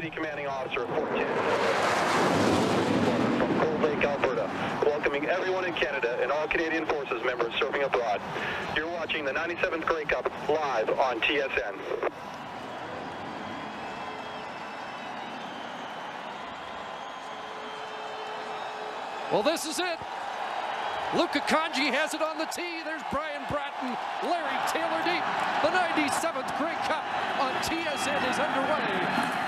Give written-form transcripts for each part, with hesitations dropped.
Deputy Commanding Officer of Fort Canada from Cold Lake, Alberta, welcoming everyone in Canada and all Canadian Forces members serving abroad. You're watching the 97th Grey Cup live on TSN. Well, this is it. Luca Kanji has it on the tee. There's Brian Bratton, Larry Taylor deep. The 97th Grey Cup on TSN is underway.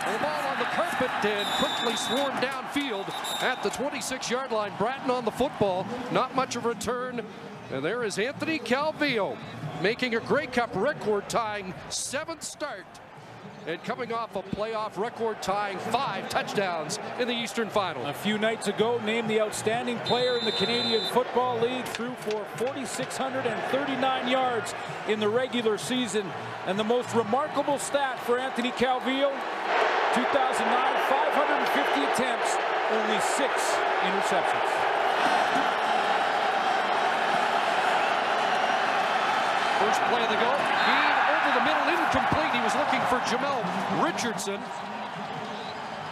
The ball on the carpet and quickly swarmed downfield at the 26-yard line. Bratton on the football, not much of a return. And there is Anthony Calvillo making a Grey Cup record-tying 7th start and coming off a playoff record-tying 5 touchdowns in the Eastern Final. A few nights ago, named the outstanding player in the Canadian Football League, threw for 4,639 yards in the regular season. And the most remarkable stat for Anthony Calvillo, 2009, 550 attempts, only 6 interceptions. First play of the go, over the middle, incomplete. He was looking for Jamel Richardson.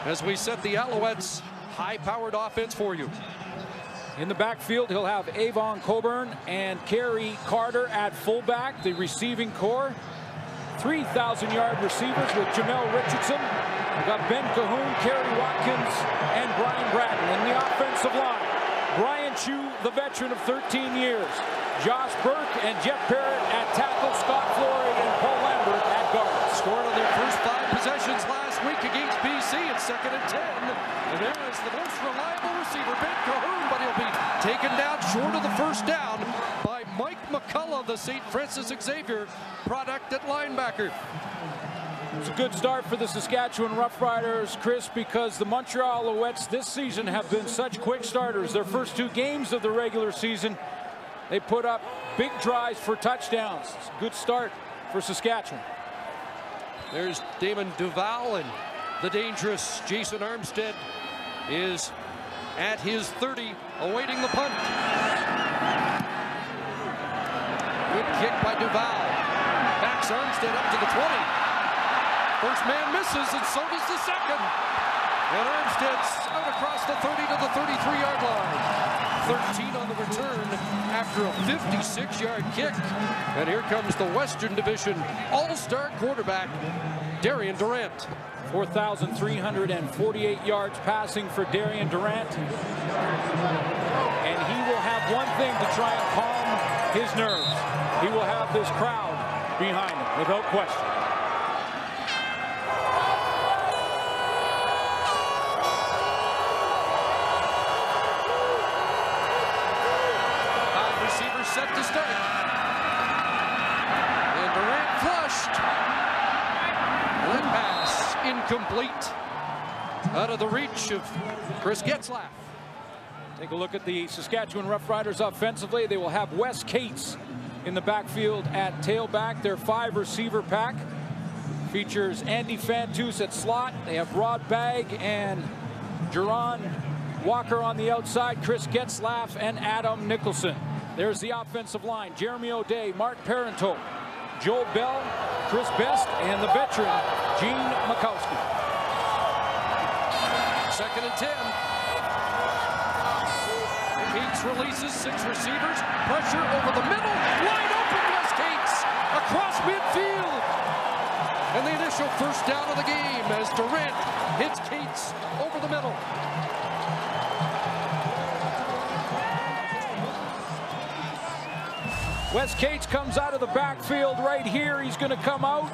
As we set the Alouettes high-powered offense for you. In the backfield, he'll have Avon Coburn and Kerry Carter at fullback, the receiving core. 3,000-yard receivers with Jamel Richardson. We've got Ben Cahoon, Kerry Watkins, and Brian Bratton. In the offensive line, Brian Chu, the veteran of 13 years. Josh Burke and Jeff Parrott at tackle, Scott Floyd and Paul Lambert at guard. Scored on their first 5 possessions last week against BC at 2nd and 10. And there is the most reliable receiver, Ben Cahoon, but he'll be taken down short of the first down by Mike McCullough, the St. Francis Xavier product at linebacker. It's a good start for the Saskatchewan Roughriders, Chris, because the Montreal Alouettes this season have been such quick starters. Their first 2 games of the regular season, they put up big drives for touchdowns. It's a good start for Saskatchewan. There's Damon Duval, and the dangerous Jason Armstead is at his 30, awaiting the punt. Good kick by Duval. Backs Armstead up to the 20. First man misses, and so does the second. And Armstead's out across the 30 to the 33-yard line. 13 on the return after a 56-yard kick. And here comes the Western Division All-Star quarterback, Darian Durant. 4,348 yards passing for Darian Durant. And he will have one thing to try and calm his nerves. He will have this crowd behind him, without question. Set to start. And Durant flushed. That pass incomplete. Out of the reach of Chris Getzlaff. Take a look at the Saskatchewan Roughriders offensively. They will have Wes Cates in the backfield at tailback. Their 5-receiver pack features Andy Fantus at slot. They have Rod Bagg and Jerron Walker on the outside, Chris Getzlaff and Adam Nicholson. There's the offensive line. Jeremy O'Day, Mark Parenteau, Joe Bell, Chris Best, and the veteran, Gene Makowski. 2nd and 10. Cates releases 6 receivers. Pressure over the middle. Wide open Wes Cates across midfield. And the initial first down of the game as Durant hits Cates over the middle. Wes Cates comes out of the backfield right here. He's going to come out,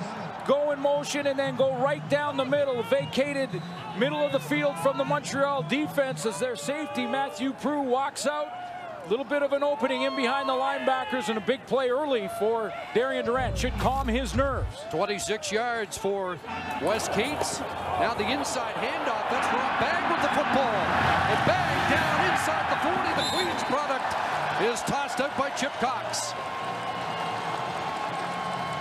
go in motion, and then go right down the middle. Vacated middle of the field from the Montreal defense as their safety, Matthew Prue, walks out. A little bit of an opening in behind the linebackers, and a big play early for Darian Durant. Should calm his nerves. 26 yards for Wes Cates. Now the inside handoff. That's Rob Bagg with the football. And Bagg down inside the 40. The Queens product is tossed out by Chip Cox.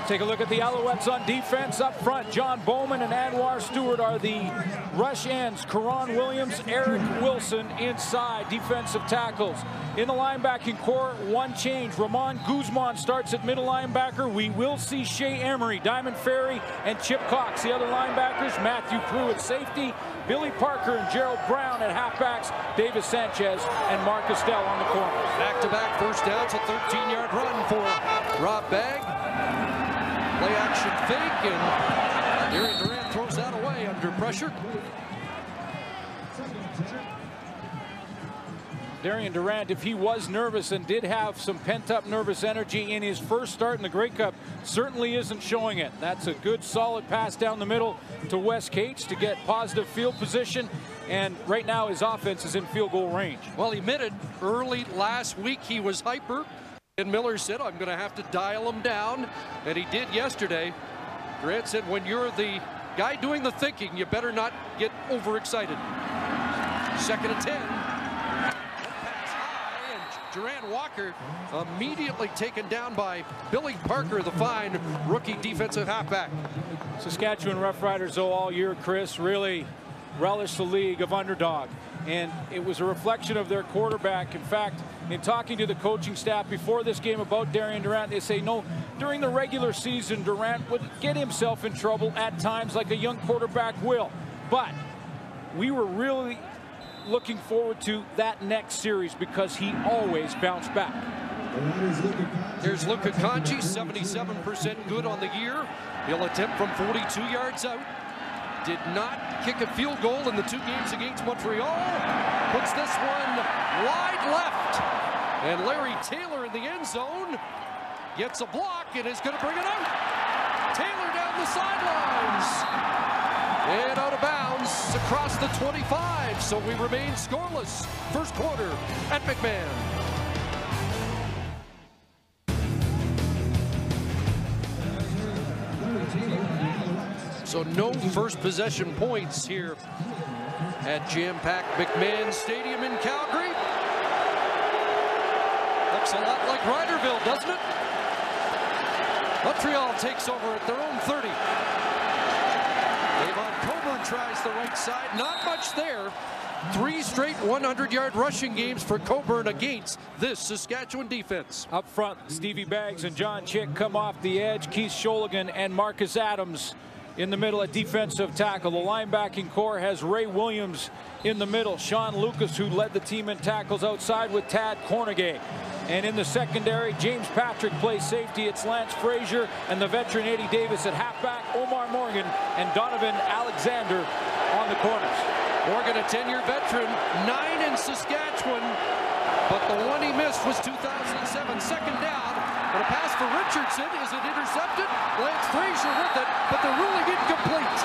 Take a look at the Alouettes on defense. Up front, John Bowman and Anwar Stewart are the rush ends. Karan Williams, Eric Wilson inside defensive tackles. In the linebacking core, one change. Ramon Guzman starts at middle linebacker. We will see Shea Emery, Diamond Ferry, and Chip Cox. The other linebackers, Matthew Crew at safety, Billy Parker and Gerald Brown at halfbacks, Davis Sanchez and Mark Estelle on the corners. Back-to-back first downs, a 13-yard run for Rob Bagg. Play action fake, and Darian Durant throws that away under pressure. Darian Durant, if he was nervous and did have some pent-up nervous energy in his first start in the Grey Cup, certainly isn't showing it. That's a good, solid pass down the middle to Wes Cates to get positive field position, and right now his offense is in field goal range. Well, he admitted early last week he was hyper, and Miller said, I'm going to have to dial him down, and he did yesterday. Durant said, when you're the guy doing the thinking, you better not get overexcited. 2nd and 10. Duran Walker immediately taken down by Billy Parker, the fine rookie defensive halfback. Saskatchewan Roughriders, though, all year, Chris, really relish the league of underdog. And it was a reflection of their quarterback. In fact, in talking to the coaching staff before this game about Darian Durant, they say, no, during the regular season, Durant would get himself in trouble at times like a young quarterback will. But we were really looking forward to that next series because he always bounced back. Here's Luka Kanji, 77% good on the year. He'll attempt from 42 yards out. Did not kick a field goal in the 2 games against Montreal. Puts this one wide left. And Larry Taylor in the end zone gets a block and is going to bring it out. Taylor down the sidelines. And out of bounds across the 25, so we remain scoreless. First quarter at McMahon. So no first possession points here at jam-packed McMahon Stadium in Calgary. Looks a lot like Riderville, doesn't it? Montreal takes over at their own 30. Coburn tries the right side, not much there. 3 straight 100-yard rushing games for Coburn against this Saskatchewan defense. Up front, Stevie Baggs and John Chick come off the edge. Keith Sholigan and Marcus Adams in the middle at defensive tackle. The linebacking core has Ray Williams in the middle. Sean Lucas, who led the team in tackles outside with Tad Cornegay. And in the secondary, James Patrick plays safety. It's Lance Frazier and the veteran Eddie Davis at halfback, Omar Morgan and Donovan Alexander on the corners. Morgan, a 10-year veteran, 9 in Saskatchewan, but the one he missed was 2007. 2nd down, and a pass for Richardson. Is it intercepted? Lance Frazier with it, but the ruling incomplete.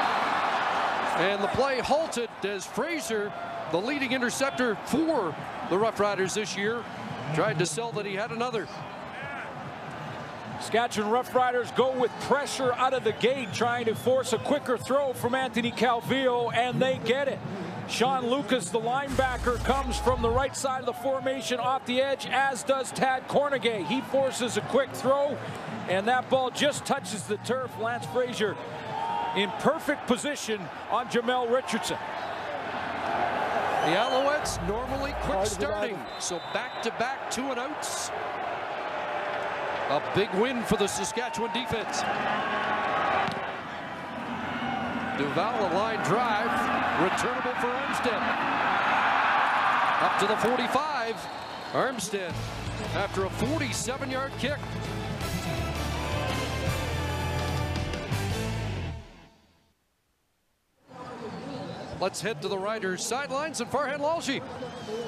And the play halted as Frazier, the leading interceptor for the Roughriders this year, tried to sell that he had another. Saskatchewan Roughriders go with pressure out of the gate, trying to force a quicker throw from Anthony Calvillo, and they get it. Sean Lucas, the linebacker, comes from the right side of the formation off the edge, as does Tad Cornegay. He forces a quick throw, and that ball just touches the turf. Lance Frazier in perfect position on Jamel Richardson. The Alouettes normally quick starting, so back-to-back 2-and-outs. A big win for the Saskatchewan defense. Duval, a line drive, returnable for Armstead. Up to the 45, Armstead after a 47-yard kick. Let's head to the Riders' sidelines and Farhan Lalji.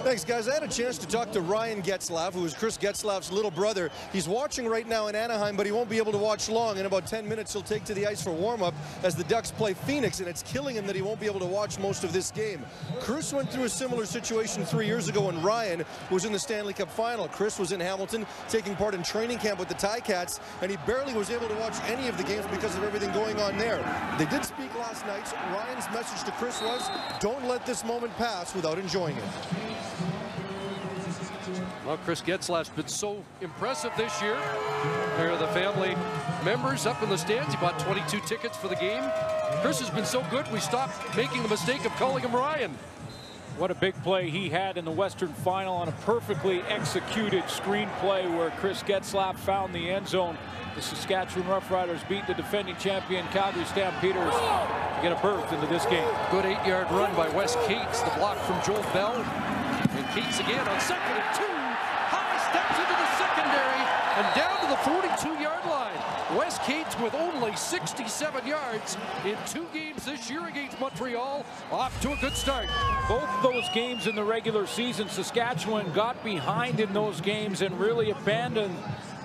Thanks, guys. I had a chance to talk to Ryan Getzlaff, who is Chris Getzlaff's little brother. He's watching right now in Anaheim, but he won't be able to watch long. In about 10 minutes, he'll take to the ice for warm-up as the Ducks play Phoenix, and it's killing him that he won't be able to watch most of this game. Chris went through a similar situation 3 years ago when Ryan was in the Stanley Cup final. Chris was in Hamilton taking part in training camp with the Ticats, and he barely was able to watch any of the games because of everything going on there. They did speak last night. So Ryan's message to Chris was, don't let this moment pass without enjoying it. Well, Chris Getzlaf's been so impressive this year. There are the family members up in the stands. He bought 22 tickets for the game. Chris has been so good, we stopped making the mistake of calling him Ryan. What a big play he had in the Western Final on a perfectly executed screenplay where Chris Getzlaf found the end zone. The Saskatchewan Roughriders beat the defending champion Calgary Stampeders to get a berth into this game. Good 8-yard run by Wes Cates. The block from Joel Bell. And Cates again on 2nd and 2. High steps into the secondary and down to the 42-yard line. Wes Cates with only 67 yards in 2 games this year against Montreal. Off to a good start. Both those games in the regular season, Saskatchewan got behind in those games and really abandoned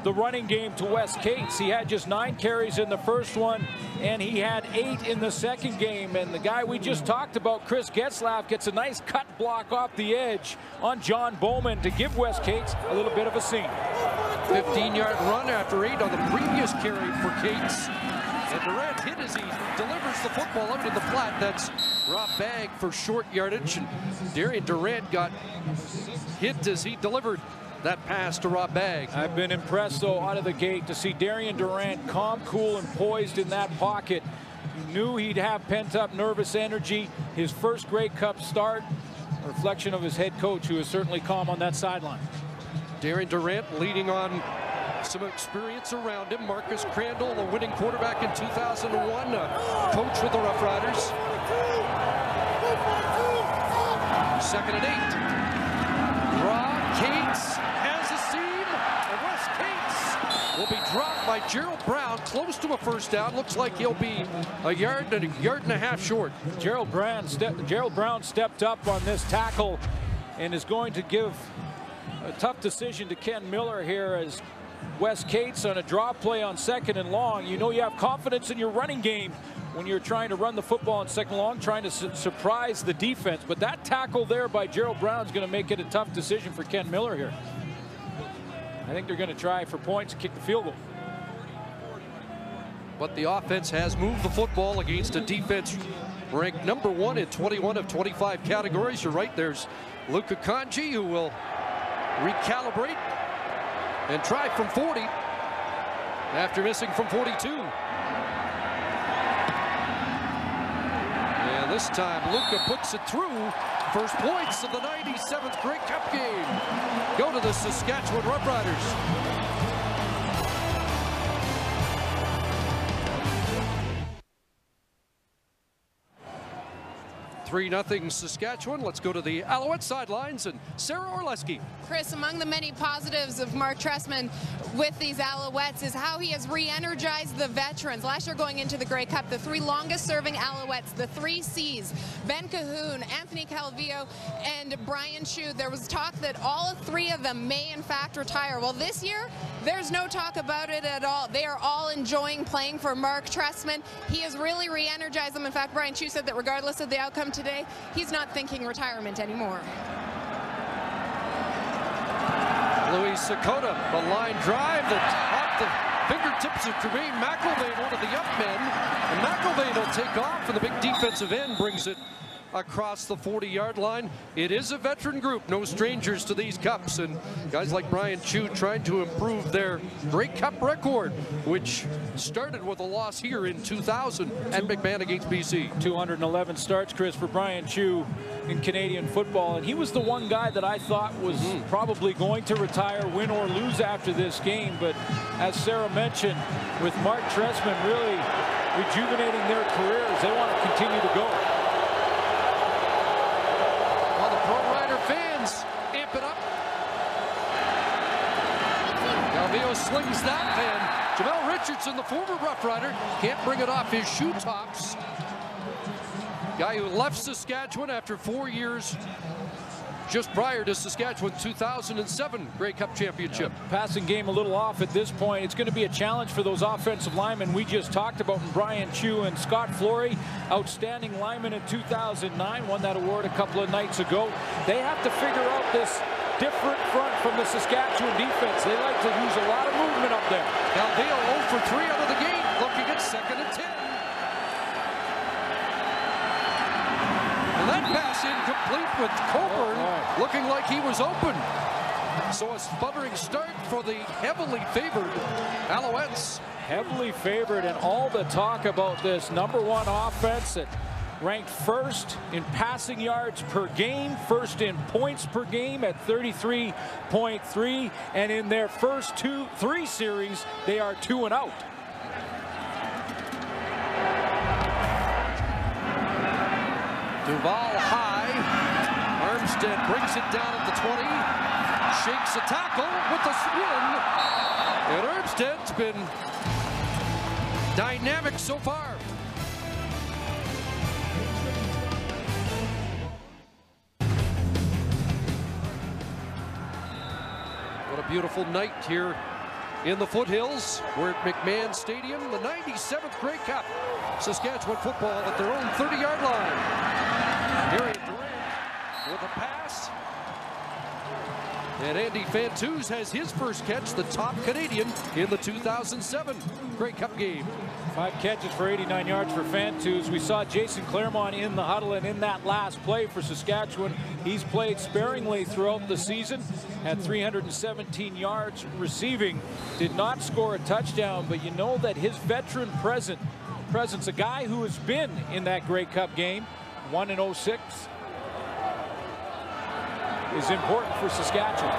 the running game to Wes Cates. He had just 9 carries in the first one, and he had 8 in the second game. And the guy we just talked about, Chris Getzlaf, gets a nice cut block off the edge on John Bowman to give Wes Cates a little bit of a seam. 15-yard run after 8 on the previous carry for Cates. And Durant hit as he delivers the football out in the flat. That's Rob Bagg for short yardage. And Darian Durant got hit as he delivered that pass to Rob Bagg. I've been impressed, though, out of the gate to see Darian Durant calm, cool, and poised in that pocket. He knew he'd have pent-up nervous energy. His first Grey Cup start, a reflection of his head coach, who is certainly calm on that sideline. Darian Durant leading on some experience around him. Marcus Crandall, the winning quarterback in 2001, coach with the Roughriders. 2nd and 8. Rob Cates has a seam, and Wes Cates will be dropped by Gerald Brown, close to a first down. Looks like he'll be a yard and a half short. Gerald Brown stepped up on this tackle and is going to give a tough decision to Ken Miller here as Wes Cates on a draw play on 2nd and long. You know you have confidence in your running game when you're trying to run the football on 2nd and long, trying to surprise the defense. But that tackle there by Gerald Brown is going to make it a tough decision for Ken Miller here. I think they're going to try for points and kick the field goal. But the offense has moved the football against a defense ranked #1 in 21 of 25 categories. You're right, there's Luka Kanji, who will recalibrate and try from 40 after missing from 42. And this time Luka puts it through. First points of the 97th Grey Cup game go to the Saskatchewan Roughriders. 3-0 Saskatchewan. Let's go to the Alouette sidelines and Sarah Orleski. Chris, among the many positives of Mark Trestman with these Alouettes is how he has re-energized the veterans. Last year going into the Grey Cup, the 3 longest serving Alouettes, the 3 C's, Ben Cahoon, Anthony Calvillo, and Brian Chew. There was talk that all 3 of them may in fact retire. Well, this year, there's no talk about it at all. They are all enjoying playing for Mark Trestman. He has really re-energized them. In fact, Brian Chew said that regardless of the outcome today, he's not thinking retirement anymore. Louis Sakota, the line drive that off the fingertips of Tremaine McElvain, one of the up men. And McElvain will take off, and the big defensive end brings it across the 40-yard line. It is a veteran group, no strangers to these cups, and guys like Brian Chew trying to improve their Grey Cup record, which started with a loss here in 2000 at McMahon against BC. 211 starts, Chris, for Brian Chew in Canadian football, and he was the one guy that I thought was probably going to retire, win or lose after this game. But as Sarah mentioned, with Mark Trestman really rejuvenating their careers, they want to continue to go. Calvillo slings that, and Jamel Richardson, the former Rough Rider, can't bring it off his shoe tops. Guy who left Saskatchewan after 4 years just prior to Saskatchewan's 2007 Grey Cup championship. Passing game a little off at this point. It's going to be a challenge for those offensive linemen we just talked about, Brian Chew and Scott Flory, outstanding lineman in 2009, won that award a couple of nights ago. They have to figure out this different front from the Saskatchewan defense. They like to use a lot of movement up there. Calvillo 0 for 3 out of the gate, looking at 2nd and 10. And that pass incomplete with Coburn looking like he was open. So a sputtering start for the heavily favored Alouettes. Heavily favored, and all the talk about this #1 offense that ranked first in passing yards per game, first in points per game at 33.3, and in their first three series, they are 2-0. Duval high. Armstead brings it down at the 20. Shakes a tackle with the win. And Armstead's been dynamic so far. What a beautiful night here in the foothills. We're at McMahon Stadium, the 97th Grey Cup. Saskatchewan football at their own 30-yard line. Darian Durant with a pass. And Andy Fantuz has his first catch, the top Canadian in the 2007 Grey Cup game. 5 catches for 89 yards for Fantuz. We saw Jason Claremont in the huddle, and in that last play for Saskatchewan, he's played sparingly throughout the season. Had 317 yards receiving. Did not score a touchdown, but you know that his veteran presence, a guy who has been in that Grey Cup game, won in 06, is important for Saskatchewan.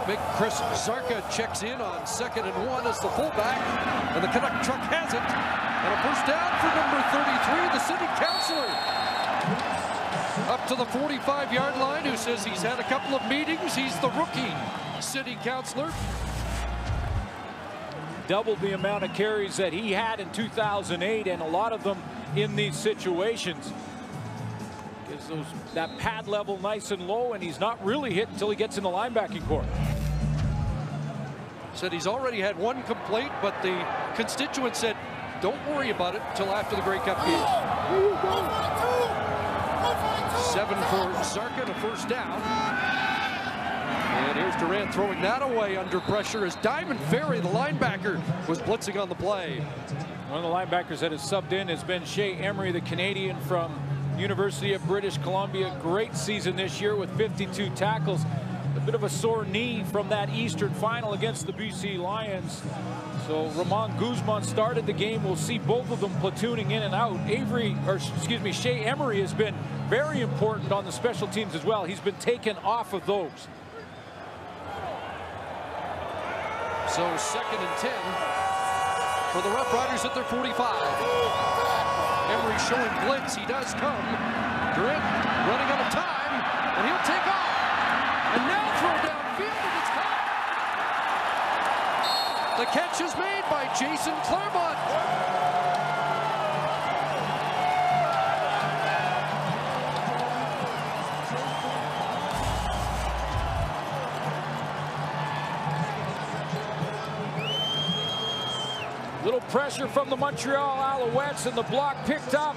Big Chris Zarka checks in on 2nd and 1 as the fullback, and the Canuck truck has it. And a first down for number 33, the city councilor. Up to the 45-yard line, who says he's had a couple of meetings. He's the rookie city councilor. Doubled the amount of carries that he had in 2008, and a lot of them in these situations. Gives that pad level nice and low, and he's not really hit until he gets in the linebacking core. Said he's already had 1 complaint, but the constituent said, don't worry about it until after the Grey Cup game. 7 for Zarka, a first down. And here's Durant throwing that away under pressure as Diamond Ferry, the linebacker, was blitzing on the play. One of the linebackers that has subbed in has been Shea Emery, the Canadian from University of British Columbia. Great season this year with 52 tackles. A bit of a sore knee from that Eastern final against the BC Lions. So Ramon Guzman started the game. We'll see both of them platooning in and out. Shea Emery has been very important on the special teams as well. He's been taken off of those. So 2nd and 10 for the Roughriders at their 45. Emery showing blitz. He does come. Durant running out of time, and he'll take off. And now throw downfield, and it's caught. The catch is made by Jason Claremont. Little pressure from the Montreal Alouettes, and the block picked up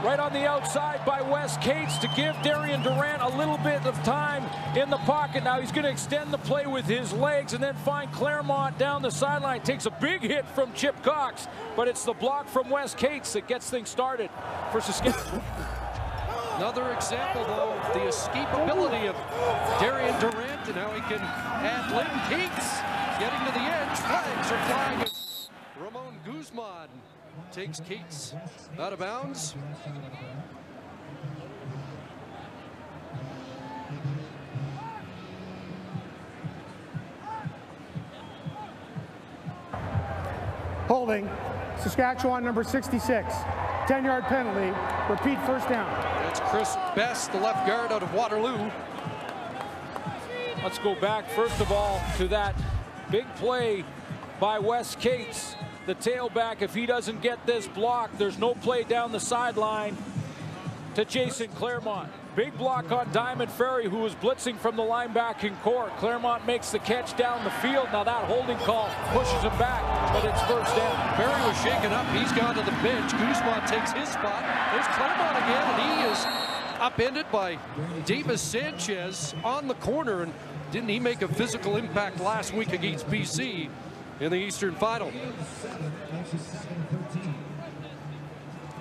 right on the outside by Wes Cates to give Darian Durant a little bit of time in the pocket. Now he's going to extend the play with his legs and then find Claremont down the sideline. Takes a big hit from Chip Cox, but it's the block from Wes Cates that gets things started for Saskatchewan. Another example, though, of the escapability of Darian Durant and how he can add link. Cates getting to the edge. Flags are flying. Ramon Guzman takes Cates out of bounds. Holding, Saskatchewan number 66. 10-yard penalty, repeat first down. That's Chris Best, the left guard out of Waterloo. Let's go back, first of all, to that big play by Wes Cates. The tailback, if he doesn't get this block, there's no play down the sideline to Jason Claremont. Big block on Diamond Ferry, who was blitzing from the linebacking core. Claremont makes the catch down the field. Now that holding call pushes him back, but it's first down. Ferry was shaken up. He's gone to the bench. Guzman takes his spot. There's Claremont again, and he is upended by Davis Sanchez on the corner. And didn't he make a physical impact last week against BC in the Eastern Final?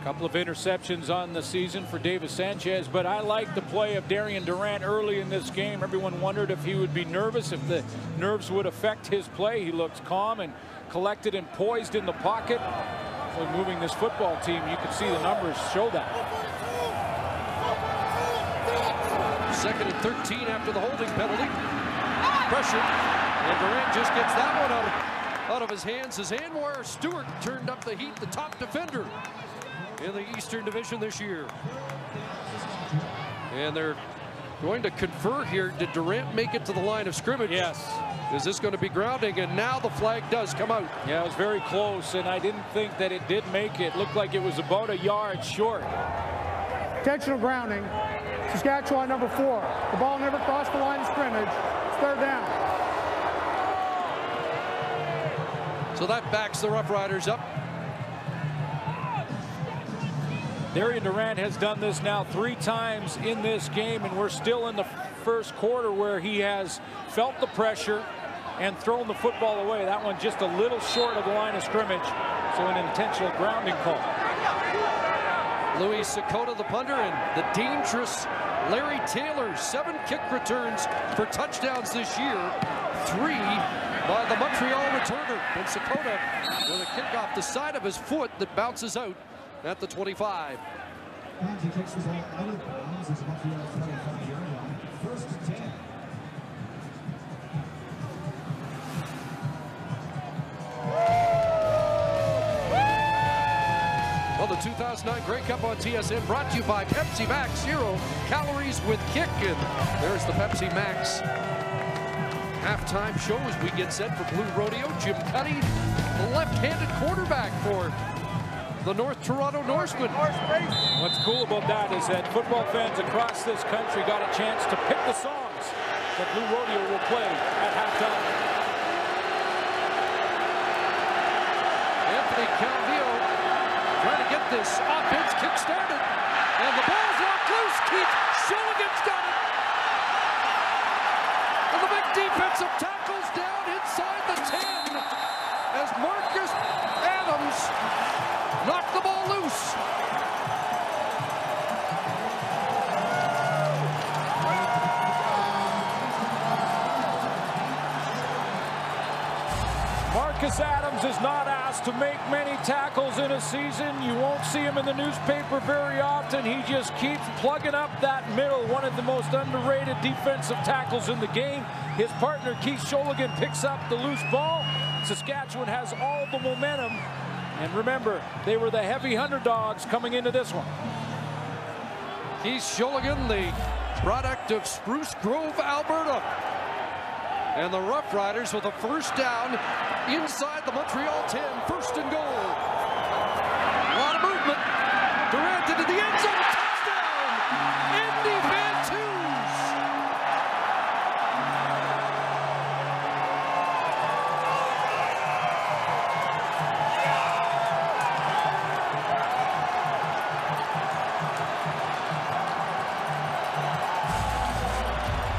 A couple of interceptions on the season for Davis Sanchez, but I like the play of Darian Durant early in this game. Everyone wondered if he would be nervous, if the nerves would affect his play. He looks calm and collected and poised in the pocket. So moving this football team, you can see the numbers show that. 2nd and 13 after the holding penalty. Pressure, and Durant just gets that one out of his hands as Anwar Stewart turned up the heat, the top defender in the Eastern Division this year. And they're going to confer here. Did Durant make it to the line of scrimmage? Yes. Is this going to be grounding? And now the flag does come out. Yeah, it was very close, and I didn't think that it did make it. Looked like it was about a yard short. Intentional grounding. Saskatchewan number 4. The ball never crossed the line of scrimmage. It's 3rd down. So that backs the Rough Riders up. Darian Durant has done this now 3 times in this game, and we're still in the first quarter where he has felt the pressure and thrown the football away. That one just a little short of the line of scrimmage, so an intentional grounding call. Louis Sakota, the punter, and the dangerous Larry Taylor. 7 kick returns for touchdowns this year. 3 by the Montreal returner. And Sakota with a kick off the side of his foot that bounces out at the 25. And he kicks the ball out of bounds. It's Montreal 25-yard line. 1st and 10. Well, the 2009 Grey Cup on TSN brought to you by Pepsi Max. 0 calories with kick. And there's the Pepsi Max halftime show as we get set for Blue Rodeo. Jim Cuddy, the left-handed quarterback for the North Toronto Norsemen. What's cool about that is that football fans across this country got a chance to pick the songs that Blue Rodeo will play at halftime. Anthony Calvillo trying to get this offense kick-started. And the ball's knocked loose. Keith Shulligan's got it. And the big defensive tackle's down inside the 10 as Marcus Adams knocked the ball loose. Marcus Adams is not asked to make many tackles in a season. You won't see him in the newspaper very often. He just keeps plugging up that middle. One of the most underrated defensive tackles in the game. His partner, Keith Shulligan, picks up the loose ball. Saskatchewan has all the momentum. And remember, they were the heavy underdogs coming into this one. Keith Shulligan, the product of Spruce Grove, Alberta. And the Rough Riders with a first down inside the Montreal 10, 1st and goal. A lot of movement. Durant into the end zone, touchdown! Andy Vantoos!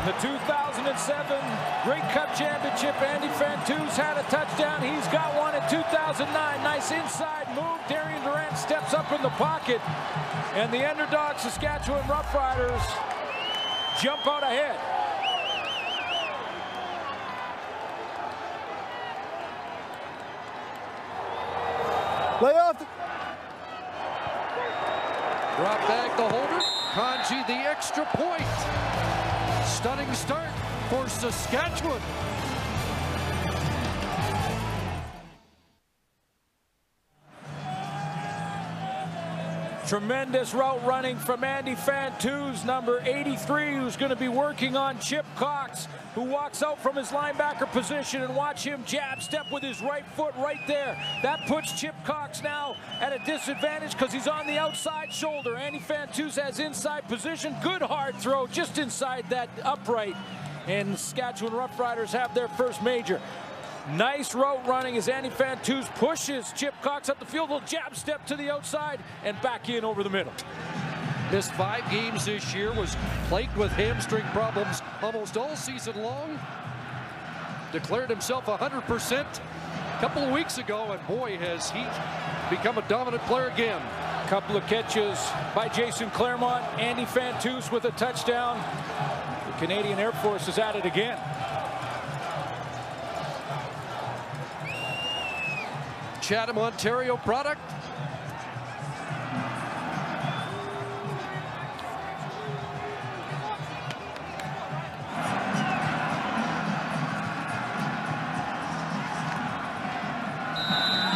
The 2007 Grey Cup Championship, Andy Vantoos had a touchdown. He's got one in 2009. Nice inside move. Darian Durant steps up in the pocket. And the underdog Saskatchewan Roughriders jump out ahead. Lay off. Drop back the holder. Kanji the extra point. Stunning start for Saskatchewan. Tremendous route running from Andy Vantoos, number 83, who's going to be working on Chip Cox, who walks out from his linebacker position, and watch him jab step with his right foot right there. That puts Chip Cox now at a disadvantage because he's on the outside shoulder. Andy Vantoos has inside position. Good hard throw just inside that upright. And the Saskatchewan Roughriders have their first major. Nice route running as Andy Vantoos pushes Chip Cox up the field. Little jab step to the outside and back in over the middle. Missed 5 games this year, was plagued with hamstring problems almost all season long. Declared himself 100% a couple of weeks ago, and boy, has he become a dominant player again. Couple of catches by Jason Claremont. Andy Fantus with a touchdown. The Canadian Air Force is at it again. Chatham, Ontario product.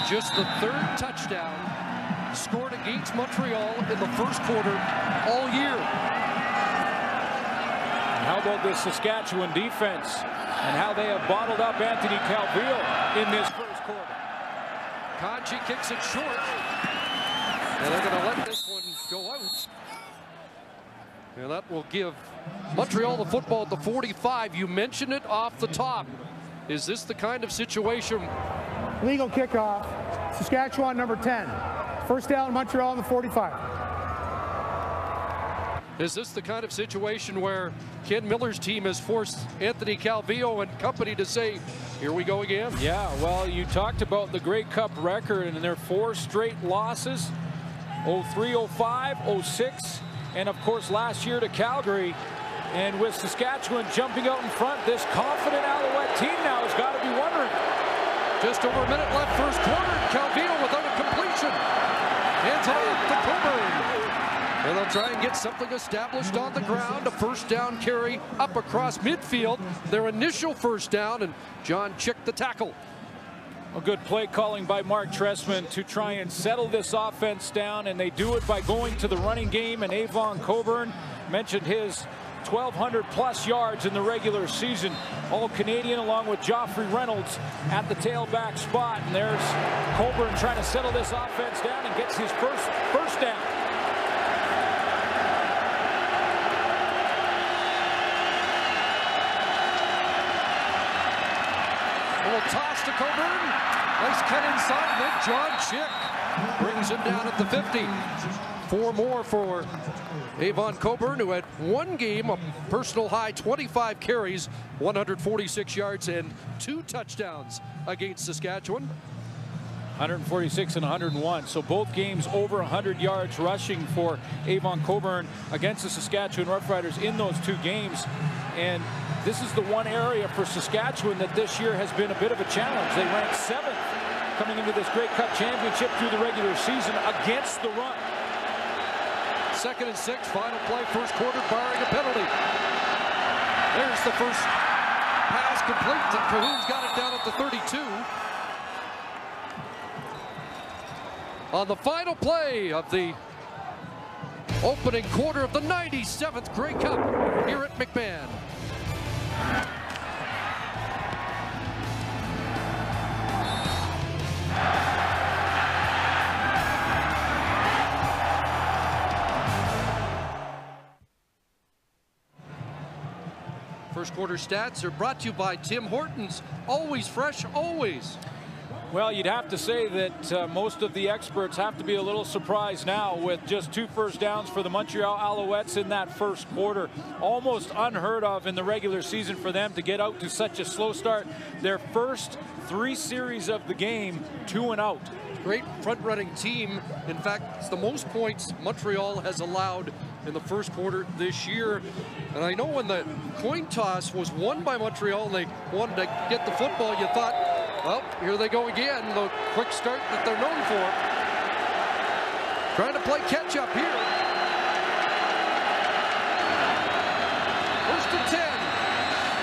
Just the third touchdown scored against Montreal in the first quarter all year. And how about this Saskatchewan defense and how they have bottled up Anthony Calvillo in this first quarter. Conji kicks it short, and they're going to let this one go out. And that will give Montreal the football at the 45. You mentioned it off the top. Is this the kind of situation? Legal kickoff, Saskatchewan number 10. First down, Montreal on the 45. Is this the kind of situation where Ken Miller's team has forced Anthony Calvillo and company to say, here we go again? Yeah, well, you talked about the Grey Cup record and their 4 straight losses, 03, 05, 06, and of course last year to Calgary. And with Saskatchewan jumping out in front, this confident Alouette team now has got to be wondering. Just over a minute left, first quarter. Calvillo without a completion. Hands it off to Coburn. And they'll try and get something established on the ground. A first down carry up across midfield. Their initial first down, and John Chick the tackle. A good play calling by Mark Trestman to try and settle this offense down, and they do it by going to the running game. And Avon Coburn mentioned his 1,200+ yards in the regular season. All-Canadian along with Joffrey Reynolds at the tailback spot. And there's Coburn trying to settle this offense down and gets his first down. A little toss to Coburn. Nice cut inside, and then John Chick brings him down at the 50. 4 more for Avon Coburn, who had one game, a personal high 25 carries, 146 yards, and 2 touchdowns against Saskatchewan. 146 and 101. So both games over 100 yards rushing for Avon Coburn against the Saskatchewan Roughriders in those 2 games. And this is the one area for Saskatchewan that this year has been a bit of a challenge. They ranked 7th coming into this Grey Cup championship through the regular season against the run. 2nd and 6, final play, first quarter, barring a penalty. There's the first pass complete, and Cahoon's got it down at the 32. On the final play of the opening quarter of the 97th Grey Cup here at McMahon. First quarter stats are brought to you by Tim Hortons. Always fresh, always. Well, you'd have to say that most of the experts have to be a little surprised now with just 2 first downs for the Montreal Alouettes in that first quarter. Almost unheard of in the regular season for them to get out to such a slow start. Their first 3 series of the game, 2 and out. Great front-running team. In fact, it's the most points Montreal has allowed in the first quarter this year. And I know when the coin toss was won by Montreal and they wanted to get the football, you thought, well, here they go again, the quick start that they're known for. Trying to play catch-up here. 1st and 10.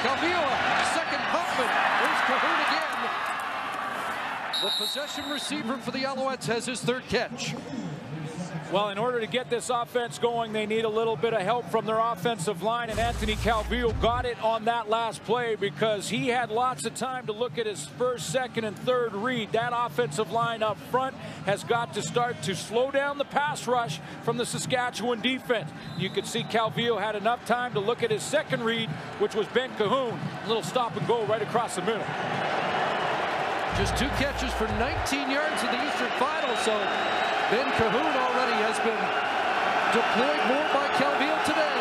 Calvillo, second pumpman. There's Cahoon again. The possession receiver for the Alouettes has his 3rd catch. Well, in order to get this offense going, they need a little bit of help from their offensive line, and Anthony Calvillo got it on that last play because he had lots of time to look at his 1st, 2nd, and 3rd read. That offensive line up front has got to start to slow down the pass rush from the Saskatchewan defense. You could see Calvillo had enough time to look at his 2nd read, which was Ben Cahoon. A little stop and go right across the middle. Just 2 catches for 19 yards in the Eastern Final, so Ben Cahoon already has been deployed more by Calvillo today.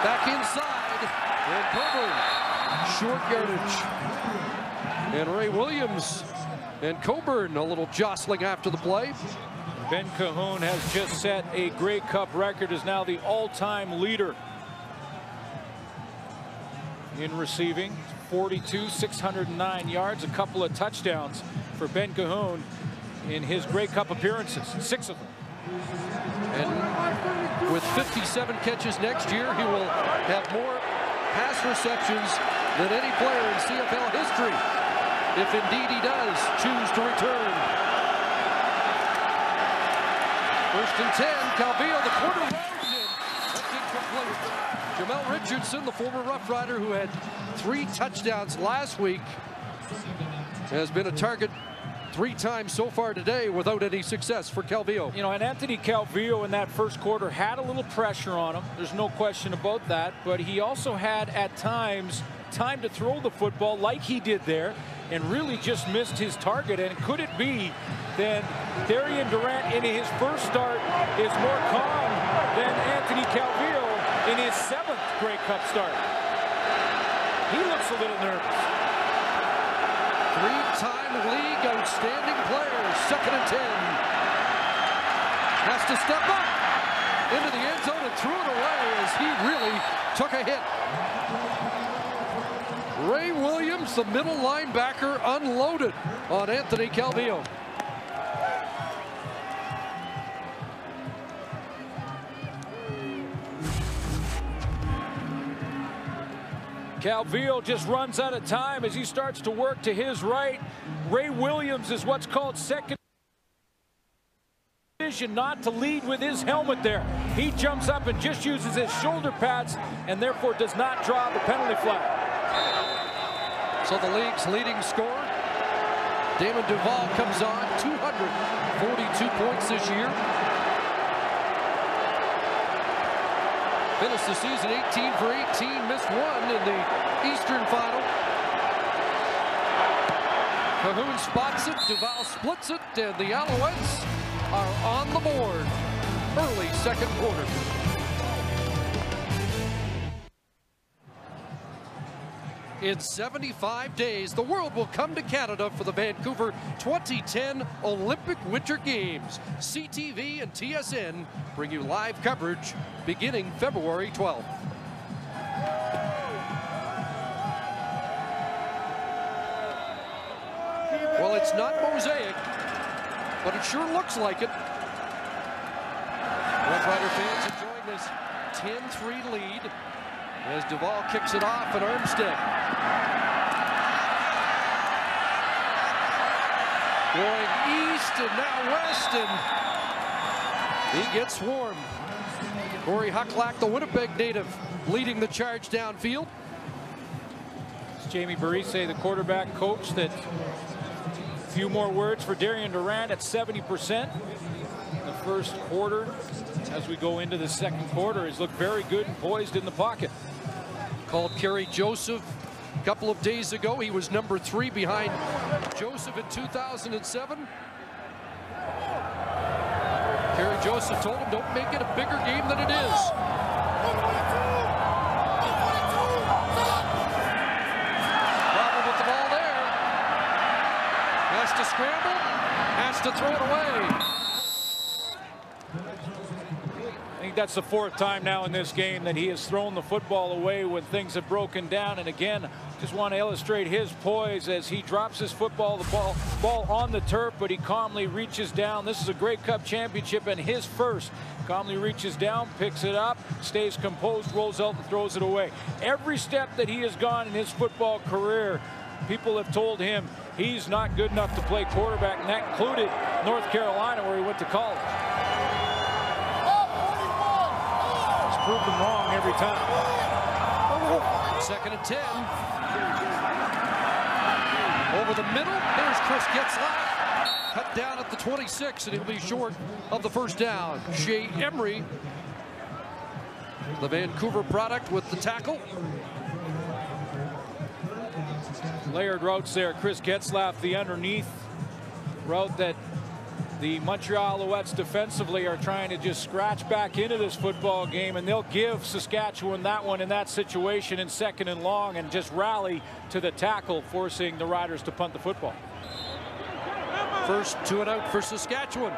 Back inside, and Coburn, short yardage. And Ray Williams and Coburn a little jostling after the play. Ben Cahoon has just set a Grey Cup record, is now the all-time leader in receiving. 42, 609 yards, a couple of touchdowns for Ben Cahoon in his Grey Cup appearances, 6 of them. And with 57 catches next year, he will have more pass receptions than any player in CFL history, if indeed he does choose to return. 1st and 10, Calvillo, the quarter round, and that's incomplete. Jamel Richardson, the former Rough Rider who had 3 touchdowns last week, has been a target 3 times so far today without any success for Calvillo. You know, and Anthony Calvillo in that first quarter had a little pressure on him. There's no question about that. But he also had, at times, time to throw the football like he did there and really just missed his target. And could it be that Darian Durant in his first start is more calm than Anthony Calvillo in his 7th Grey Cup start? He looks a little nervous. 3-time league outstanding player, 2nd and 10. Has to step up into the end zone and threw it away as he really took a hit. Ray Williams, the middle linebacker, unloaded on Anthony Calvillo. Calvillo just runs out of time as he starts to work to his right. Ray Williams is what's called second vision, not to lead with his helmet there. He jumps up and just uses his shoulder pads and therefore does not draw the penalty flag. So the league's leading scorer, Damon Duval, comes on, 242 points this year. Finished the season 18 for 18, missed 1 in the Eastern final. Cahoon spots it, Duval splits it, and the Alouettes are on the board. Early 2nd quarter. In 75 days, the world will come to Canada for the Vancouver 2010 Olympic Winter Games. CTV and TSN bring you live coverage beginning February 12th. Well, it's not mosaic, but it sure looks like it. Rough Rider fans enjoying this 10-3 lead as Duval kicks it off at Armstead. Going east and now west, and he gets swarmed. Corey Hucklack, the Winnipeg native, leading the charge downfield. It's Jamie Barise, the quarterback coach, that a few more words for Darian Durant at 70% in the first quarter. As we go into the 2nd quarter, he's looked very good and poised in the pocket. Called Kerry Joseph a couple of days ago. He was number 3 behind Joseph in 2007. Kerry Joseph told him, don't make it a bigger game than it is. Problem with the ball there. Has to scramble, has to throw it away. I think that's the 4th time now in this game that he has thrown the football away when things have broken down. And again, just want to illustrate his poise as he drops his football, the ball on the turf, but he calmly reaches down. This is a Grey Cup championship and his first. Calmly reaches down, picks it up, stays composed, rolls out and throws it away. Every step that he has gone in his football career, people have told him he's not good enough to play quarterback, and that included North Carolina, where he went to college. Prove them wrong every time. 2nd and 10. Over the middle, there's Chris Getzlaff. Cut down at the 26, and he'll be short of the 1st down. Shea Emery, the Vancouver product, with the tackle. Layered routes there. Chris Getzlaff, the underneath route that the Montreal Alouettes defensively are trying to just scratch back into this football game, and they'll give Saskatchewan that one in that situation in 2nd and long and just rally to the tackle, forcing the Riders to punt the football. First 2 and out for Saskatchewan.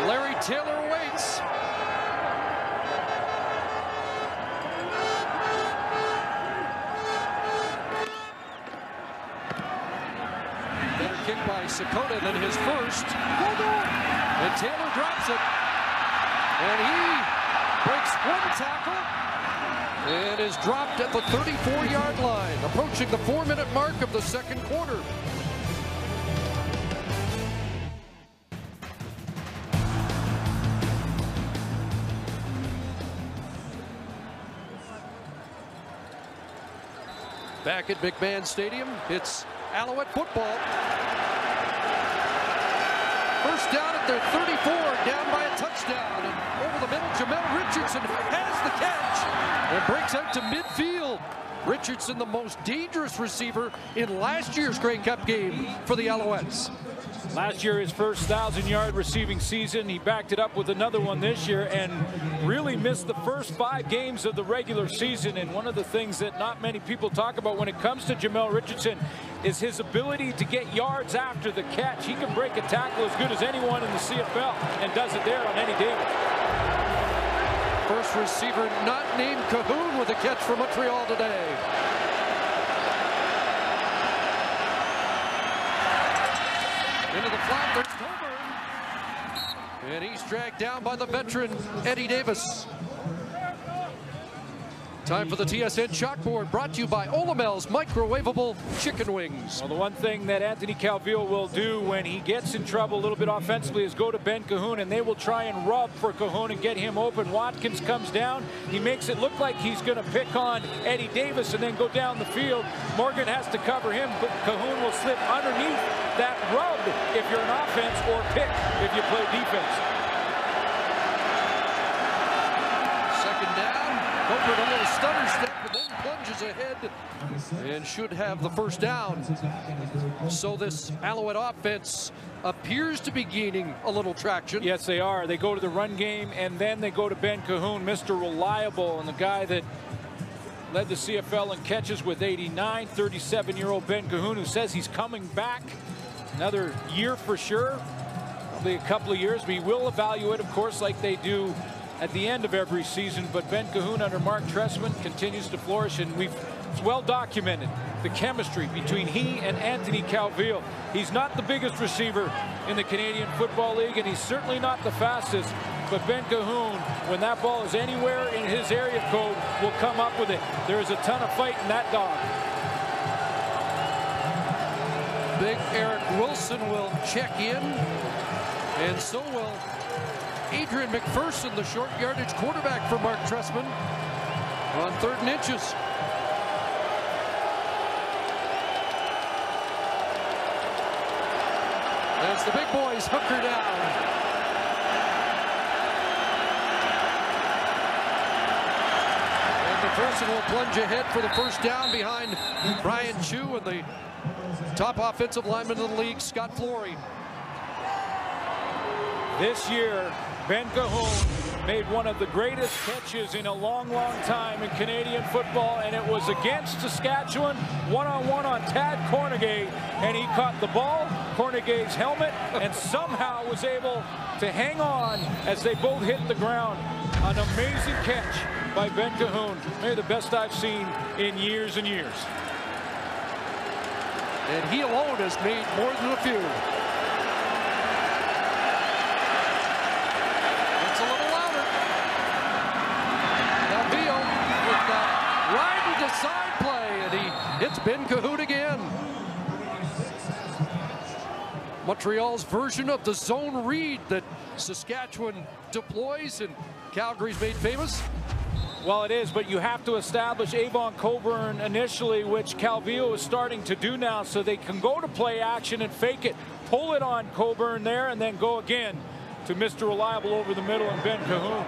Larry Taylor waits. Better kick by Sakota than his first. And Taylor drops it. And he breaks one tackle and is dropped at the 34-yard line, approaching the 4-minute mark of the second quarter. Back at McMahon Stadium, it's Alouette football. First down at their 34, down by a touchdown. And over the middle, Jamel Richardson has the catch and breaks out to midfield. Richardson, the most dangerous receiver in last year's Grey Cup game for the Alouettes. Last year, his first 1,000-yard receiving season. He backed it up with another one this year and really missed the first 5 games of the regular season. And one of the things that not many people talk about when it comes to Jamel Richardson is his ability to get yards after the catch. He can break a tackle as good as anyone in the CFL and does it there on any day. First receiver not named Cahoon with a catch for Montreal today. Into the flat, there's Coburn. And he's dragged down by the veteran, Eddie Davis. Time for the TSN chalkboard, brought to you by Olamel's microwavable chicken wings. Well, the one thing that Anthony Calvillo will do when he gets in trouble a little bit offensively is go to Ben Cahoon, and they will try and rub for Cahoon and get him open. Watkins comes down. He makes it look like he's going to pick on Eddie Davis and then go down the field. Morgan has to cover him, but Cahoon will slip underneath that rub if you're an offense, or pick if you play defense. Second down. Coburn a little stutter step, but then plunges ahead and should have the first down. So this Alouette offense appears to be gaining a little traction. Yes, they are. They go to the run game, and then they go to Ben Cahoon, Mr. Reliable, and the guy that led the CFL in catches with 89, 37-year-old Ben Cahoon, who says he's coming back another year for sure, probably a couple of years. We will evaluate, of course, like they do at the end of every season, but Ben Cahoon under Mark Trestman continues to flourish, and it's well documented the chemistry between he and Anthony Calvillo. He's not the biggest receiver in the Canadian Football League, and he's certainly not the fastest, but Ben Cahoon, when that ball is anywhere in his area code, will come up with it. There is a ton of fight in that dog. Big Eric Wilson will check in, and so will Adrian McPherson, the short yardage quarterback for Mark Trestman, on 3rd and inches. As the big boys hunker down. And McPherson will plunge ahead for the first down behind Brian Chu and the top offensive lineman in the league, Scott Flory. This year, Ben Cahoon made one of the greatest catches in a long, long time in Canadian football, and it was against Saskatchewan, one-on-one on Tad Cornegay, and he caught the ball, Cornegay's helmet, and somehow was able to hang on as they both hit the ground. An amazing catch by Ben Cahoon, maybe the best I've seen in years and years. And he alone has made more than a few. Side play, and he hits Ben Cahoon again. Montreal's version of the zone read that Saskatchewan deploys and Calgary's made famous. Well, it is, but you have to establish Avon Coburn initially, which Calvillo is starting to do now, so they can go to play action and fake it, pull it on Coburn there, and then go again to Mr. Reliable over the middle and Ben Cahoon.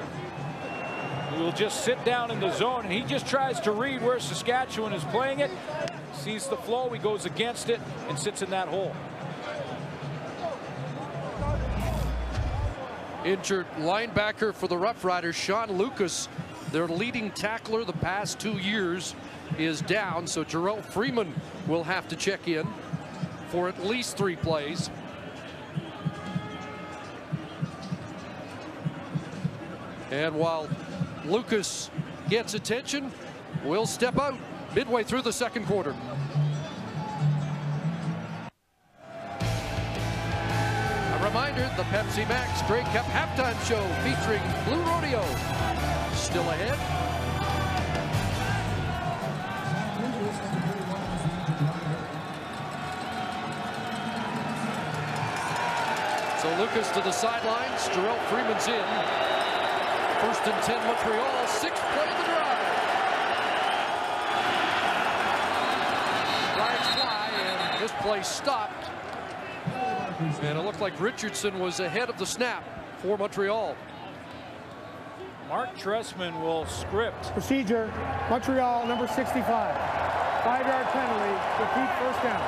He will just sit down in the zone, and he just tries to read where Saskatchewan is playing it, sees the flow, he goes against it, and sits in that hole. Injured linebacker for the Roughriders, Sean Lucas, their leading tackler the past 2 years, is down, so Jarrell Freeman will have to check in for at least 3 plays. And while Lucas gets attention, we'll step out midway through the second quarter. A reminder, the Pepsi Max Grey Cup halftime show featuring Blue Rodeo still ahead. So Lucas to the sideline. Sterrell Freeman's in. 1st and 10 Montreal. 6th play of the drive. Flags fly, and this play stopped. And it looked like Richardson was ahead of the snap for Montreal. Mark Trestman will script. Procedure, Montreal, number 65. 5-yard penalty, repeat first down.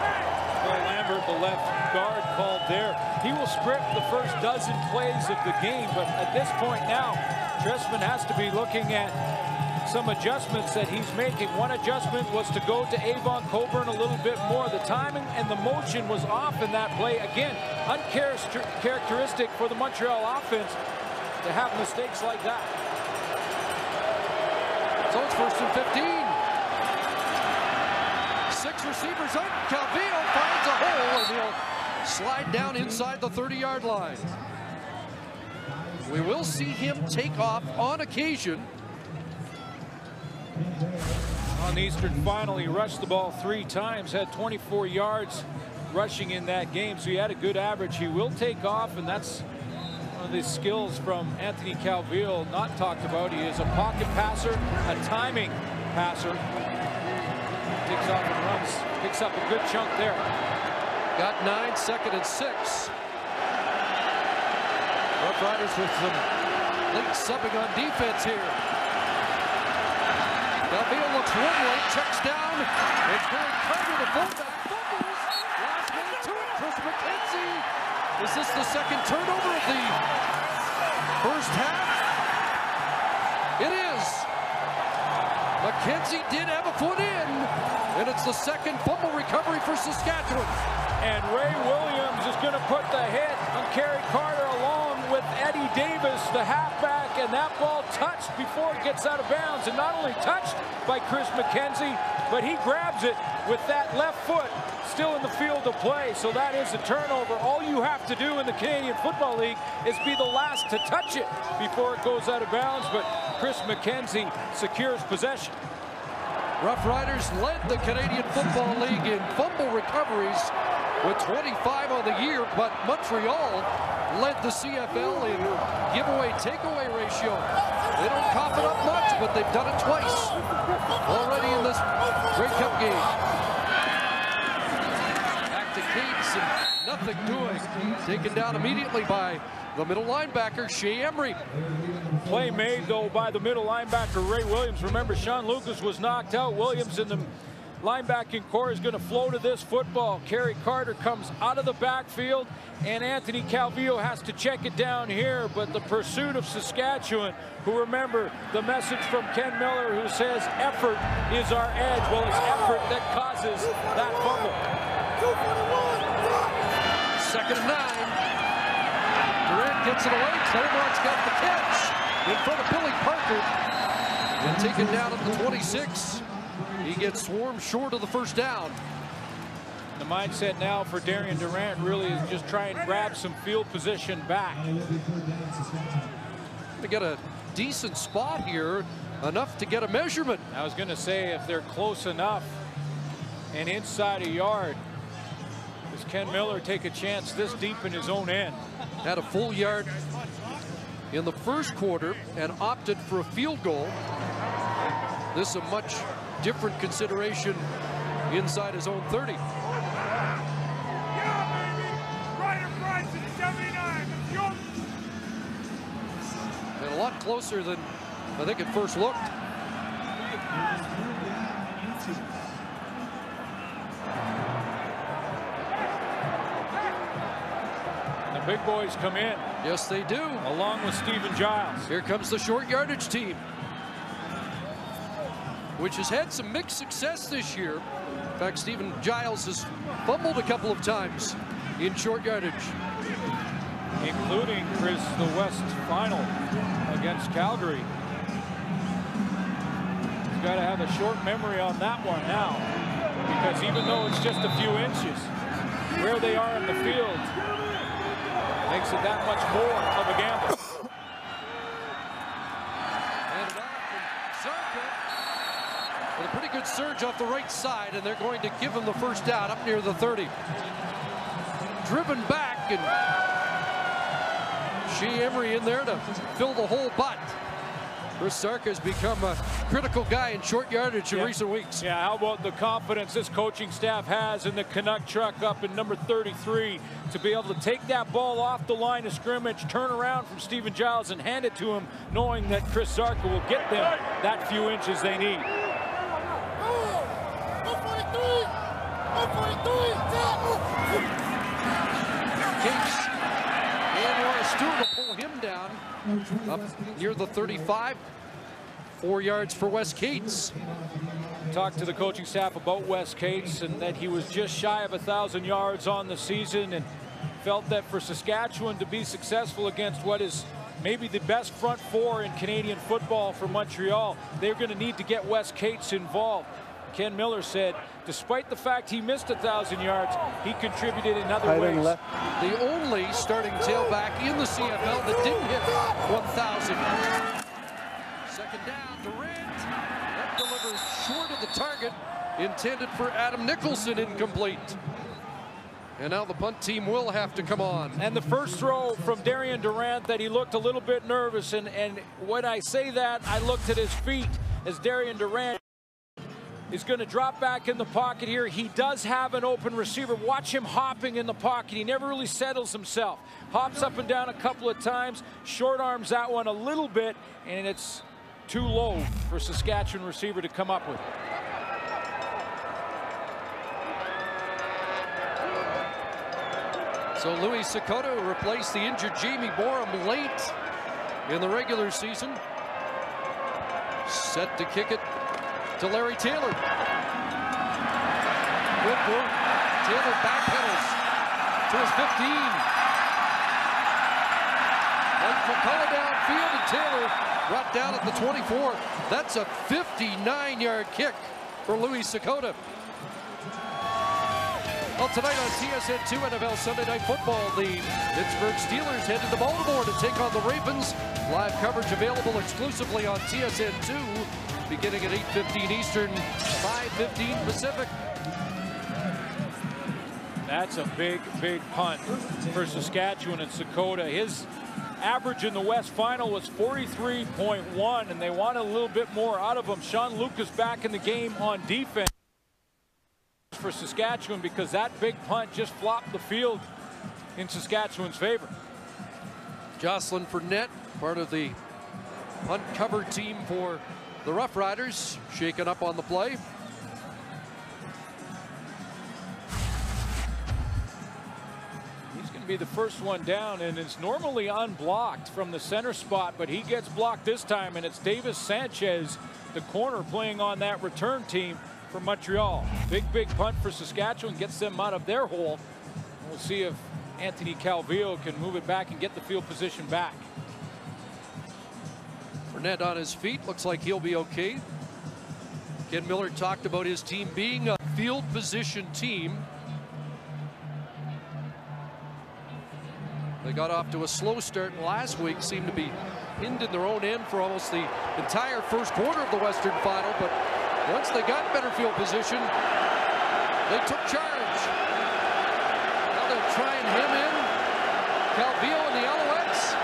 Bill Lambert, the left guard, called there. He will script the first dozen plays of the game, but at this point now, Trestman has to be looking at some adjustments that he's making. One adjustment was to go to Avon Coburn a little bit more. The timing and the motion was off in that play. Again, uncharacteristic for the Montreal offense to have mistakes like that. So it's 1st and 15. 6 receivers up. Calvillo finds a hole, and he'll slide down inside the 30-yard line. We will see him take off on occasion. On the Eastern Final, he rushed the ball 3 times, had 24 yards rushing in that game, so he had a good average. He will take off, and that's one of the skills from Anthony Calvillo not talked about. He is a pocket passer, a timing passer. Takes off and runs, picks up a good chunk there. Got 9, 2nd and 6. Roughriders with some late subbing on defense here. Calvillo looks one way, checks down. It's Gary Carter, the fullback, fumbles. Last minute to it, Chris McKenzie. Is this the second turnover of the first half? It is. McKenzie did have a foot in, and it's the second fumble recovery for Saskatchewan. And Ray Williams is going to put the hit on Kerry Carter along with Eddie Davis, the halfback, and that ball touched before it gets out of bounds. And not only touched by Chris McKenzie, but he grabs it with that left foot still in the field of play. So that is a turnover. All you have to do in the Canadian Football League is be the last to touch it before it goes out of bounds. But Chris McKenzie secures possession. Roughriders led the Canadian Football League in fumble recoveries with 25 on the year, but Montreal led the CFL in giveaway-takeaway ratio. They don't cough it up much, but they've done it twice already in this Grey Cup game. Back to Cates, and nothing doing. Taken down immediately by the middle linebacker, Shea Emery. Play made, though, by the middle linebacker, Ray Williams. Remember, Sean Lucas was knocked out. Williams in the linebacking core is going to flow to this football. Kerry Carter comes out of the backfield, and Anthony Calvillo has to check it down here. But the pursuit of Saskatchewan, who, remember the message from Ken Miller, who says effort is our edge. Well, it's effort that causes that fumble. 2nd and 9. Durant gets it away. Claiborne's got the catch in front of Billy Parker, and taken down at the 26. He gets swarmed short of the first down. The mindset now for Darian Durant really is just try and grab some field position back. They get a decent spot here, enough to get a measurement. I was going to say, if they're close enough and inside a yard, does Ken Miller take a chance this deep in his own end? Had a full yard in the first quarter and opted for a field goal. This is a much different consideration inside his own 30. And a lot closer than I think it first looked. The big boys come in. Yes, they do. Along with Stephen Giles. Here comes the short yardage team, which has had some mixed success this year. In fact, Stephen Giles has fumbled a couple of times in short yardage. Including, Chris, the West Final against Calgary. He's got to have a short memory on that one now, because even though it's just a few inches, where they are in the field makes it that much more of a gamble. Handed off from Zarka with a pretty good surge off the right side, and they're going to give him the first down up near the 30. Driven back, and Shea Emery in there to fill the hole, but Chris Zarka has become a critical guy in short yardage in recent weeks. Yeah, how about the confidence this coaching staff has in the Canuck truck up in number 33 to be able to take that ball off the line of scrimmage, turn around from Stephen Giles and hand it to him, knowing that Chris Zarka will get them that few inches they need. Case and Roy Stewart will pull him down up near the 35. 4 yards for Wes Cates. Talked to the coaching staff about Wes Cates and that he was just shy of 1,000 yards on the season, and felt that for Saskatchewan to be successful against what is maybe the best front four in Canadian football for Montreal, they're going to need to get Wes Cates involved. Ken Miller said, despite the fact he missed 1,000 yards, he contributed in other ways. The only starting tailback in the CFL that didn't hit 1,000. Second down, Durant. That delivers short of the target, intended for Adam Nicholson, incomplete. And now the punt team will have to come on. And the first throw from Darian Durant, that he looked a little bit nervous. And when I say that, I looked at his feet as Darian Durant is going to drop back in the pocket here. He does have an open receiver. Watch him hopping in the pocket. He never really settles himself. Hops up and down a couple of times, short arms that one a little bit, and it's too low for Saskatchewan receiver to come up with. So Louis Sakota replaced the injured Jamie Borum late in the regular season. Set to kick it to Larry Taylor. Good work. Taylor backpedals to his 15. Like McCullough downfield, and Taylor brought down at the 24. That's a 59-yard kick for Louis Sakota. Well, tonight on TSN 2 NFL Sunday Night Football, the Pittsburgh Steelers headed to Baltimore to take on the Ravens. Live coverage available exclusively on TSN 2. Beginning at 8:15 Eastern, 5:15 Pacific. That's a big, big punt for Saskatchewan and Sakota. His average in the West Final was 43.1, and they wanted a little bit more out of him. Sean Lucas back in the game on defense for Saskatchewan, because that big punt just flopped the field in Saskatchewan's favor. Jocelyn Fournette, part of the punt cover team for the Roughriders, shaken up on the play. He's going to be the first one down, and it's normally unblocked from the center spot, but he gets blocked this time, and it's Davis Sanchez, the corner, playing on that return team for Montreal. Big, big punt for Saskatchewan, gets them out of their hole. We'll see if Anthony Calvillo can move it back and get the field position back. Fournette on his feet, looks like he'll be okay. Ken Miller talked about his team being a field position team. They got off to a slow start last week, seemed to be pinned in their own end for almost the entire first quarter of the Western Final, but once they got better field position, they took charge. Now they're trying him in. Calvillo and the Alouettes.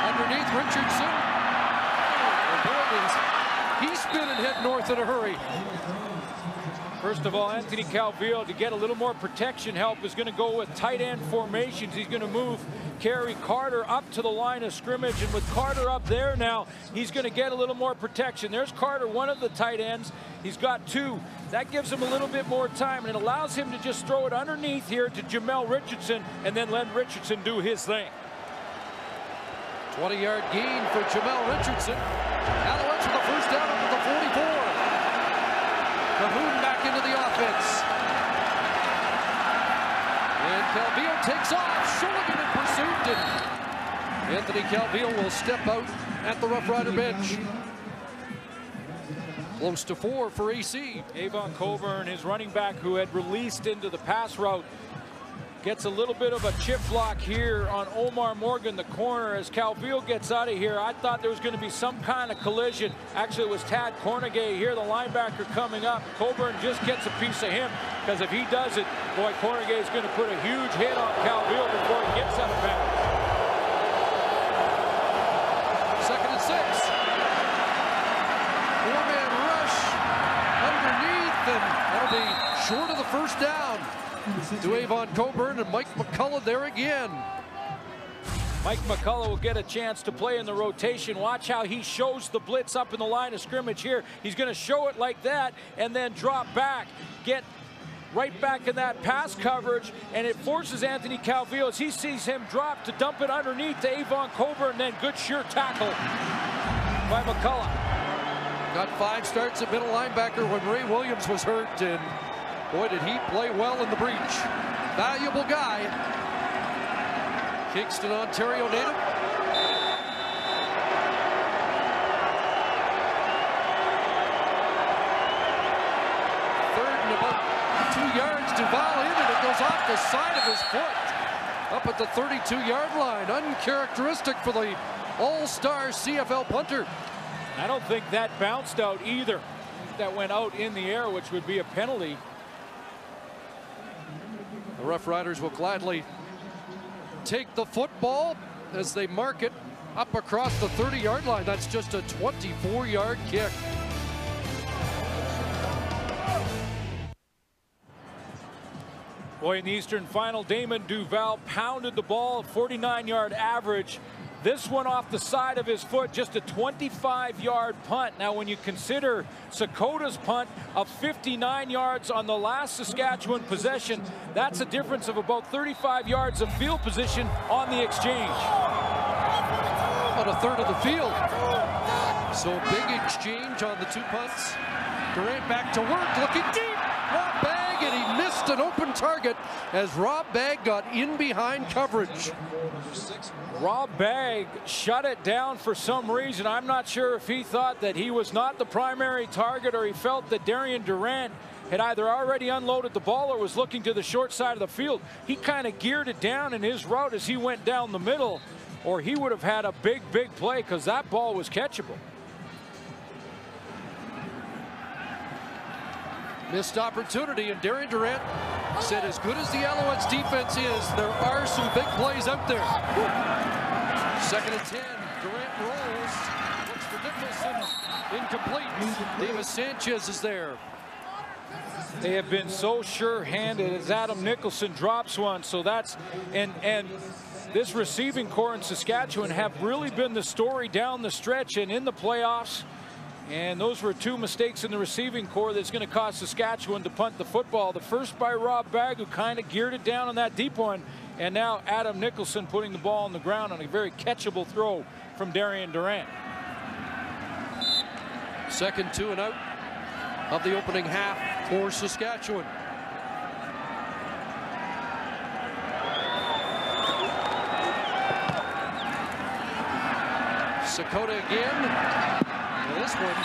Underneath Richardson. And boy, he's spinning head north in a hurry. First of all, Anthony Calvillo, to get a little more protection help, is going to go with tight end formations. He's going to move Kerry Carter up to the line of scrimmage, and with Carter up there now, he's going to get a little more protection. There's Carter, one of the tight ends. He's got two. That gives him a little bit more time, and it allows him to just throw it underneath here to Jamel Richardson, and then let Richardson do his thing. 20-yard gain for Jamel Richardson. Alouettes with the first down up at the 44. Cahoon back into the offense. And Calvillo takes off. Shulligan in pursuit. And Anthony Calvillo will step out at the Rough Rider bench. Close to 4 for AC. Avon Coburn, his running back who had released into the pass route, gets a little bit of a chip block here on Omar Morgan, the corner, as Calvillo gets out of here. I thought there was going to be some kind of collision. Actually, it was Tad Cornegay here, the linebacker, coming up. Coburn just gets a piece of him, because if he does it, boy, Cornegay is going to put a huge hit on Calvillo before he gets out of bounds. 2nd and 6. Four-man rush underneath, and that'll be short of the first down to Avon Coburn, and Mike McCullough there again. Mike McCullough will get a chance to play in the rotation. Watch how he shows the blitz up in the line of scrimmage here. He's going to show it like that and then drop back, get right back in that pass coverage, and it forces Anthony Calvillo, as he sees him drop, to dump it underneath to Avon Coburn, and then good sure tackle by McCullough. Got 5 starts at middle linebacker when Ray Williams was hurt, and boy, did he play well in the breach. Valuable guy. Kingston, Ontario native. 3rd and about 2 yards. Duval in, and it goes off the side of his foot. Up at the 32-yard line. Uncharacteristic for the all-star CFL punter. I don't think that bounced out either. That went out in the air, which would be a penalty. The Rough Riders will gladly take the football as they mark it up across the 30-yard line. That's just a 24-yard kick. Boy, in the Eastern Final, Damon Duval pounded the ball, 49-yard average. This one off the side of his foot, just a 25-yard punt. Now, when you consider Sakota's punt of 59 yards on the last Saskatchewan possession, that's a difference of about 35 yards of field position on the exchange. About a third of the field. So big exchange on the 2 punts. Durant back to work, looking deep. Rob Bagg, and he missed an open target as Rob Bagg got in behind coverage. Rob Bagg shut it down for some reason. I'm not sure if he thought that he was not the primary target, or he felt that Darian Durant had either already unloaded the ball or was looking to the short side of the field. He kind of geared it down in his route as he went down the middle, or he would have had a big play, because that ball was catchable. Missed opportunity, and Darian Durant said, as good as the Alouettes defense is, there are some big plays out there. 2nd and 10. Durant rolls. Looks for Nicholson. Incomplete. Davis Sanchez is there. They have been so sure-handed as Adam Nicholson drops one. So that's, and this receiving core in Saskatchewan have really been the story down the stretch and in the playoffs. And those were 2 mistakes in the receiving core that's going to cost Saskatchewan to punt the football. The first by Rob Bagg, who kind of geared it down on that deep one. And now Adam Nicholson putting the ball on the ground on a very catchable throw from Darian Durant. 2nd 2 and out of the opening half for Saskatchewan. Sakota again. This one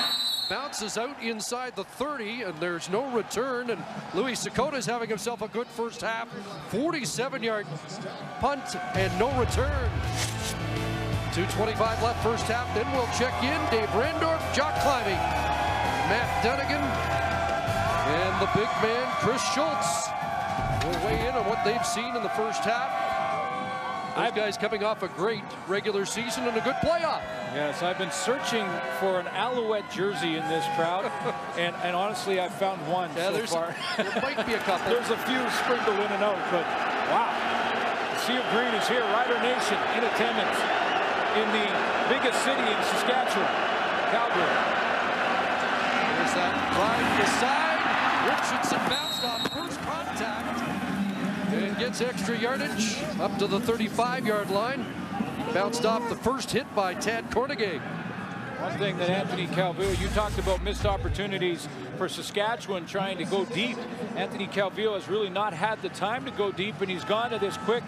bounces out inside the 30, and there's no return, and Louis Sakota's having himself a good first half. 47-yard punt and no return. 2:25 left first half. Then we'll check in. Dave Randorf, Jock Climbing, Matt Dunnigan, and the big man Chris Schultz will weigh in on what they've seen in the first half. Those guys coming off a great regular season and a good playoff. Yes, I've been searching for an Alouette jersey in this crowd, and honestly, I've found one so far. There might be a couple. There's a few sprinkled in and out, but wow. The Sea of Green is here. Rider Nation in attendance in the biggest city in Saskatchewan, Calgary. There's that drive to the side. Richardson bounced off first contact and gets extra yardage up to the 35-yard line. Bounced off the first hit by Tad Cornegay. One thing that Anthony Calvillo, you talked about missed opportunities for Saskatchewan trying to go deep. Anthony Calvillo has really not had the time to go deep, and he's gone to this quick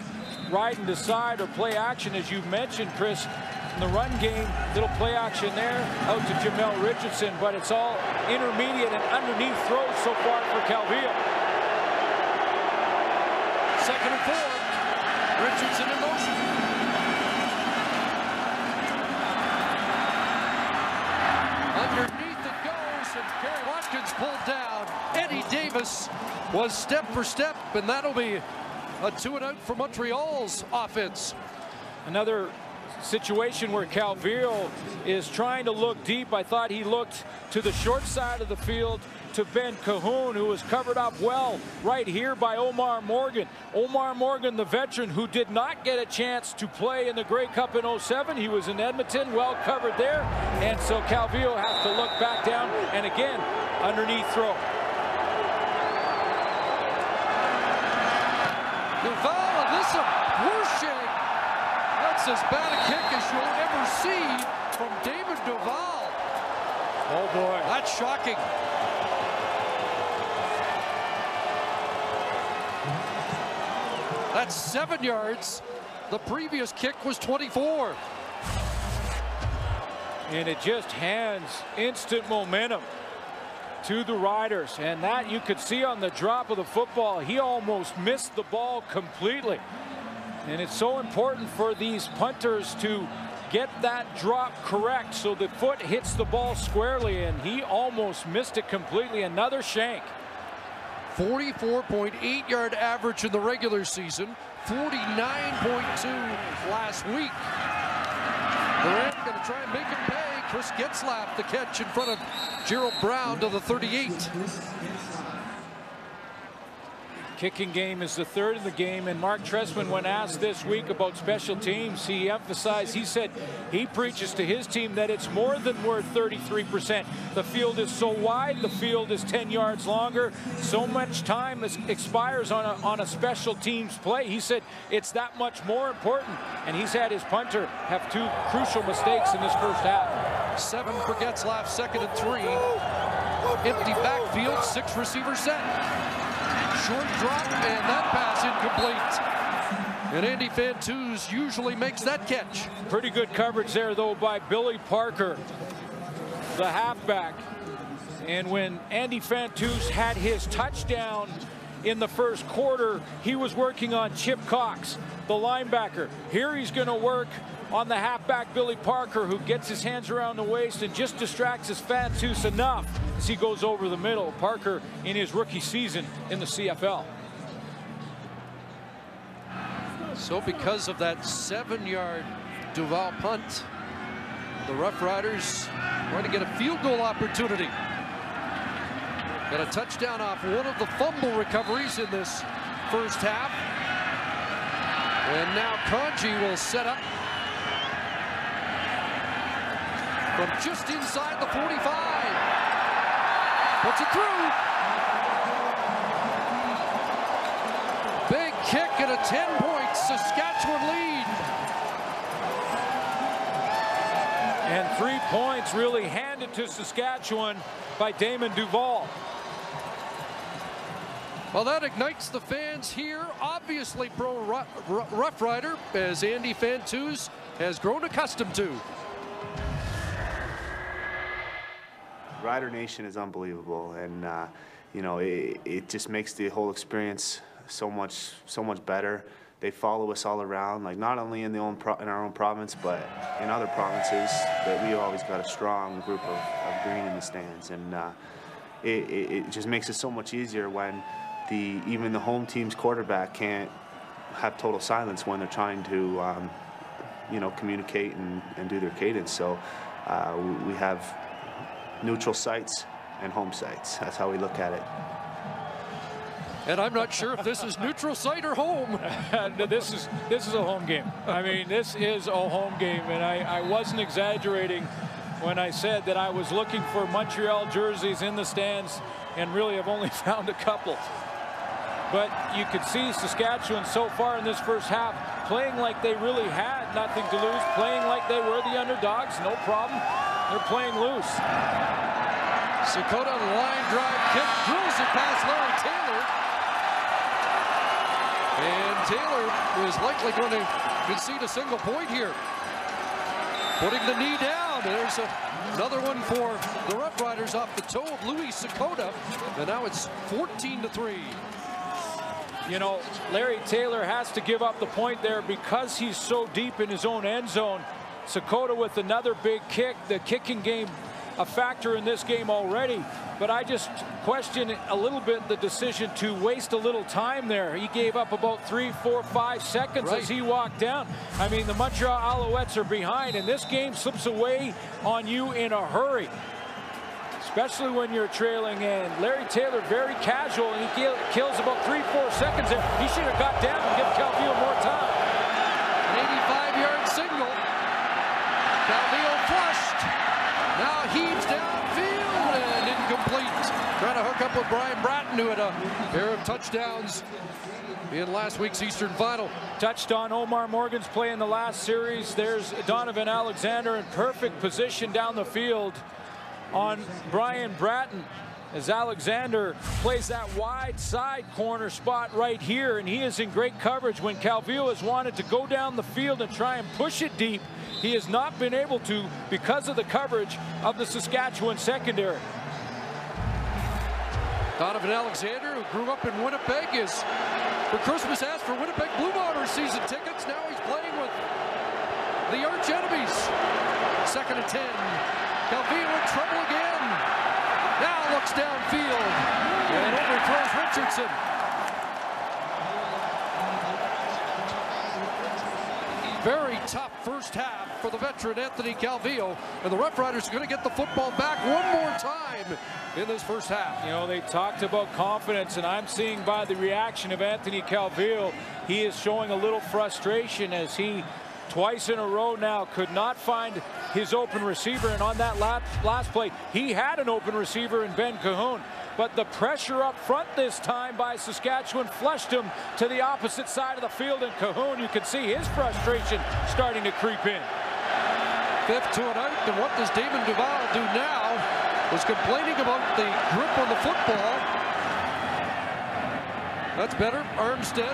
ride and decide or play action, as you mentioned, Chris. In the run game, little play action there, out to Jamel Richardson, but it's all intermediate and underneath throws so far for Calvillo. 2nd and 4. Richardson in motion. Underneath it goes, and Kerry Watkins pulled down. Eddie Davis was step for step, and that'll be a 2 and out for Montreal's offense. Another situation where Calvillo is trying to look deep. I thought he looked to the short side of the field to Ben Cahoon, who was covered up well right here by Omar Morgan. Omar Morgan, the veteran who did not get a chance to play in the Grey Cup in 07. He was in Edmonton, well covered there. And so Calvillo has to look back down, and again, underneath throw. Duval, and this is a whooshing. That's as bad a kick as you'll ever see from David Duval. Oh boy. That's shocking. That's 7 yards. The previous kick was 24. And it just hands instant momentum to the Riders, and that you could see on the drop of the football. He almost missed the ball completely. And it's so important for these punters to get that drop correct so the foot hits the ball squarely, and he almost missed it completely. Another shank. 44.8 yard average in the regular season, 49.2 last week. Durant going to try and make him pay. Chris Getzlaf the catch in front of Gerald Brown to the 38. Kicking game is the 3rd in the game, and Mark Trestman, when asked this week about special teams, he emphasized, he said he preaches to his team that it's more than worth 33%. The field is so wide, the field is 10 yards longer, so much time expires on a special teams play. He said it's that much more important, and he's had his punter have 2 crucial mistakes in this first half. 7 for Getzlaf, 2nd and 3. Empty backfield, 6 receiver set. Short drop, and that pass incomplete. And Andy Fantuz usually makes that catch. Pretty good coverage there, though, by Billy Parker, the halfback. And when Andy Fantuz had his touchdown in the first quarter, he was working on Chip Cox, the linebacker. Here he's going to work on the halfback Billy Parker, who gets his hands around the waist and just distracts his Fantuz enough as he goes over the middle. Parker in his rookie season in the CFL. So because of that 7-yard Duval punt, the Rough Riders trying to get a field goal opportunity. Got a touchdown off one of the fumble recoveries in this first half. And now Conji will set up from just inside the 45. Puts it through. Big kick and a 10-point Saskatchewan lead. And 3 points really handed to Saskatchewan by Damon Duval. Well, that ignites the fans here. Obviously pro Rough Rider, as Andy Fantuz has grown accustomed to. Rider Nation is unbelievable, and you know, it just makes the whole experience so much better. They follow us all around, like not only in our own province, but in other provinces. That we always got a strong group of green in the stands, and it just makes it so much easier when even the home team's quarterback can't have total silence when they're trying to you know, communicate and do their cadence. So we have neutral sites and home sites. That's how we look at it. And I'm not sure if this is neutral site or home. This is a home game. I mean, this is a home game, and I wasn't exaggerating when I said that I was looking for Montreal jerseys in the stands, and really have only found a couple. But you could see Saskatchewan so far in this first half playing like they really had nothing to lose, playing like they were the underdogs, no problem. They're playing loose. Sakota line drive kick, drills it past Larry Taylor. And Taylor is likely going to concede a single point here. Putting the knee down. There's another one for the Roughriders off the toe of Louis Sakota. And now it's 14-3. You know, Larry Taylor has to give up the point there because he's so deep in his own end zone. Sakota with another big kick. The kicking game a factor in this game already, but I just question a little bit the decision to waste a little time there. He gave up about 3, 4, 5 seconds as he walked down. I mean, the Montreal Alouettes are behind, and this game slips away on you in a hurry, especially when you're trailing. And Larry Taylor very casual, and he kills about 3, 4 seconds there. He should have got down and give Calvillo more time. An 85-yard signal. Calvillo flushed. Now heaves downfield and incomplete. Trying to hook up with Brian Bratton, who had a pair of touchdowns in last week's Eastern Final. Touched on Omar Morgan's play in the last series. There's Donovan Alexander in perfect position down the field on Brian Bratton, as Alexander plays that wide side corner spot right here, and he is in great coverage. When Calvillo has wanted to go down the field and try and push it deep, he has not been able to because of the coverage of the Saskatchewan secondary. Donovan Alexander, who grew up in Winnipeg, is for Christmas asked for Winnipeg Blue Bombers season tickets. Now he's playing with the arch enemies. 2nd and 10. Calvillo in trouble again. Now looks downfield and overthrows Richardson. Very tough first half for the veteran Anthony Calvillo, and the Roughriders are going to get the football back one more time in this first half. You know, they talked about confidence, and I'm seeing by the reaction of Anthony Calvillo, he is showing a little frustration as he twice in a row now could not find his open receiver. And on that last play, he had an open receiver in Ben Cahoon, but the pressure up front this time by Saskatchewan flushed him to the opposite side of the field, and Cahoon, you can see his frustration starting to creep in. 5th to an out, and what does Damon Duval do now? Was complaining about the grip on the football. That's better. Armstead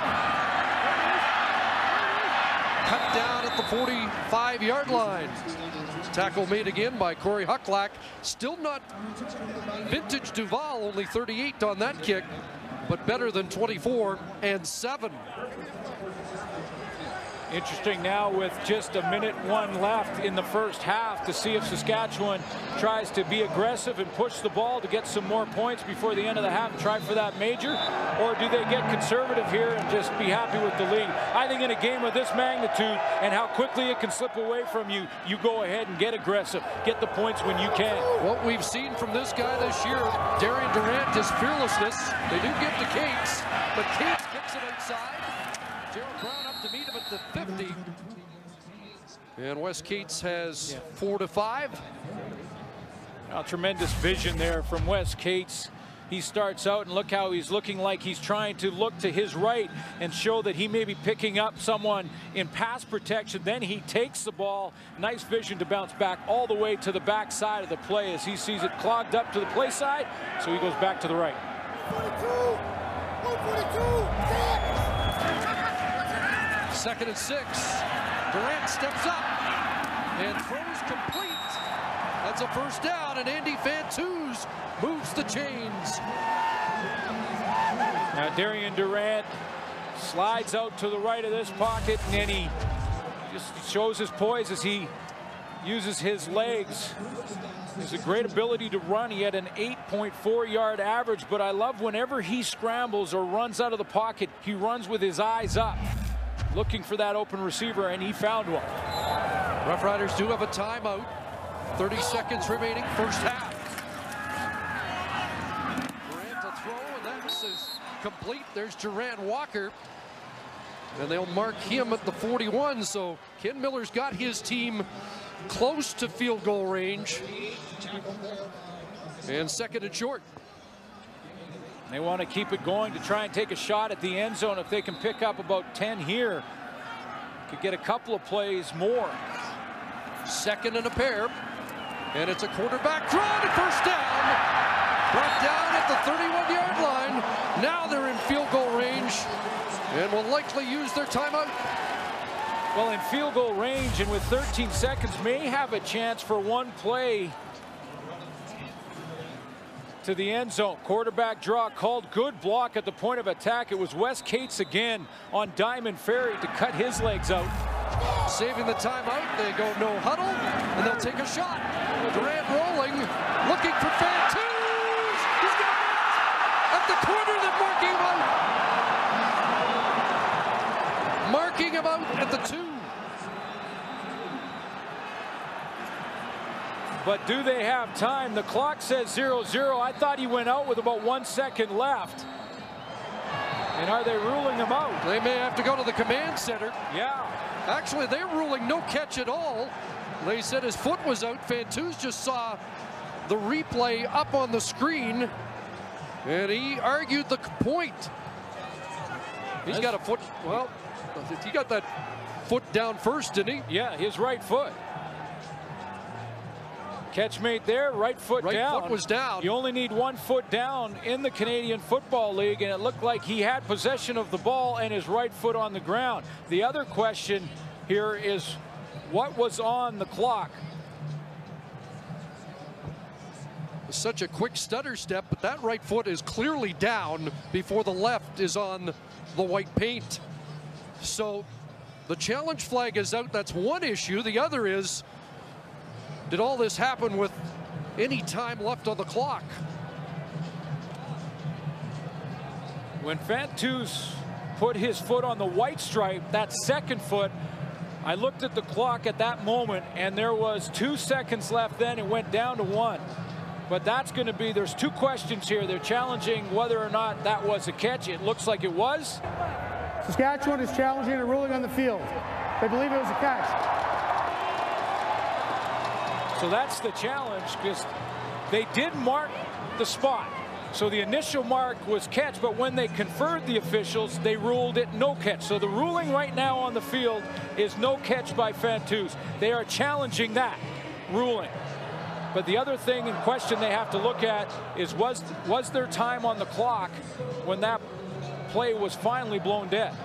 cut down at the 45-yard line. Tackle made again by Corey Hucklack. Still not vintage Duval, only 38 on that kick, but better than 24 and 7. Interesting now with just 1:01 left in the first half to see if Saskatchewan tries to be aggressive and push the ball to get some more points before the end of the half and try for that major, or do they get conservative here and just be happy with the lead? I think in a game of this magnitude and how quickly it can slip away from you, you go ahead and get aggressive, get the points when you can. What we've seen from this guy this year, Darian Durant, is fearlessness. They do give to Cates, but Cates kicks it outside. Gerald Brown up to meet him at the 50. And Wes Cates has 4 to 5. A tremendous vision there from Wes Cates. He starts out, and look how he's looking like he's trying to look to his right and show that he may be picking up someone in pass protection. Then he takes the ball. Nice vision to bounce back all the way to the back side of the play as he sees it clogged up to the play side. So he goes back to the right. 2nd and 6. Durant steps up and throws complete. That's a first down, and Andy Fantuz moves the chains. Now Darian Durant slides out to the right of this pocket, and then he just shows his poise as he uses his legs. There's a great ability to run. He had an 8.4-yard average, but I love whenever he scrambles or runs out of the pocket, he runs with his eyes up, looking for that open receiver, and he found one. Roughriders do have a timeout. 30 seconds remaining, first half. Durant to throw, and that is complete. There's Durant Walker, and they'll mark him at the 41. So Ken Miller's got his team close to field goal range. And 2nd and short. They want to keep it going to try and take a shot at the end zone. If they can pick up about 10 here, could get a couple of plays more. 2nd and a pair. And it's a quarterback draw to first down. Brought down at the 31-yard line. Now they're in field goal range and will likely use their timeout. Well, in field goal range and with 13 seconds, may have a chance for one play to the end zone. Quarterback draw called, good block at the point of attack. It was Wes Cates again on Diamond Ferry to cut his legs out. Saving the timeout, they go no huddle, and they'll take a shot. Durant rolling, looking for Fantus. He's got it at the corner. They're marking him out at the 2. But do they have time? The clock says 0-0. I thought he went out with about 1 second left. And are they ruling him out? They may have to go to the command center. Yeah. Actually, they're ruling no catch at all. They said his foot was out. Fantus just saw the replay up on the screen, and he argued the point. He's got a foot, well, he got that foot down first, didn't he? Yeah, his right foot. Catch made there, right foot down. Right foot was down. You only need 1 foot down in the Canadian Football League, and it looked like he had possession of the ball and his right foot on the ground. The other question here is, what was on the clock? Such a quick stutter step, but that right foot is clearly down before the left is on the white paint. So the challenge flag is out. That's one issue. The other is, did all this happen with any time left on the clock? When Fantus put his foot on the white stripe, that second foot, I looked at the clock at that moment, and there was 2 seconds left then. It went down to 1. But that's going to be, there's 2 questions here. They're challenging whether or not that was a catch. It looks like it was. Saskatchewan is challenging a ruling on the field. They believe it was a catch. So that's the challenge, because they did mark the spot. So the initial mark was catch, but when they conferred the officials, they ruled it no catch. So the ruling right now on the field is no catch by Fantus. They are challenging that ruling. But the other thing in question they have to look at is, was there time on the clock when that play was finally blown dead?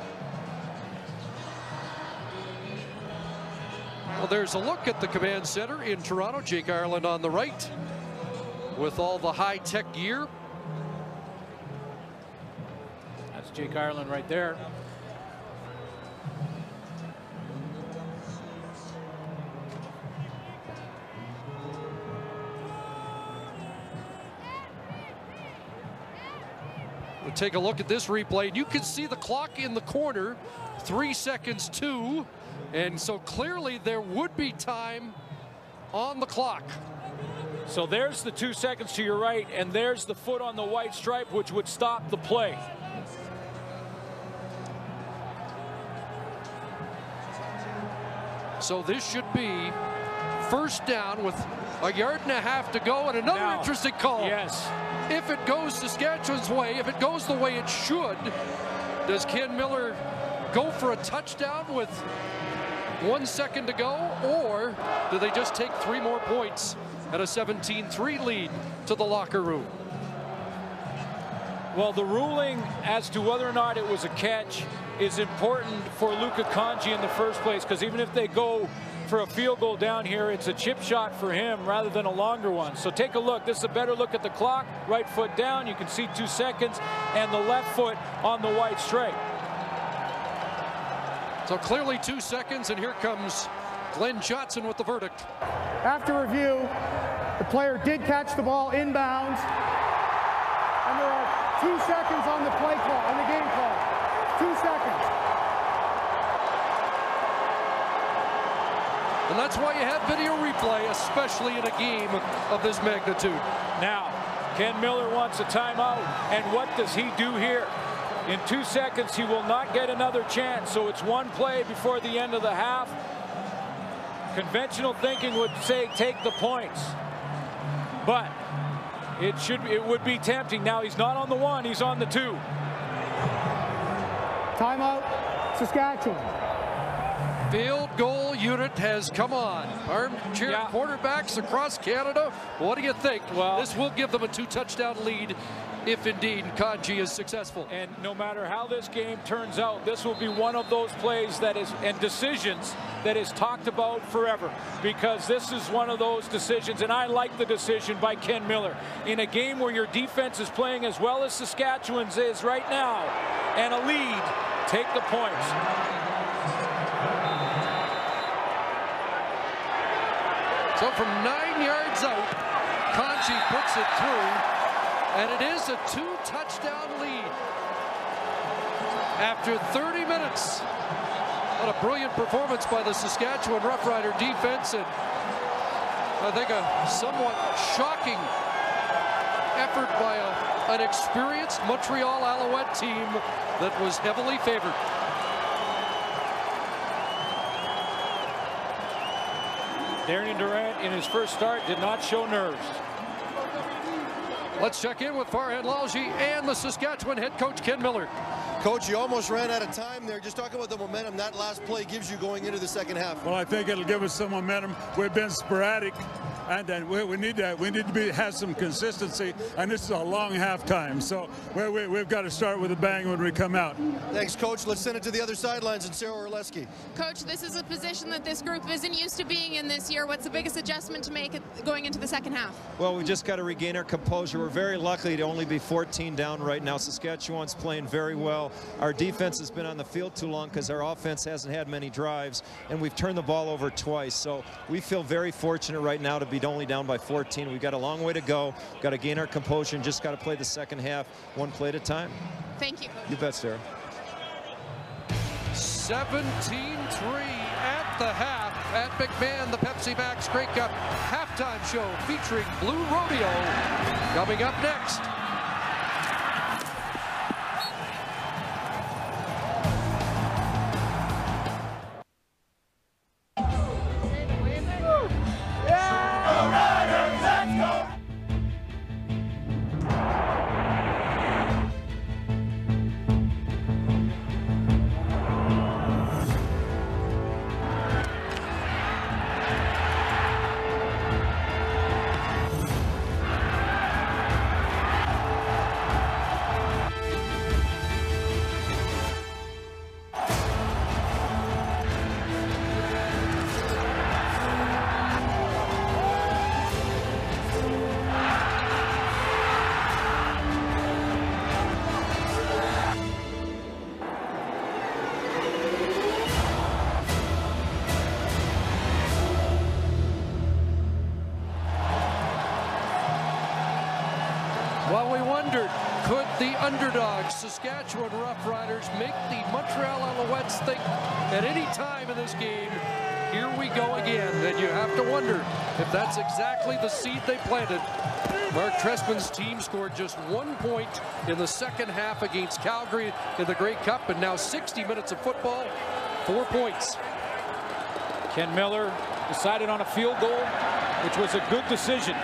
Well, there's a look at the command center in Toronto. Jake Ireland on the right with all the high-tech gear. That's Jake Ireland right there. We'll take a look at this replay, and you can see the clock in the corner, 3 seconds 2. And so clearly there would be time on the clock. So there's the 2 seconds to your right, and there's the foot on the white stripe, which would stop the play. So this should be first down with 1.5 yards to go, and another Now, interesting call. Yes. If it goes Saskatchewan's way, if it goes the way it should, does Ken Miller go for a touchdown with 1 second to go, or do they just take 3 more points and a 17-3 lead to the locker room? Well, the ruling as to whether or not it was a catch is important for Luka Kanji in the first place, because even if they go for a field goal down here, it's a chip shot for him rather than a longer one. So take a look. This is a better look at the clock. Right foot down. You can see 2 seconds, and the left foot on the white stripe. So clearly 2 seconds, and here comes Glenn Johnson with the verdict. After review, the player did catch the ball inbounds, and there are 2 seconds on the play clock, on the game clock. 2 seconds. And that's why you have video replay, especially in a game of this magnitude. Now, Ken Miller wants a timeout, and what does he do here? In 2 seconds, he will not get another chance, so it's one play before the end of the half. Conventional thinking would say take the points, but it would be tempting. Now he's not on the 1, he's on the 2. Timeout, Saskatchewan. field goal unit has come on. Armchair quarterbacks across Canada. What do you think? Well, this will give them a 2-touchdown lead if indeed Kanji is successful. And no matter how this game turns out, this will be one of those plays that is, and decisions that is talked about forever, because this is one of those decisions, and I like the decision by Ken Miller. In a game where your defense is playing as well as Saskatchewan's is right now, and a lead, take the points. So from 9 yards out, Kanji puts it through. And it is a 2-touchdown lead after 30 minutes. What a brilliant performance by the Saskatchewan Roughrider defense, and I think a somewhat shocking effort by an experienced Montreal Alouette team that was heavily favored. Darian Durant in his first start did not show nerves. Let's check in with Farhan Lalji and the Saskatchewan head coach Ken Miller. Coach, you almost ran out of time there. Just talk about the momentum that last play gives you going into the second half. Well, I think it'll give us some momentum. We've been sporadic, and then we need that. We need to have some consistency, and this is a long halftime. So we've got to start with a bang when we come out. Thanks, Coach. Let's send it to the other sidelines and Sarah Orleski. Coach, this is a position that this group isn't used to being in this year. What's the biggest adjustment to make going into the second half? Well, we just got to regain our composure. We're very lucky to only be 14 down right now. Saskatchewan's playing very well. Our defense has been on the field too long because our offense hasn't had many drives, and we've turned the ball over twice. So we feel very fortunate right now to be only down by 14. We've got a long way to go. Got to gain our composure and just got to play the second half one play at a time. Thank you, Coach. You bet, Sarah. 17-3 at the half at McMahon, the Pepsi Max Grey Cup halftime show featuring Blue Rodeo coming up next. Well, we wondered, could the underdogs, Saskatchewan Roughriders, make the Montreal Alouettes think at any time in this game, here we go again? And you have to wonder if that's exactly the seed they planted. Mark Trestman's team scored just 1 point in the second half against Calgary in the Grey Cup, and now 60 minutes of football, 4 points. Ken Miller decided on a field goal, which was a good decision.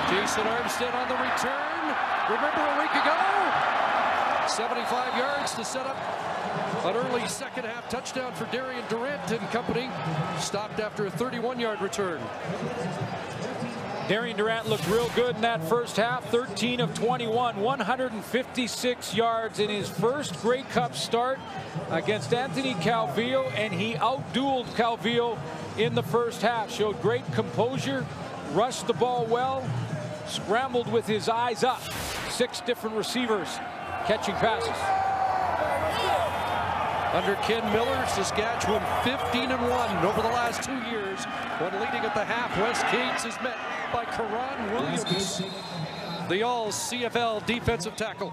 Jason Armstead on the return. Remember a week ago? 75 yards to set up an early second half touchdown for Darian Durant and company. Stopped after a 31-yard return. Darian Durant looked real good in that first half. 13 of 21, 156 yards in his first Grey Cup start against Anthony Calvillo, and he outdueled Calvillo in the first half. Showed great composure, rushed the ball well, scrambled with his eyes up. 6 different receivers catching passes. Under Ken Miller, Saskatchewan 15-1 over the last 2 years. When leading at the half, Wes Cates is met by Karan Williams, the all-CFL defensive tackle.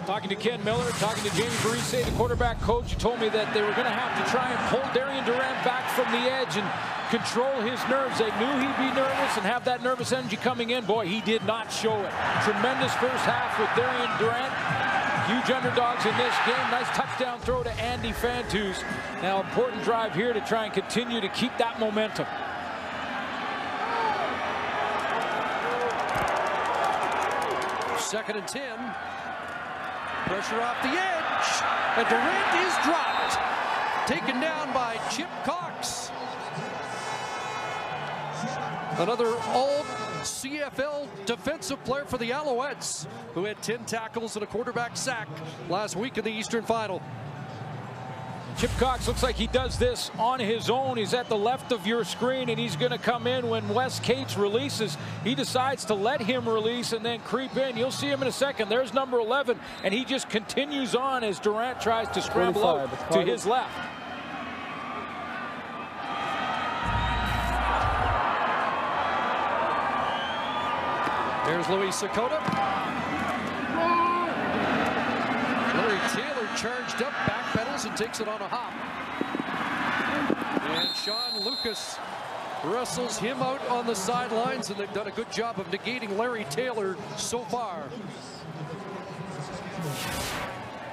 Talking to Ken Miller, talking to Jamie Barise, the quarterback coach, who told me that they were going to have to try and pull Darian Durant back from the edge and control his nerves. They knew he'd be nervous and have that nervous energy coming in. Boy, he did not show it. Tremendous first half with Darian Durant. Huge underdogs in this game. Nice touchdown throw to Andy Fantus. Now, important drive here to try and continue to keep that momentum. Second and 10. Pressure off the edge. And Durant is dropped. Taken down by Chip Cox. Another all-CFL defensive player for the Alouettes, who had 10 tackles and a quarterback sack last week in the Eastern Final. Chip Cox looks like he does this on his own. He's at the left of your screen, and he's going to come in when Wes Cates releases. He decides to let him release and then creep in. You'll see him in a second. There's number 11, and he just continues on as Durant tries to scramble out to his left. There's Louis Sakota. Larry Taylor charged up, backpedals, and takes it on a hop. And Sean Lucas wrestles him out on the sidelines, and they've done a good job of negating Larry Taylor so far.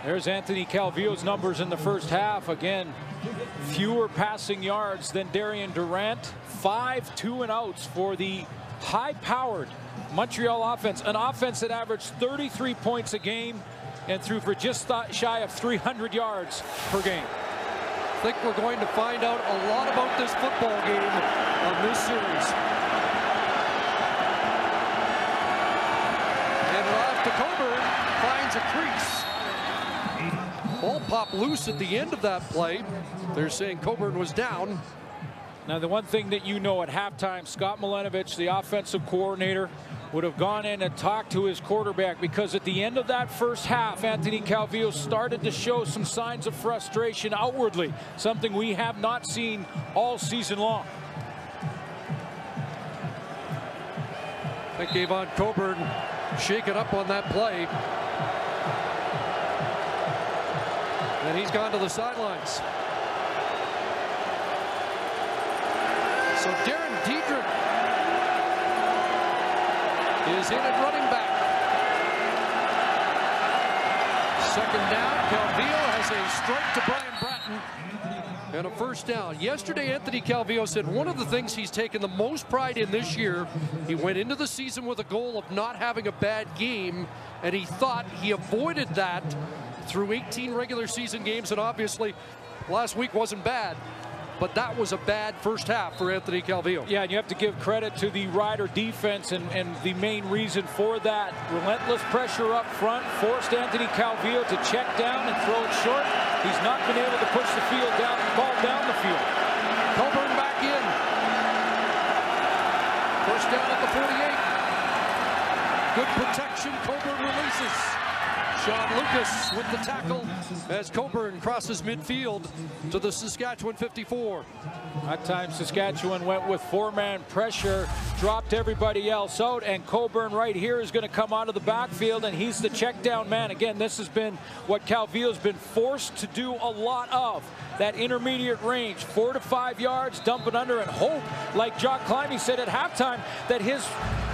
There's Anthony Calvillo's numbers in the first half. Again, fewer passing yards than Darian Durant. 5 2-and-outs for the high-powered Montreal offense, an offense that averaged 33 points a game and threw for just shy of 300 yards per game. I think we're going to find out a lot about this football game on this series. And off to Coburn, finds a crease. Ball popped loose at the end of that play. They're saying Coburn was down. Now, the one thing that you know, at halftime, Scott Milenovich, the offensive coordinator, would have gone in and talked to his quarterback, because at the end of that first half, Anthony Calvillo started to show some signs of frustration outwardly, something we have not seen all season long. I think Avon Coburn shaken up on that play. And he's gone to the sidelines. So Darren Diedrich is in at running back. Second down. Calvillo has a strike to Brian Bratton and a first down. Yesterday, Anthony Calvillo said one of the things he's taken the most pride in this year, he went into the season with a goal of not having a bad game, and he thought he avoided that through 18 regular season games, and obviously last week wasn't bad. But that was a bad first half for Anthony Calvillo. Yeah, and you have to give credit to the Rider defense, and the main reason for that, relentless pressure up front, forced Anthony Calvillo to check down and throw it short. He's not been able to push the ball down the field. Coburn back in. First down at the 48. Good protection. Coburn releases. Sean Lucas with the tackle as Coburn crosses midfield to the Saskatchewan 54. That time Saskatchewan went with 4-man pressure, dropped everybody else out, and Coburn right here is going to come out of the backfield, and he's the check down man. Again, this has been what Calvillo's been forced to do a lot of. That intermediate range, 4 to 5 yards, dump it under, and hope, like Jock Climby said at halftime, that his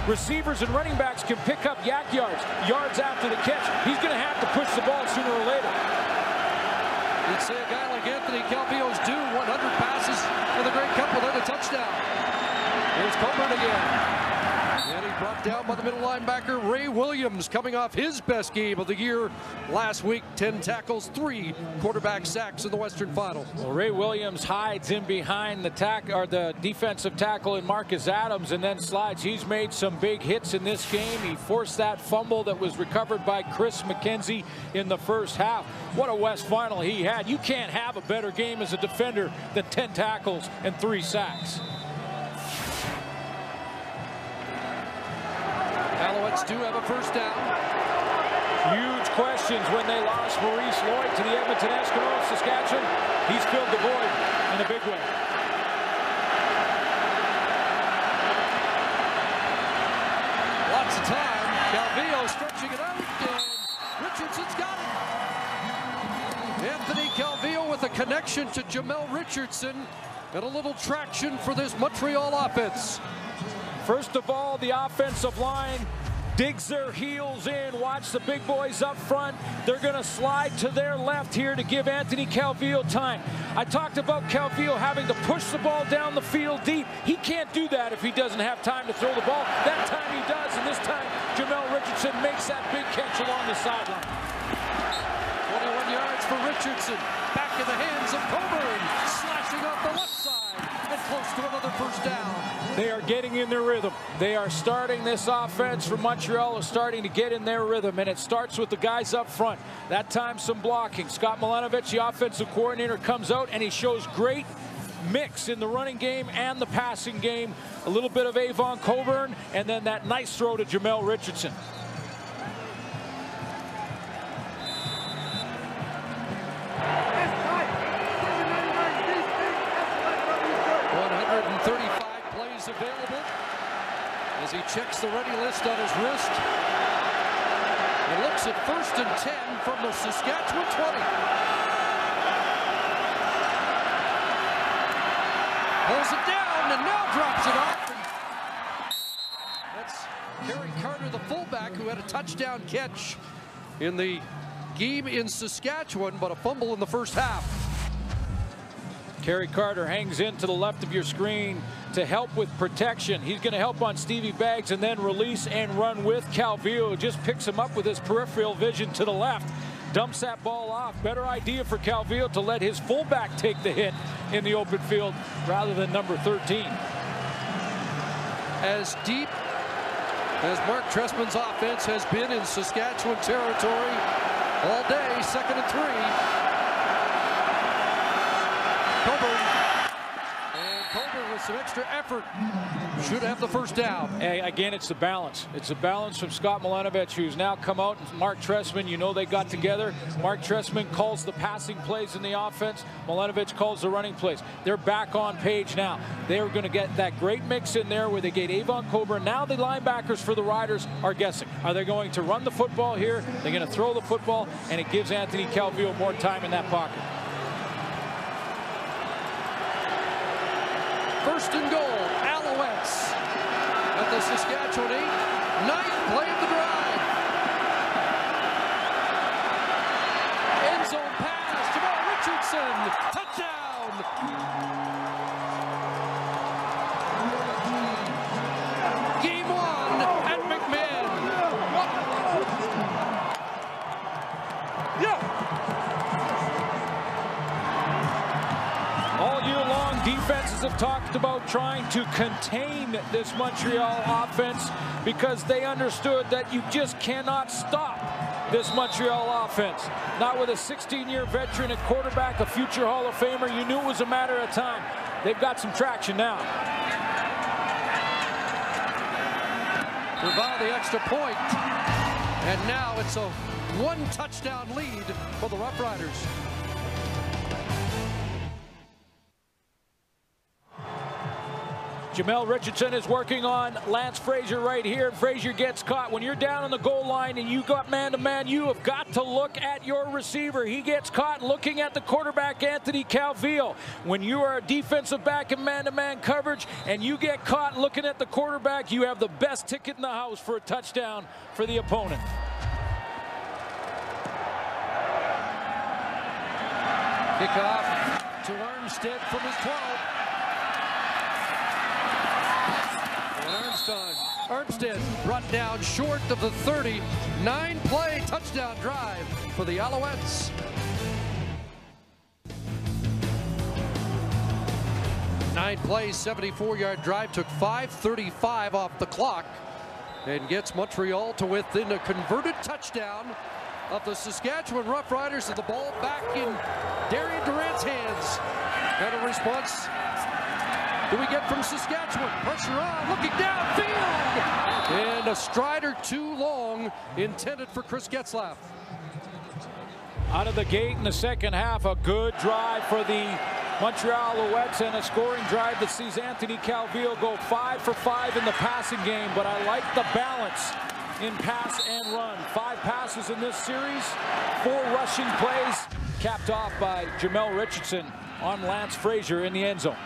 receivers and running backs can pick up yak yards after the catch. He's going to have to push the ball sooner or later. You'd say a guy like Anthony Calvillo's due 100 passes for the Grey Cup without a touchdown. Here's Coburn again. And he brought down by the middle linebacker, Ray Williams, coming off his best game of the year last week. 10 tackles, 3 quarterback sacks in the Western Final. Well, Ray Williams hides in behind the defensive tackle in Marcus Adams and then slides. He's made some big hits in this game. He forced that fumble that was recovered by Chris McKenzie in the first half. What a West Final he had. You can't have a better game as a defender than 10 tackles and 3 sacks. Alouettes do have a first down. Huge questions when they lost Maurice Lloyd to the Edmonton Eskimos. Saskatchewan, he's filled the void in a big way. Lots of time. Calvillo stretching it out, and Richardson's got it. Anthony Calvillo with a connection to Jamel Richardson, and a little traction for this Montreal offense. First of all, the offensive line digs their heels in. Watch the big boys up front. They're going to slide to their left here to give Anthony Calvillo time. I talked about Calvillo having to push the ball down the field deep. He can't do that if he doesn't have time to throw the ball. That time he does, and this time Jamel Richardson makes that big catch along the sideline. 21 yards for Richardson back in the hands of Coburn, slashing up the left side and close to another first down. They are getting in their rhythm. They are starting this offense from Montreal is starting to get in their rhythm, and it starts with the guys up front. That time some blocking. Scott Milanovich, the offensive coordinator, comes out and he shows great mix in the running game and the passing game. A little bit of Avon Coburn and then that nice throw to Jamel Richardson. 135 plays available as he checks the ready list on his wrist. He looks at 1st and 10 from the Saskatchewan 20. Pulls it down and now drops it off. That's Kerry Carter, the fullback, who had a touchdown catch in the game in Saskatchewan, but a fumble in the first half. Kerry Carter hangs in to the left of your screen to help with protection. He's going to help on Stevie Baggs and then release and run with Calvillo. Just picks him up with his peripheral vision to the left. Dumps that ball off. Better idea for Calvillo to let his fullback take the hit in the open field rather than number 13. As deep as Mark Trestman's offense has been in Saskatchewan territory all day, 2nd and 3. Coburn with some extra effort should have the first down. Hey, again, it's the balance. It's the balance from Scott Milanovich, who's now come out, and Mark Trestman, you know they got together. Mark Trestman calls the passing plays in the offense. Milanovich calls the running plays. They're back on page now. They're going to get that great mix in there where they get Avon Coburn. Now the linebackers for the Riders are guessing. Are they going to run the football here? They're going to throw the football, and it gives Anthony Calvillo more time in that pocket. 1st and goal, Alouettes at the Saskatchewan 8. 9th play of the drive. End zone pass, Jamel Richardson, touchdown. Game 1 at McMahon. All year long, defenses have talked about trying to contain this Montreal offense because they understood that you just cannot stop this Montreal offense. Not with a 16-year veteran at quarterback, a future Hall of Famer. You knew it was a matter of time. They've got some traction now. Survive the extra point. And now it's a 1-touchdown lead for the Roughriders. Jamel Richardson is working on Lance Frazier right here. Frazier gets caught. When you're down on the goal line and you got man-to-man, you have got to look at your receiver. He gets caught looking at the quarterback, Anthony Calvillo. When you are a defensive back in man-to-man coverage and you get caught looking at the quarterback, you have the best ticket in the house for a touchdown for the opponent. Kickoff to Armstead from his 12. Armstead brought down short of the 30. 9-play touchdown drive for the Alouettes. 9-play, 74-yard drive, took 5:35 off the clock and gets Montreal to within a converted touchdown of the Saskatchewan Roughriders, and the ball back in Darian Durant's hands. And a response do we get from Saskatchewan? Pressure on, looking downfield, and a strider too long intended for Chris Getzlaf. Out of the gate in the second half, a good drive for the Montreal Alouettes and a scoring drive that sees Anthony Calvillo go 5 for 5 in the passing game, but I like the balance in pass and run. 5 passes in this series, 4 rushing plays, capped off by Jamel Richardson on Lance Frazier in the end zone.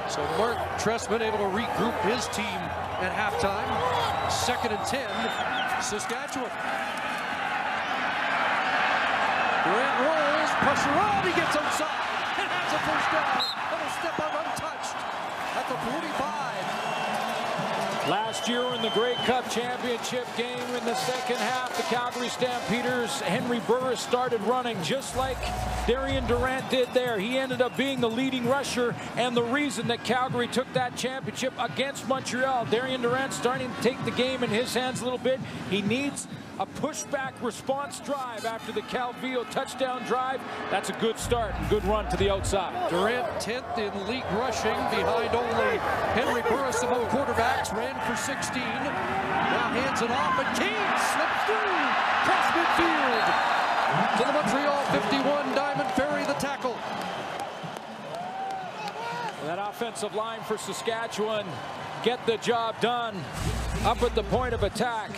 So Mark Trestman able to regroup his team at halftime. 2nd and 10, Saskatchewan. Durant rolls, pressure on, he gets outside. And has a first down. That'll step out untouched at the 45. Last year in the Grey Cup championship game in the second half, the Calgary Stampeders, Henry Burris started running just like Darian Durant did there. He ended up being the leading rusher and the reason that Calgary took that championship against Montreal. Darian Durant starting to take the game in his hands a little bit. He needs a pushback response drive after the Calvillo touchdown drive. That's a good start and good run to the outside. Durant 10th in league rushing behind only Henry Burris among quarterbacks. Ran for 16. Now hands it off and Kane slips through cross midfield to the Montreal 51. Diamond Ferry the tackle. That offensive line for Saskatchewan get the job done up at the point of attack.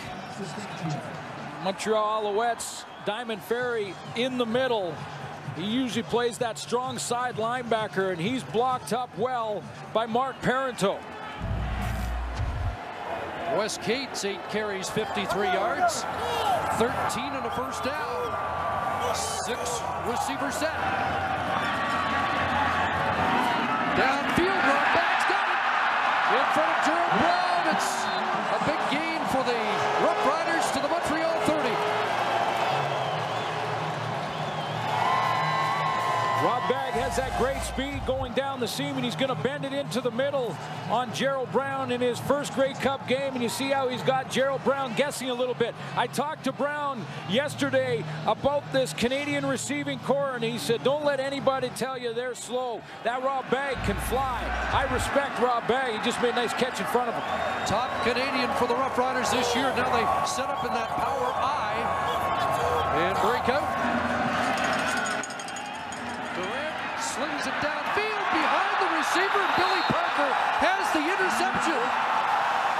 Montreal Alouettes, Diamond Ferry in the middle. He usually plays that strong side linebacker, and he's blocked up well by Mark Parenteau. Wes Cates, 8 carries, 53 yards, 13 and a first down. 6 receiver set. Downfield, Rob Bag's got it. In front of Gerald Brown. It's a big gain for the Roughriders to the Montreal 30. Rob Bagg has that great speed going down the seam, and he's going to bend it into the middle on Gerald Brown in his first Grey Cup game. And you see how he's got Gerald Brown guessing a little bit. I talked to Brown yesterday about this Canadian receiving core, and he said, don't let anybody tell you they're slow. That Rob Bagg can fly. I respect Rob Bagg. He just made a nice catch in front of him. Top Canadian for the Roughriders this year. Now they set up in that power I and break out. Slings it downfield behind the receiver. Billy Parker has the interception.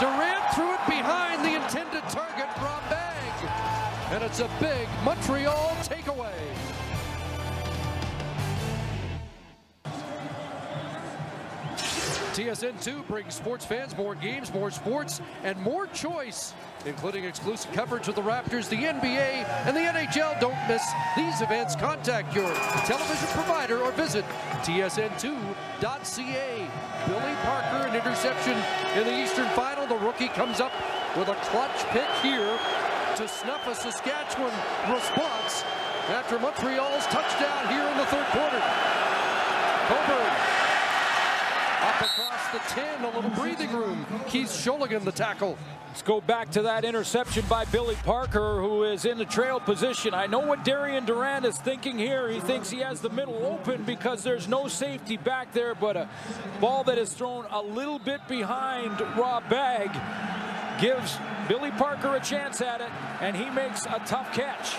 Durant threw it behind the intended target, Rob Bagg. And it's a big Montreal takeaway. TSN2 brings sports fans more games, more sports, and more choice, including exclusive coverage of the Raptors, the NBA, and the NHL. Don't miss these events. Contact your television provider or visit tsn2.ca. Billy Parker, an interception in the Eastern Final. The rookie comes up with a clutch pick here to snuff a Saskatchewan response after Montreal's touchdown here in the third quarter. Coburn up across the 10, a little breathing room. Keith Sholigan, the tackle. Let's go back to that interception by Billy Parker, who is in the trail position. I know what Darian Durant is thinking here. He thinks he has the middle open because there's no safety back there, but a ball that is thrown a little bit behind Rob Bagg gives Billy Parker a chance at it, and he makes a tough catch.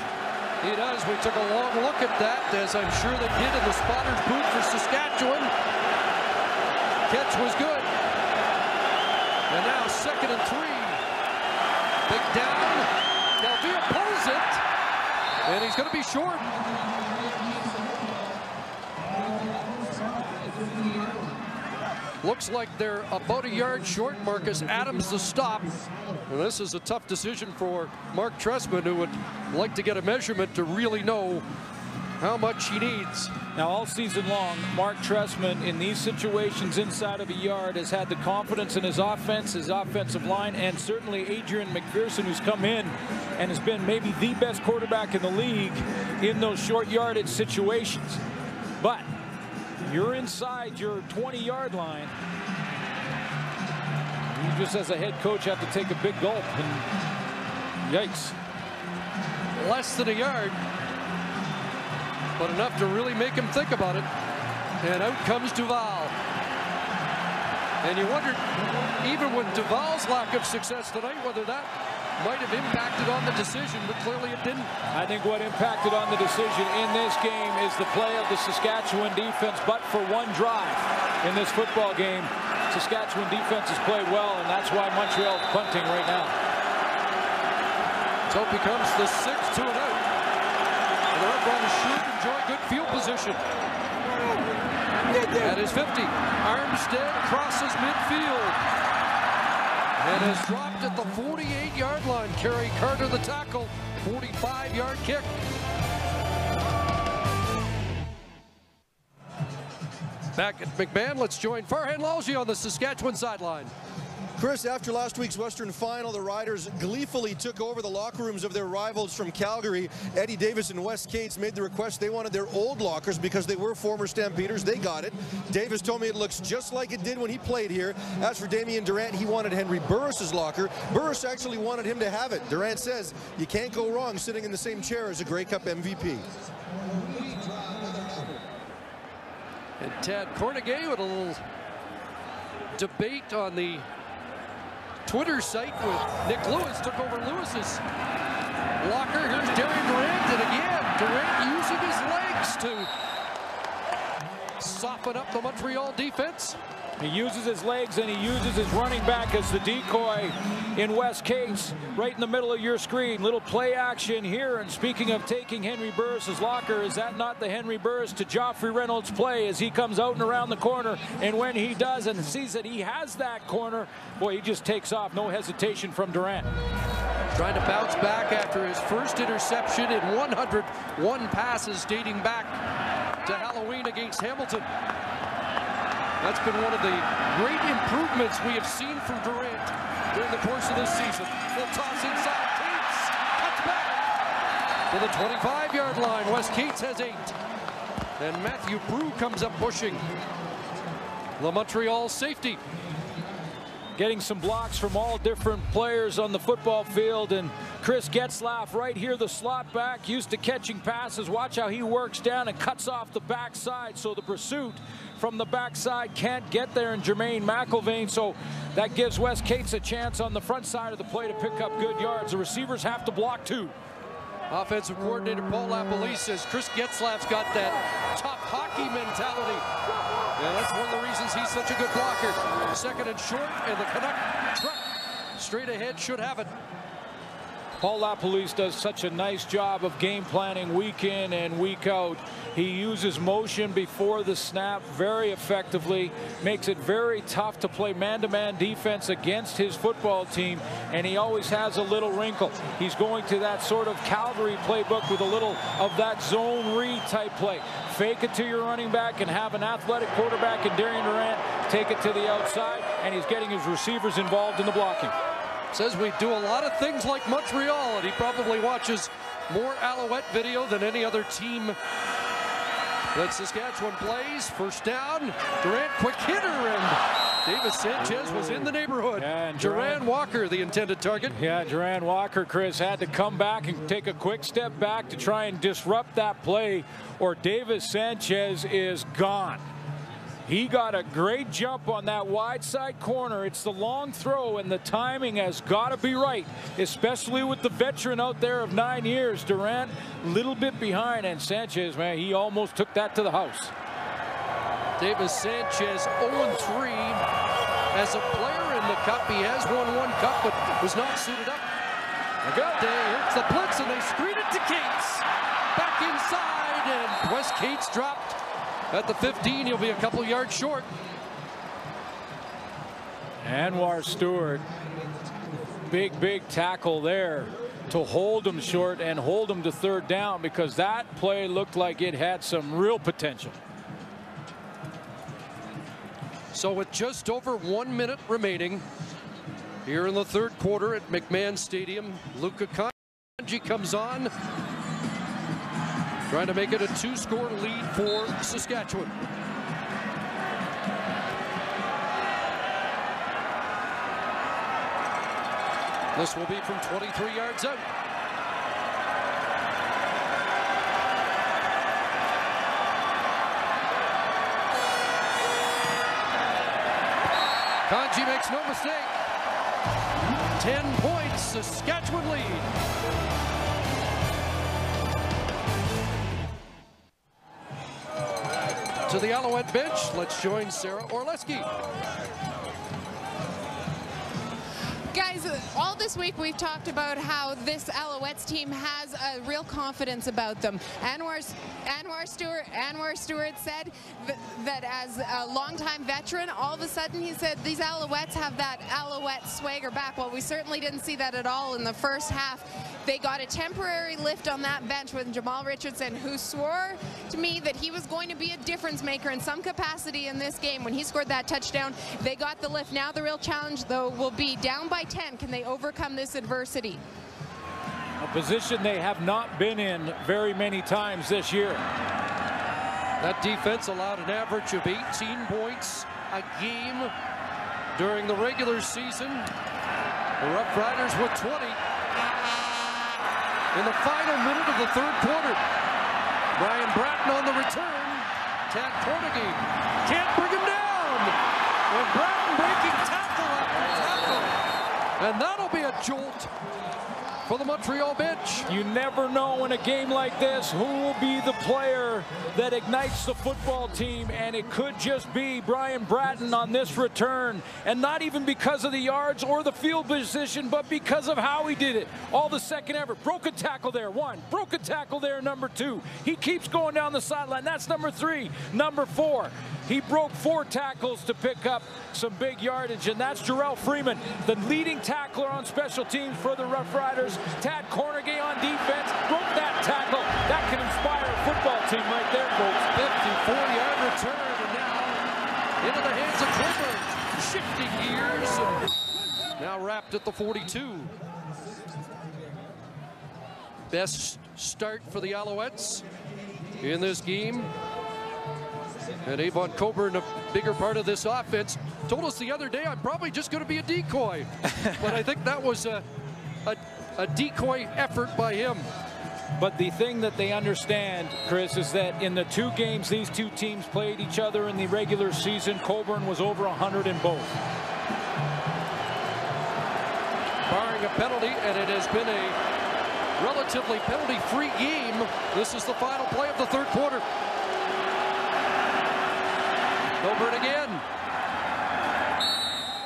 He does. We took a long look at that, as I'm sure they did in the spotter's booth for Saskatchewan. Catch was good. And now 2nd and 3. Big down. Calvillo pulls it. And he's going to be short. Looks like they're about a yard short. Marcus Adams the stop. And this is a tough decision for Mark Trestman, who would like to get a measurement to really know how much he needs. Now, all season long, Mark Trestman, in these situations inside of a yard, has had the confidence in his offense, his offensive line, and certainly Adrian McPherson, who's come in and has been maybe the best quarterback in the league in those short yardage situations. But you're inside your 20-yard line. You just, as a head coach, have to take a big gulp, and yikes. Less than a yard, but enough to really make him think about it. And out comes Duval. And you wondered, even with Duval's lack of success tonight, whether that might have impacted on the decision, but clearly it didn't. I think what impacted on the decision in this game is the play of the Saskatchewan defense, but for one drive in this football game, Saskatchewan defense has played well, and that's why Montreal's punting right now. So it becomes the 6th 2 and out. And the Roughriders should enjoy good field position. At his 50, Armstead crosses midfield and is dropped at the 48-yard line. Kerry Carter the tackle, 45-yard kick. Back at McMahon, let's join Farhan Lalji on the Saskatchewan sideline. Chris, after last week's Western Final, the Riders gleefully took over the locker rooms of their rivals from Calgary. Eddie Davis and Wes Cates made the request. They wanted their old lockers because they were former Stampeders. They got it. Davis told me it looks just like it did when he played here. As for Damian Durant, he wanted Henry Burris's locker. Burris actually wanted him to have it. Durant says you can't go wrong sitting in the same chair as a Grey Cup MVP. And Tad Cornegay with a little debate on the Twitter site with Nick Lewis. Took over Lewis's locker. Here's Darian Durant, and again, Durant using his legs to soften up the Montreal defense. He uses his legs and he uses his running back as the decoy in Wes Cates right in the middle of your screen. Little play action here. And speaking of taking Henry Burris's locker, is that not the Henry Burris to Joffrey Reynolds play as he comes out and around the corner? And when he does and sees that he has that corner, boy, he just takes off. No hesitation from Durant. Trying to bounce back after his first interception in 101 passes dating back to Halloween against Hamilton. That's been one of the great improvements we have seen from Durant during the course of this season. They'll toss inside. Cates cuts back to the 25-yard line. Wes Cates has 8. And Matthew Brew comes up pushing the Montreal safety. Getting some blocks from all different players on the football field, and Chris Getzlaf right here, the slot back, used to catching passes. Watch how he works down and cuts off the backside, so the pursuit from the backside can't get there in Jermaine McIlvain, so that gives Wes Cates a chance on the front side of the play to pick up good yards. The receivers have to block too. Offensive coordinator Paul LaPolice says Chris Getzlaf's got that tough hockey mentality. Yeah, that's one of the reasons he's such a good blocker. Second and short, and the Canuck truck straight ahead should have it. Paul LaPolice does such a nice job of game planning week in and week out. He uses motion before the snap very effectively, makes it very tough to play man-to-man defense against his football team, and he always has a little wrinkle. He's going to that sort of Calgary playbook with a little of that zone read type play. Fake it to your running back and have an athletic quarterback in Darian Durant take it to the outside, and he's getting his receivers involved in the blocking. Says we do a lot of things like Montreal, and he probably watches more Alouette video than any other team that Saskatchewan plays. First down, Durant, quick hitter, and Davis Sanchez was in the neighborhood. Yeah, and Duran Walker, the intended target. Yeah, Duran Walker, Chris, had to come back and take a quick step back to try and disrupt that play, or Davis Sanchez is gone. He got a great jump on that wide side corner. It's the long throw, and the timing has got to be right, especially with the veteran out there of 9 years. Durant a little bit behind, and Sanchez, man, he almost took that to the house. Davis Sanchez 0-3 as a player in the cup. He has won one cup, but was not suited up. Here's the blitz, and they screen it to Cates. Back inside, and Wes Cates dropped at the 15. He'll be a couple yards short. Anwar Stewart, big tackle there to hold him short and hold him to third down, because that play looked like it had some real potential. So with just over 1 minute remaining here in the third quarter at McMahon Stadium, Luka Kanji comes on, trying to make it a 2-score lead for Saskatchewan. This will be from 23 yards out. Kanji makes no mistake. 10 points, Saskatchewan lead. To the Alouette bench, let's join Sarah Orleski. Guys, all this week we've talked about how this Alouettes team has a real confidence about them. Anwar Stewart said that as a longtime veteran, all of a sudden he said these Alouettes have that Alouette swagger back. Well, we certainly didn't see that at all in the first half. They got a temporary lift on that bench with Jamal Richardson, who swore to me that he was going to be a difference maker in some capacity in this game when he scored that touchdown. They got the lift. Now the real challenge, though, will be down by 10. Can they overcome this adversity? A position they have not been in very many times this year. That defense allowed an average of 18 points a game during the regular season. The Roughriders with 20 in the final minute of the third quarter. Brian Bratton on the return. Tad Cornegie can't bring him down. And Bratton breaking tackle after tackle. And that'll be a jolt for the Montreal bench. You never know in a game like this who will be the player that ignites the football team, and it could just be Brian Bratton on this return, and not even because of the yards or the field position, but because of how he did it. All the second effort. Broken tackle there, 1. Broken tackle there, number 2. He keeps going down the sideline. That's number 3. Number 4. He broke 4 tackles to pick up some big yardage, and that's Jarrell Freeman, the leading tackler on special teams for the Roughriders. Tad Cornegie on defense broke that tackle. That can inspire a football team right there, folks. 54-yard return, and now into the hands of Coburn. Shifting gears, and now wrapped at the 42. Best start for the Alouettes in this game. And Avon Coburn, a bigger part of this offense, told us the other day, I'm probably just going to be a decoy. But I think that was a decoy effort by him. But the thing that they understand, Chris, is that in the 2 games these 2 teams played each other in the regular season, Coburn was over 100 in both. Barring a penalty, and it has been a relatively penalty-free game. This is the final play of the third quarter. Coburn again.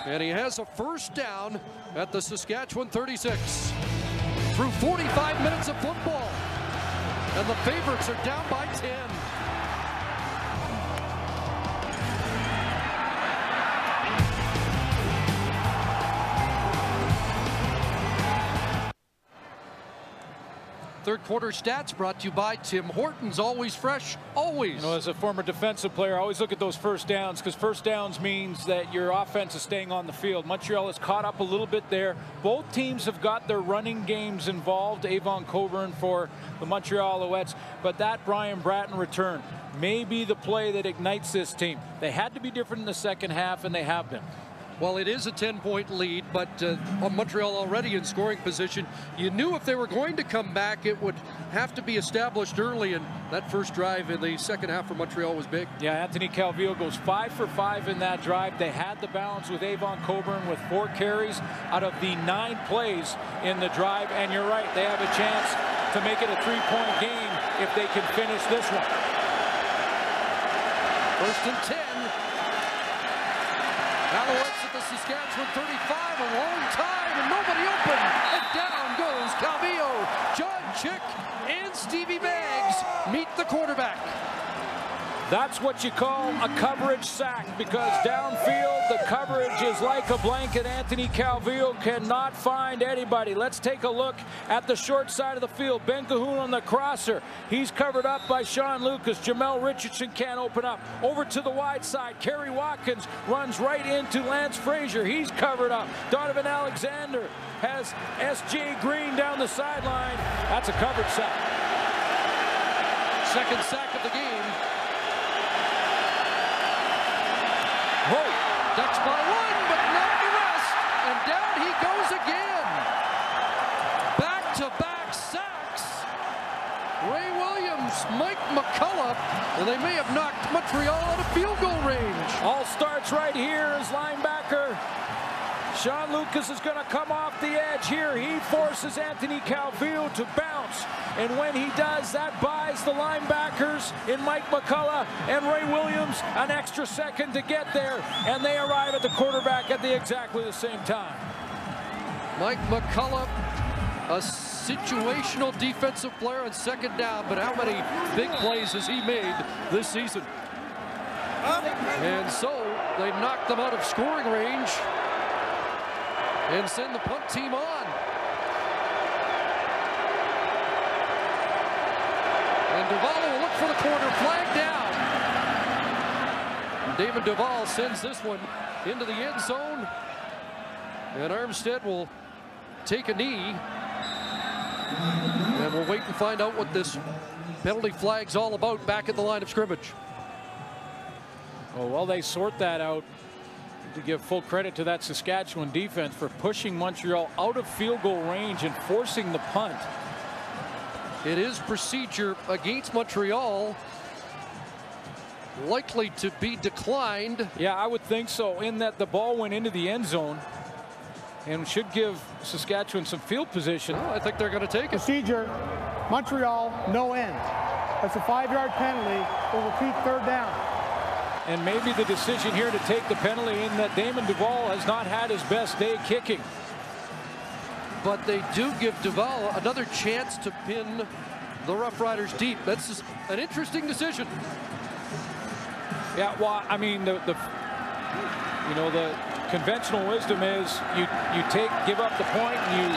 And he has a first down at the Saskatchewan 36. Through 45 minutes of football. And the favorites are down by 10. Third quarter stats brought to you by Tim Hortons. Always fresh, always. You know, as a former defensive player, I always look at those first downs, because first downs means that your offense is staying on the field. Montreal has caught up a little bit there. Both teams have got their running games involved. Avon Coburn for the Montreal Alouettes, but that Brian Bratton return may be the play that ignites this team. They had to be different in the second half, and they have been. Well, it is a 10-point lead, but Montreal already in scoring position. You knew if they were going to come back, it would have to be established early, and that first drive in the second half for Montreal was big. Yeah, Anthony Calvillo goes 5 for 5 in that drive. They had the balance with Avon Coburn with 4 carries out of the 9 plays in the drive, and you're right, they have a chance to make it a 3-point game if they can finish this one. First and 10. Alouettes at the Saskatchewan 35, a long time, and nobody open. And down goes Calvillo. John Chick and Stevie Maggs meet the quarterback. That's what you call a coverage sack, because downfield the coverage is like a blanket. Anthony Calvillo cannot find anybody. Let's take a look at the short side of the field. Ben Cahoon on the crosser. He's covered up by Sean Lucas. Jamel Richardson can't open up. Over to the wide side. Kerry Watkins runs right into Lance Frazier. He's covered up. Donovan Alexander has S.J. Green down the sideline. That's a coverage sack. Second sack of the game. Ducks by 1, but not the rest. And down he goes again. Back-to-back sacks. Ray Williams, Mike McCullough, and they may have knocked Montreal out of field goal range. All starts right here as linebacker Sean Lucas is going to come off the edge here. He forces Anthony Calvillo to bounce. And when he does, that buys the linebackers in Mike McCullough and Ray Williams an extra second to get there. And they arrive at the quarterback at exactly the same time. Mike McCullough, a situational defensive player on second down, but how many big plays has he made this season? And so they knock them out of scoring range and send the punt team on. And Duvall will look for the corner, flag down. David Duvall sends this one into the end zone. And Armstead will take a knee. And we'll wait and find out what this penalty flag's all about back at the line of scrimmage. Oh, well, they sort that out. To give full credit to that Saskatchewan defense for pushing Montreal out of field goal range and forcing the punt. It is procedure against Montreal. Likely to be declined. Yeah, I would think so, in that the ball went into the end zone and should give Saskatchewan some field position. Well, I think they're going to take it. Procedure, Montreal, no end. That's a 5-yard penalty. We'll repeat third down. And maybe the decision here to take the penalty in that Damon Duvall has not had his best day kicking. But they do give Duvall another chance to pin the Roughriders deep. That's an interesting decision. Yeah, well, I mean, the conventional wisdom is you give up the point and you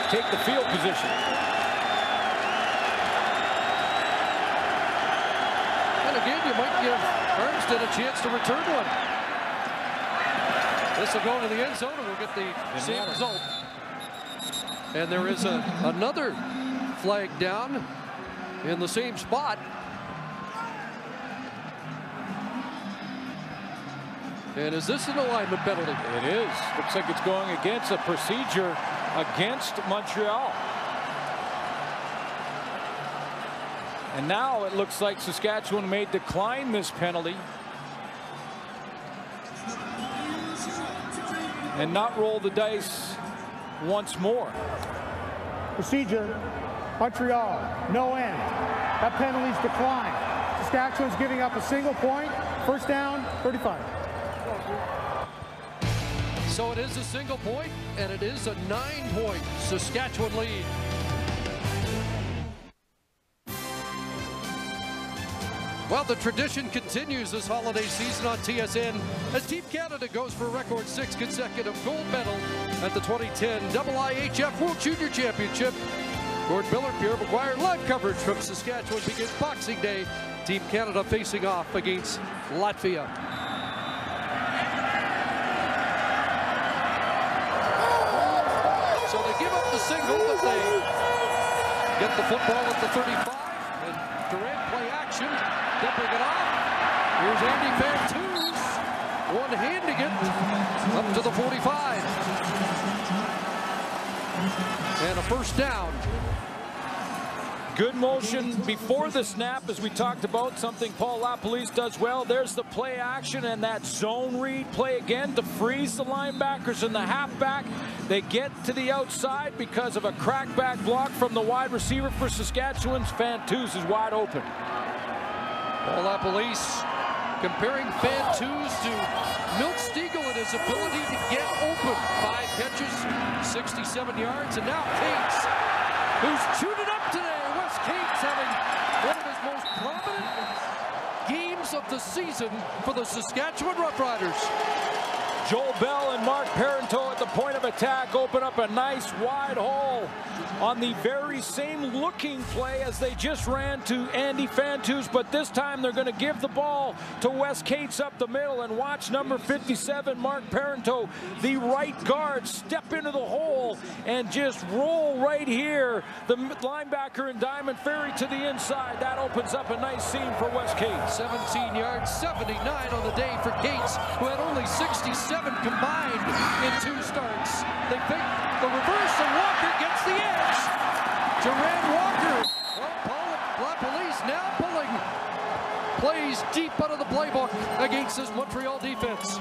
take the field position. And again, you might give Armstead a chance to return one. This will go into the end zone and we'll get the same result. And there is another flag down in the same spot. And is this an alignment penalty? It is. Looks like it's going against a procedure against Montreal. And now it looks like Saskatchewan may decline this penalty and not roll the dice once more. Procedure, Montreal, no end. That penalty's declined. Saskatchewan's giving up a single point. First down, 35. So it is a single point, and it is a 9-point Saskatchewan lead. Well, the tradition continues this holiday season on TSN as Team Canada goes for a record 6 consecutive gold medal at the 2010 IIHF World Junior Championship. Gordon Miller, Pierre McGuire, live coverage from Saskatchewan begins Boxing Day. Team Canada facing off against Latvia. So they give up the single, but they get the football at the 35. And Durant play action. Dipping it off. Here's Andy Fantuz, one-handing it up to the 45. And a first down. Good motion before the snap, as we talked about, something Paul LaPolice does well. There's the play action and that zone read play again to freeze the linebackers and the halfback. They get to the outside because of a crackback block from the wide receiver for Saskatchewan's. Fantuz is wide open. Paul LaPolice comparing Fantuz to Milt Stegall in his ability to get open. 5 catches, 67 yards, and now Cates, who's chewed it up today. Wes Cates having one of his most prominent games of the season for the Saskatchewan Roughriders. Joel Bell and Mark Parenteau at the point of attack open up a nice wide hole on the very same looking play as they just ran to Andy Fantuz, but this time they're going to give the ball to Wes Cates up the middle, and watch number 57, Mark Parenteau, the right guard, step into the hole and just roll right here. The linebacker in Diamond Ferry to the inside. That opens up a nice seam for Wes Cates. 17 yards, 79 on the day for Cates, who had only 67 combined in 2 starts. They pick the reverse, and Walker gets the edge. Duran Walker. Well, Paul LaPolice now pulling plays deep out of the playbook against this Montreal defense.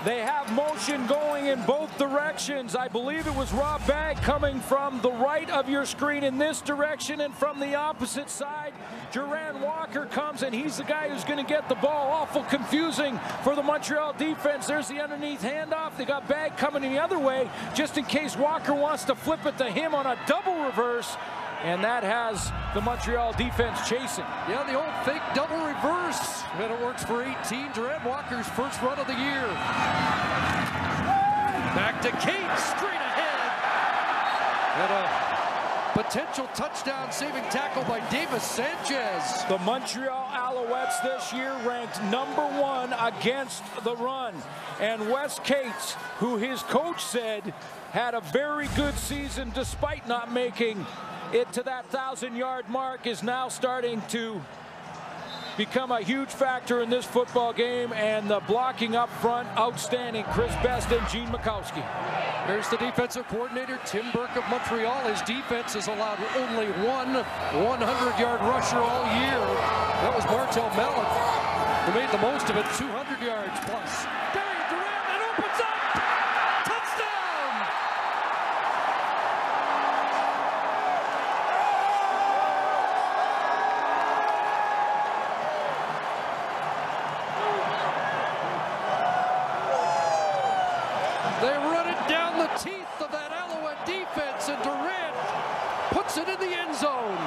They have motion going in both directions. I believe it was Rob Bagg coming from the right of your screen in this direction, and from the opposite side, Duran Walker comes, and he's the guy who's going to get the ball. Awful confusing for the Montreal defense. There's the underneath handoff. They got Bagg coming the other way just in case Walker wants to flip it to him on a double reverse. And that has the Montreal defense chasing. Yeah, the old fake double reverse. And it works for 18. Duran Walker's first run of the year. Back to Cates, straight ahead. And a Potential touchdown saving tackle by Davis Sanchez. The Montreal Alouettes this year ranked #1 against the run. And Wes Cates, who his coach said had a very good season despite not making it to that 1,000-yard mark, is now starting to become a huge factor in this football game. And the blocking up front, outstanding. Chris Best and Gene Mikowski. Here's the defensive coordinator, Tim Burke of Montreal. His defense has allowed only one 100-yard rusher all year. That was Martel Mellon, who made the most of it, 200 yards plus. Darian Durant, it opens up! Touchdown! They run it down the teeth of that Alouette defense, and Durant puts it in the end zone.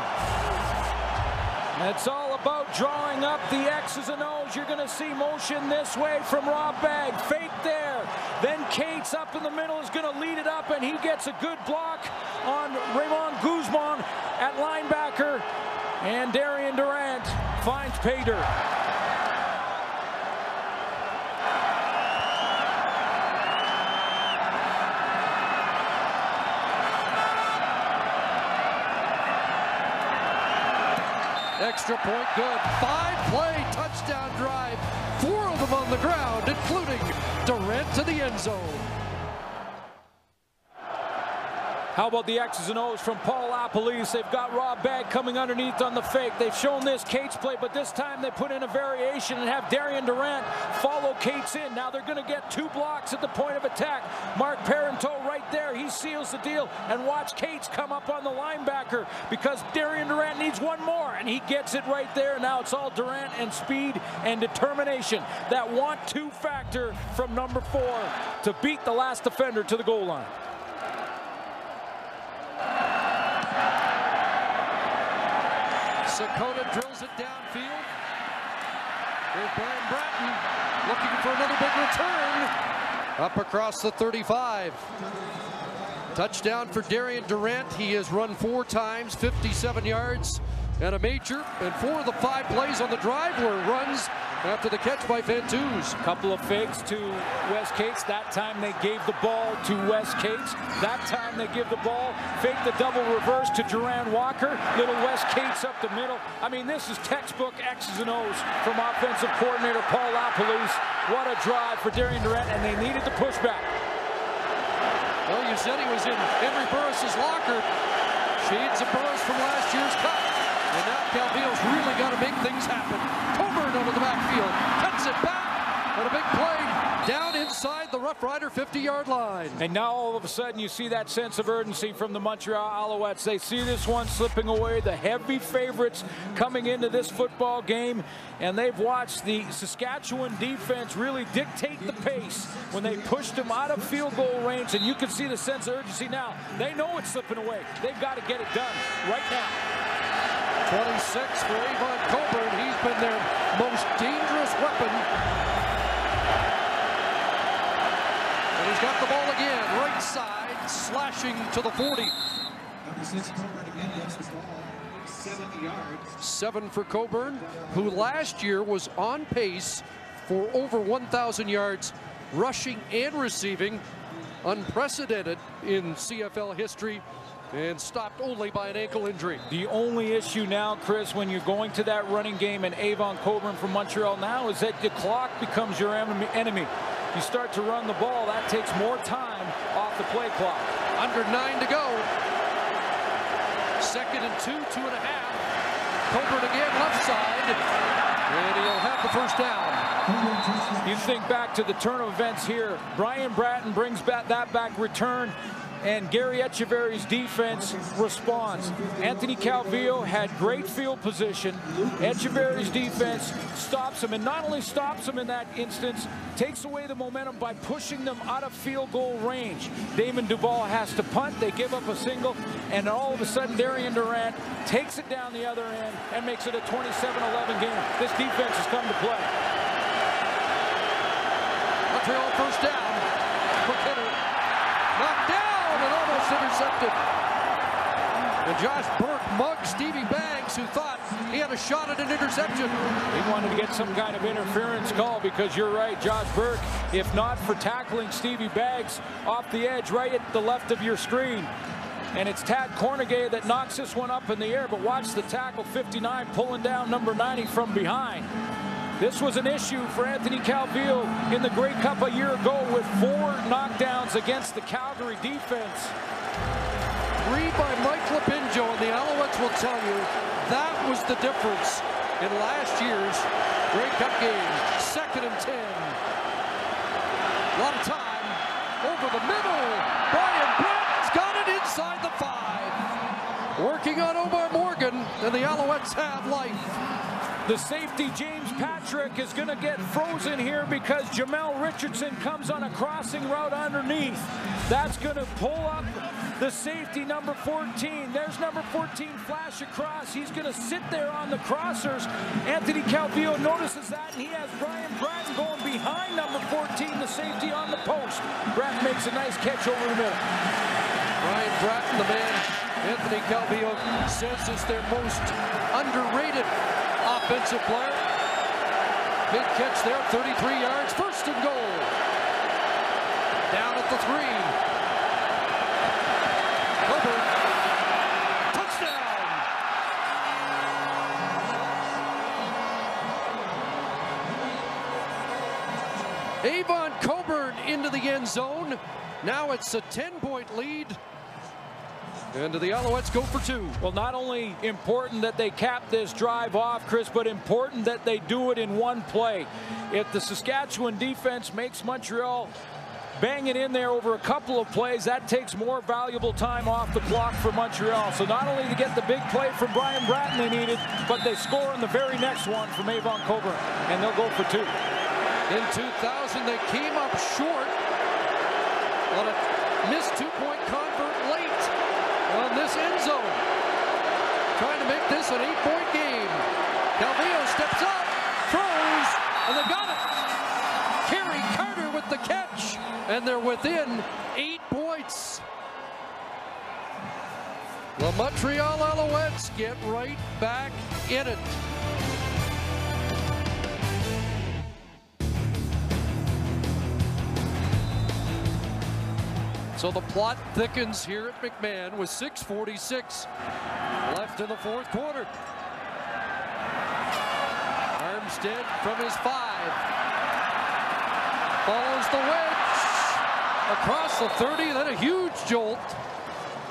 It's all about drawing up the X's and O's. You're going to see motion this way from Rob Bagg. Fake there. Then Cates up in the middle is going to lead it up, and he gets a good block on Raymond Guzman at linebacker. And Darian Durant finds pay dirt. Extra point good. 5-play touchdown drive. 4 of them on the ground, including Durant to the end zone. How about the X's and O's from Paul Lapalisse? They've got Rob Bagg coming underneath on the fake. They've shown this Cates play, but this time they put in a variation and have Darian Durant follow Cates in. Now they're going to get 2 blocks at the point of attack. Mark Parenteau right there. He seals the deal. And watch Cates come up on the linebacker because Darian Durant needs one more, and he gets it right there. Now it's all Durant and speed and determination. That want-to factor from number 4 to beat the last defender to the goal line. Sakota drills it downfield. There's Brian Bratton looking for another big return. Up across the 35. Touchdown for Darian Durant. He has run 4 times, 57 yards and a major. And 4 of the 5 plays on the drive were runs after the catch by Ventoux. Couple of fakes to Wes Cates. That time they gave the ball to Wes Cates. That time they give the ball. Fake the double reverse to Duran Walker. Little Wes Cates up the middle. I mean, this is textbook X's and O's from offensive coordinator Paul Lapalisse. What a drive for Darian Durant, and they needed the pushback. Well, you said he was in Henry Burris's locker. Shades of Burris from last year's cut. And now Calvillo's really got to make things happen. Coburn over the backfield, cuts it back, and a big play down inside the Rough Rider 50-yard line. And now all of a sudden you see that sense of urgency from the Montreal Alouettes. They see this one slipping away, the heavy favorites coming into this football game, and they've watched the Saskatchewan defense really dictate the pace when they pushed them out of field goal range, and you can see the sense of urgency now. They know it's slipping away. They've got to get it done right now. 26 for Avon Coburn. He's been their most dangerous weapon. And he's got the ball again, right side, slashing to the 40. Number 6, Coburn again gets the ball, 70 yards. 7 for Coburn, who last year was on pace for over 1,000 yards rushing and receiving. Unprecedented in CFL history, and stopped only by an ankle injury. The only issue now, Chris, when you're going to that running game and Avon Coburn from Montreal now is that the clock becomes your enemy. You start to run the ball, that takes more time off the play clock. Under 9 to go. 2nd and 2, 2.5. Coburn again left side, and he'll have the first down. You think back to the turn of events here. Brian Bratton brings that back return, and Gary Echeverry's defense responds. Anthony Calvillo had great field position. Echeverry's defense stops him, and not only stops him in that instance, takes away the momentum by pushing them out of field goal range. Damon Duval has to punt. They give up a single, and all of a sudden Darian Durant takes it down the other end and makes it a 27-11 game. This defense has come to play. Montreal first down. Quick hitter. Knocked down and almost intercepted. And Josh Burke mugged Stevie Baggs, who thought he had a shot at an interception. He wanted to get some kind of interference call, because you're right, Josh Burke, if not for tackling Stevie Baggs off the edge right at the left of your screen. And it's Tad Cornegay that knocks this one up in the air, but watch the tackle, 59 pulling down number 90 from behind. This was an issue for Anthony Calvillo in the Grey Cup a year ago with 4 knockdowns against the Calgary defense. 3 by Mike Lopinjo, and the Alouettes will tell you that was the difference in last year's Grey Cup game. 2nd and 10. A lot of time over the middle. Brian Bratton's got it inside the 5. Working on Omar Morgan, and the Alouettes have life. The safety, James Patrick, is going to get frozen here because Jamel Richardson comes on a crossing route underneath. That's going to pull up the safety, number 14. There's number 14 flash across. He's going to sit there on the crossers. Anthony Calvillo notices that, and he has Brian Bratton going behind number 14, the safety, on the post. Bratton makes a nice catch over the middle. Brian Bratton, the man Anthony Calvillo says is their most underrated offensive player. Big catch there, 33 yards, 1st and goal. Down at the 3. Coburn, touchdown. Avon Coburn into the end zone. Now it's a 10-point lead. And the Alouettes go for 2. Well, not only important that they cap this drive off, Chris, but important that they do it in one play. If the Saskatchewan defense makes Montreal bang it in there over a couple of plays, that takes more valuable time off the clock for Montreal. So not only to get the big play from Brian Bratton they needed, but they score in the very next one from Avon Coburn, and they'll go for 2. In 2000, they came up short on a missed 2-point convert late on this end zone, trying to make this an 8-point game. Calvillo steps up, throws, and they got it. Kerry Carter with the catch, and they're within 8 points. The Montreal Alouettes get right back in it. So the plot thickens here at McMahon with 6:46 left in the 4th quarter. Armstead from his 5. Follows the wedge across the 30, then a huge jolt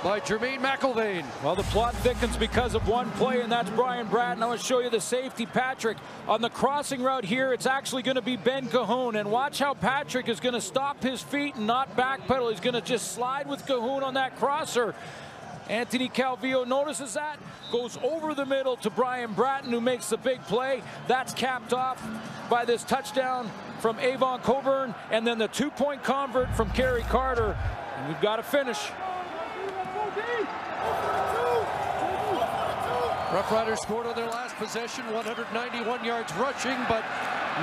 by Jermaine McIlvaine. Well, the plot thickens because of one play, and that's Brian Bratton. I want to show you the safety, Patrick. On the crossing route here, it's actually going to be Ben Cahoon, and watch how Patrick is going to stop his feet and not backpedal. He's going to just slide with Cahoon on that crosser. Anthony Calvillo notices that, goes over the middle to Brian Bratton, who makes the big play. That's capped off by this touchdown from Avon Coburn, and then the 2-point convert from Kerry Carter. And we've got to finish. Roughriders scored on their last possession, 191 yards rushing, but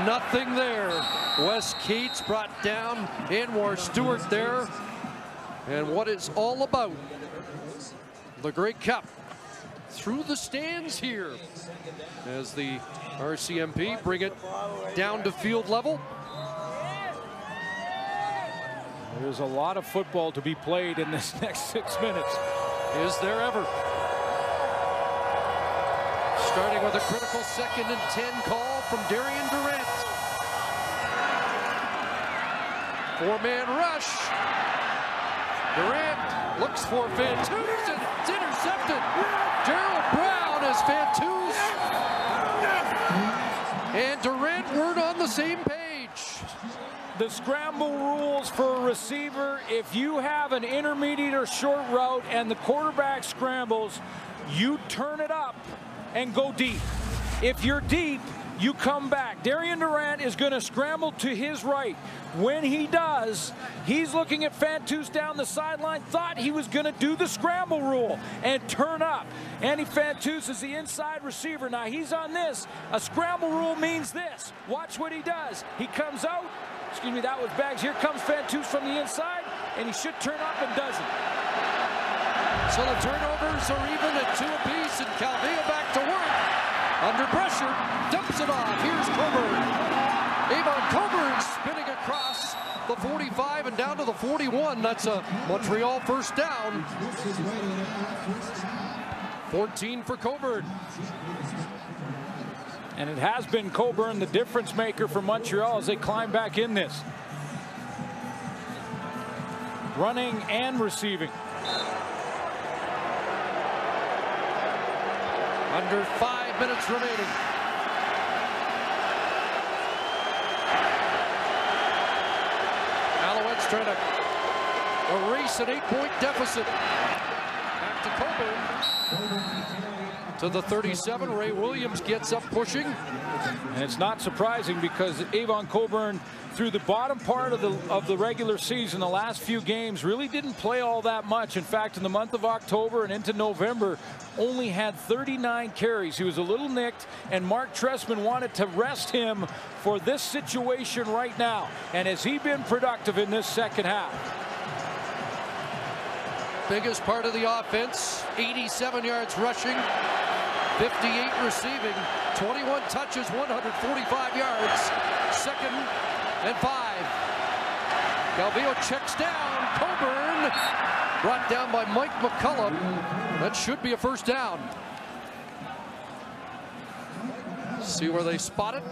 nothing there. Wes Cates brought down Anwar Stewart there. And what it's all about, the Grey Cup through the stands here as the RCMP bring it down to field level. There's a lot of football to be played in this next 6 minutes. Is there ever? Starting with a critical 2nd and 10 call from Darian Durant. 4-man rush. Durant looks for Fantuz, and it's intercepted. Gerald Brown as Fantuz and Durant weren't on the same page. The scramble rules for a receiver, if you have an intermediate or short route and the quarterback scrambles, you turn it up and go deep. If you're deep, you come back. Darian Durant is going to scramble to his right. When he does, he's looking at Fantuz down the sideline, thought he was going to do the scramble rule and turn up. Andy Fantuz is the inside receiver. Now he's on this. A scramble rule means this. Watch what he does. He comes out. Excuse me, that was Baggs. Here comes Fantuz from the inside, and he should turn up and doesn't. So the turnovers are even at 2 apiece, and Calvillo back to work. Under pressure, dumps it off. Here's Coburn. Avon Coburn spinning across the 45 and down to the 41. That's a Montreal first down. 14 for Coburn. And it has been Coburn, the difference maker for Montreal as they climb back in this. Running and receiving. Under 5 minutes remaining. Alouettes trying to erase an 8-point deficit. Back to Coburn. To the 37, Ray Williams gets up pushing. And it's not surprising because Avon Coburn, through the bottom part of the regular season, the last few games, really didn't play all that much. In fact, in the month of October and into November, only had 39 carries. He was a little nicked, and Mark Trestman wanted to rest him for this situation right now. And has he been productive in this second half? Biggest part of the offense, 87 yards rushing, 58 receiving, 21 touches, 145 yards, 2nd and 5. Calvillo checks down. Coburn brought down by Mike McCullough. That should be a first down. See where they spot it.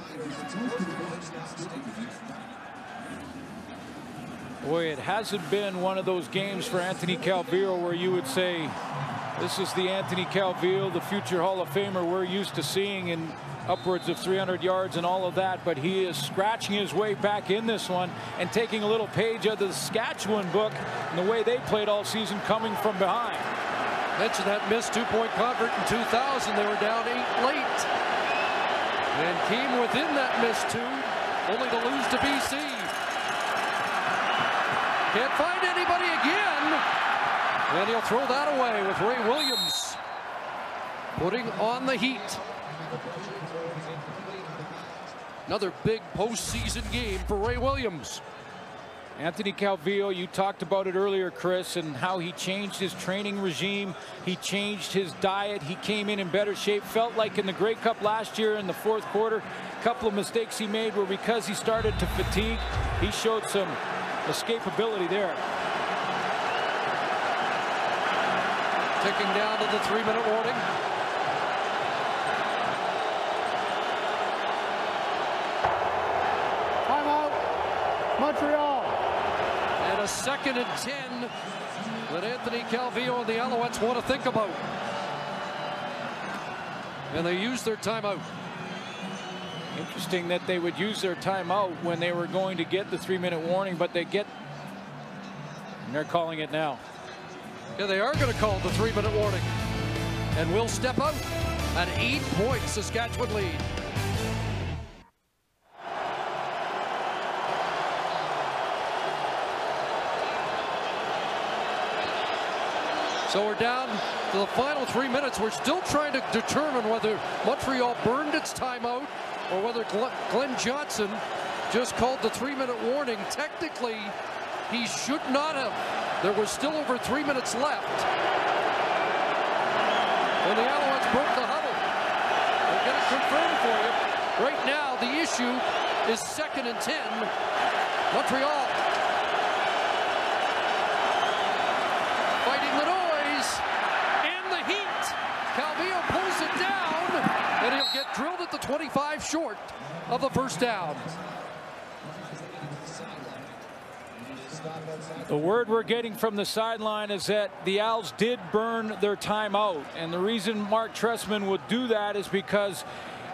Boy, it hasn't been one of those games for Anthony Calvillo where you would say, this is the Anthony Calvillo, the future Hall of Famer we're used to seeing in upwards of 300 yards and all of that, but he is scratching his way back in this one and taking a little page out of the Saskatchewan book and the way they played all season, coming from behind. Mentioned that missed 2-point convert in 2000. They were down 8 late and came within that missed 2, only to lose to BC. Can't find anybody again. And he'll throw that away with Ray Williams putting on the heat. Another big postseason game for Ray Williams. Anthony Calvillo, you talked about it earlier, Chris, and how he changed his training regime. He changed his diet. He came in better shape. Felt like in the Grey Cup last year in the 4th quarter, a couple of mistakes he made were because he started to fatigue. He showed some escapability there. Ticking down to the 3-minute warning. Timeout, Montreal. And a 2nd and 10 that Anthony Calvillo and the Alouettes want to think about. And they use their timeout. Interesting that they would use their timeout when they were going to get the 3-minute warning, but they get, and they're calling it now. Yeah, they are going to call the 3-minute warning. And will step out. An 8-point Saskatchewan lead. So we're down to the final 3 minutes. We're still trying to determine whether Montreal burned its timeout or whether Glenn Johnson just called the 3-minute warning. Technically, he should not have. There was still over 3 minutes left. And the Alouettes broke the huddle. We'll get it confirmed for you. Right now, the issue is 2nd and 10. Montreal fighting the noise and the heat. Calvillo pulls it down, and he'll get drilled at the 25, short of the first down. The word we're getting from the sideline is that the Owls did burn their timeout. And the reason Mark Trestman would do that is because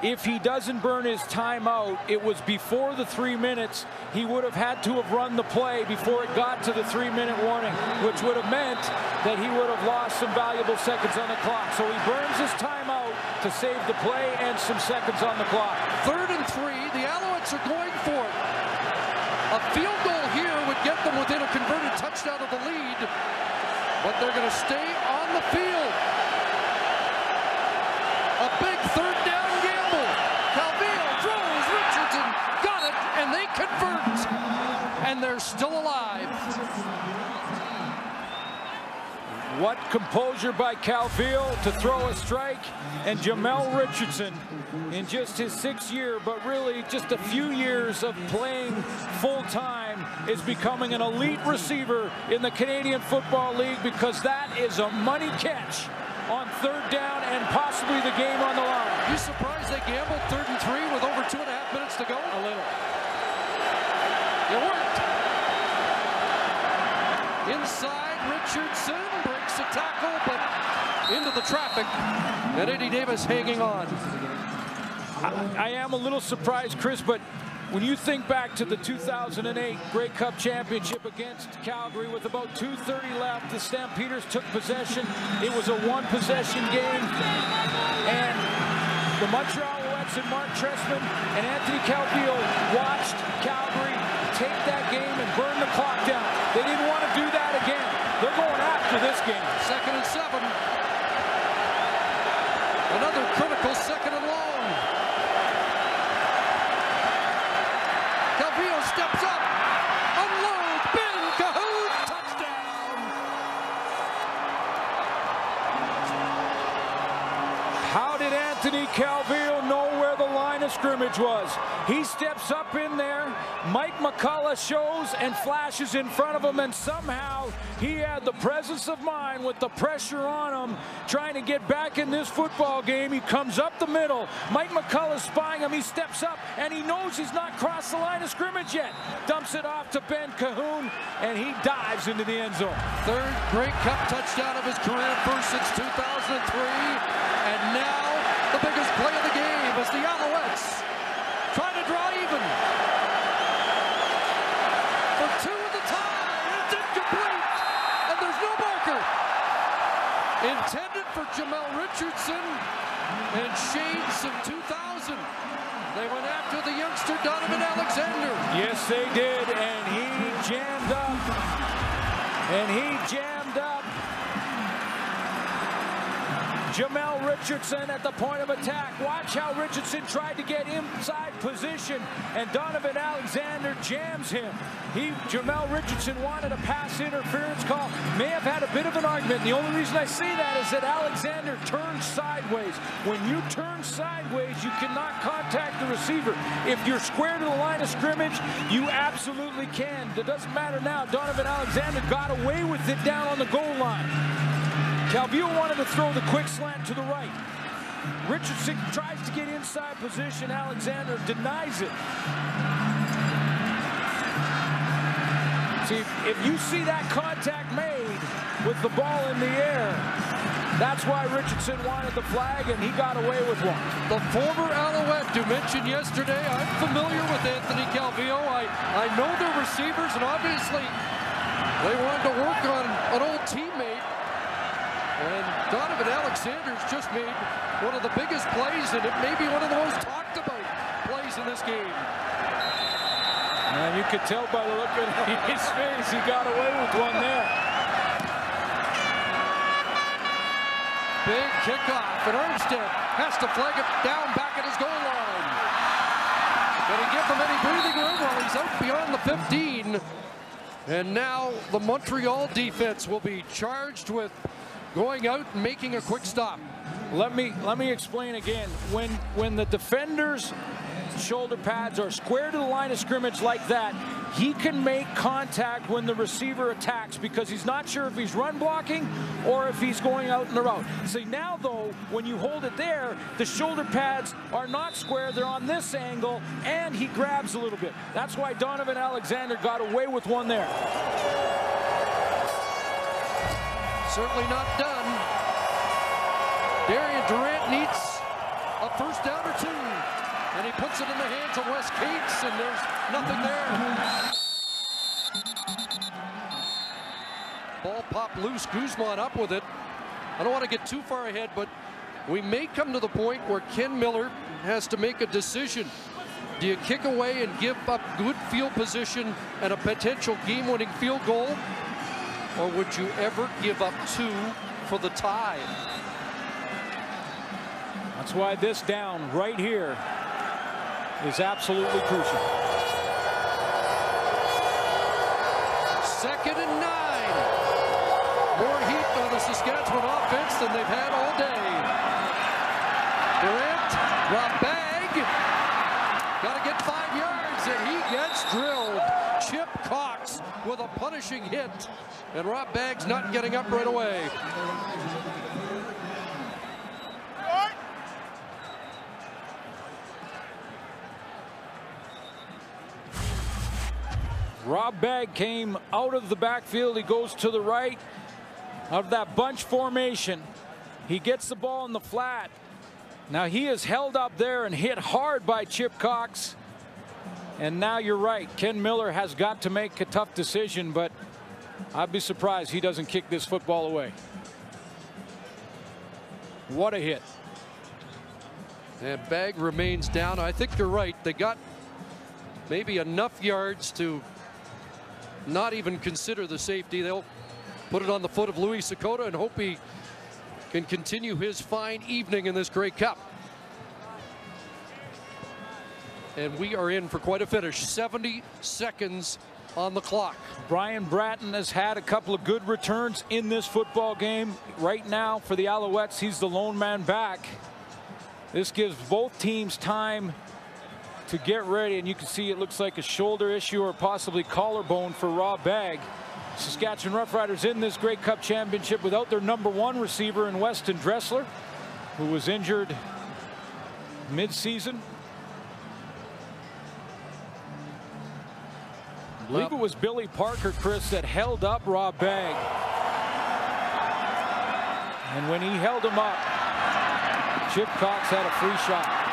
if he doesn't burn his timeout, it was before the 3 minutes. He would have had to have run the play before it got to the 3-minute warning, which would have meant that he would have lost some valuable seconds on the clock. So he burns his timeout to save the play and some seconds on the clock. 3rd and 3. The Alouettes are going for it. A field goal here would get them within a converted touchdown of the lead, but they're going to stay on the field. A big 3rd down gamble. Calvillo throws, Richardson got it, and they convert, and they're still alive. What composure by Calvillo to throw a strike, and Jamel Richardson in just his 6th year, but really just a few years of playing full-time, is becoming an elite receiver in the Canadian Football League, because that is a money catch on 3rd down and possibly the game on the line. You surprised they gambled 3rd and 3 with over 2.5 minutes to go? A little. It worked. Inside, Richardson breaks a tackle, but into the traffic, and Eddie Davis hanging on. I am a little surprised, Chris, but when you think back to the 2008 Grey Cup Championship against Calgary with about 2:30 left, the Stampeders took possession. It was a 1-possession game, and the Montreal Alouettes and Mark Trestman and Anthony Calvillo watched Calgary take that game and burn the clock down. They didn't want to do that again. They're going after this game. 2nd and 7. Another critical 2nd and long. Calvillo steps up, unloads, Ben Cahoon, touchdown. How did Anthony Calvillo know where the line of scrimmage was? He steps up in there, Mike McCullough shows and flashes in front of him, and somehow he had the presence of mind with the pressure on him, trying to get back in this football game. He comes up the middle, Mike McCullough spying him, he steps up, and he knows he's not crossed the line of scrimmage yet. Dumps it off to Ben Cahoon, and he dives into the end zone. 3rd Grey Cup touchdown of his career, first since 2003, and now the biggest play of the game as the Alouettes try to draw even. For 2 at the time, it's incomplete, and there's no marker. Intended for Jamel Richardson and Shades in 2000. They went after the youngster Donovan Alexander. Yes, they did, and he jammed up. Jamel Richardson at the point of attack. Watch how Richardson tried to get inside position, and Donovan Alexander jams him. Jamel Richardson wanted a pass interference call. May have had a bit of an argument. The only reason I say that is that Alexander turned sideways. When you turn sideways, you cannot contact the receiver. If you're square to the line of scrimmage, you absolutely can. It doesn't matter now. Donovan Alexander got away with it down on the goal line. Calvillo wanted to throw the quick slant to the right. Richardson tries to get inside position. Alexander denies it. See, if you see that contact made with the ball in the air, that's why Richardson wanted the flag, and he got away with one. The former Alouette you mentioned yesterday, I'm familiar with Anthony Calvillo. I know their receivers, and obviously they wanted to work on an old teammate. And Donovan Alexander's just made one of the biggest plays, and it may be one of the most talked about plays in this game. And you could tell by the look at his face, he got away with one there. Big kickoff, and Armstead has to flag it down back at his goal line. Can he give them any breathing room while he's out beyond the 15? And now the Montreal defense will be charged with going out and making a quick stop. Let me explain again. When the defender's shoulder pads are square to the line of scrimmage like that, he can make contact when the receiver attacks, because he's not sure if he's run blocking or if he's going out in the route. See, now though, when you hold it there, the shoulder pads are not square, they're on this angle, and he grabs a little bit. That's why Donovan Alexander got away with one there. Certainly not done. Darian Durant needs a first down or 2. And he puts it in the hands of Wes Cates, and there's nothing there. Ball popped loose. Guzman up with it. I don't want to get too far ahead, but we may come to the point where Ken Miller has to make a decision. Do you kick away and give up good field position and a potential game-winning field goal? Or would you ever give up 2 for the tie? That's why this down right here is absolutely crucial. 2nd and 9. More heat on the the Saskatchewan offense than they've had all day. Durant, Rob Bagg, got to get 5 yards, and he gets drilled. Chip Cox with a punishing hit, and Rob Bagg's not getting up right away. Rob Bagg came out of the backfield. He goes to the right of that bunch formation. He gets the ball in the flat. Now he is held up there and hit hard by Chip Cox. And now you're right. Ken Miller has got to make a tough decision, but I'd be surprised he doesn't kick this football away. What a hit. And Bagg remains down. I think you're right. They got maybe enough yards to not even consider the safety. They'll put it on the foot of Louis Sakota and hope he can continue his fine evening in this Grey Cup. And we are in for quite a finish. 70 seconds on the clock. Brian Bratton has had a couple of good returns in this football game. Right now for the Alouettes, he's the lone man back. This gives both teams time to get ready, and you can see it looks like a shoulder issue or possibly collarbone for Rob Bagg. Saskatchewan Roughriders in this Grey Cup championship without their #1 receiver in Weston Dressler, who was injured mid-season. I believe it was Billy Parker, Chris, that held up Rob Bagg. And when he held him up, Chip Cox had a free shot.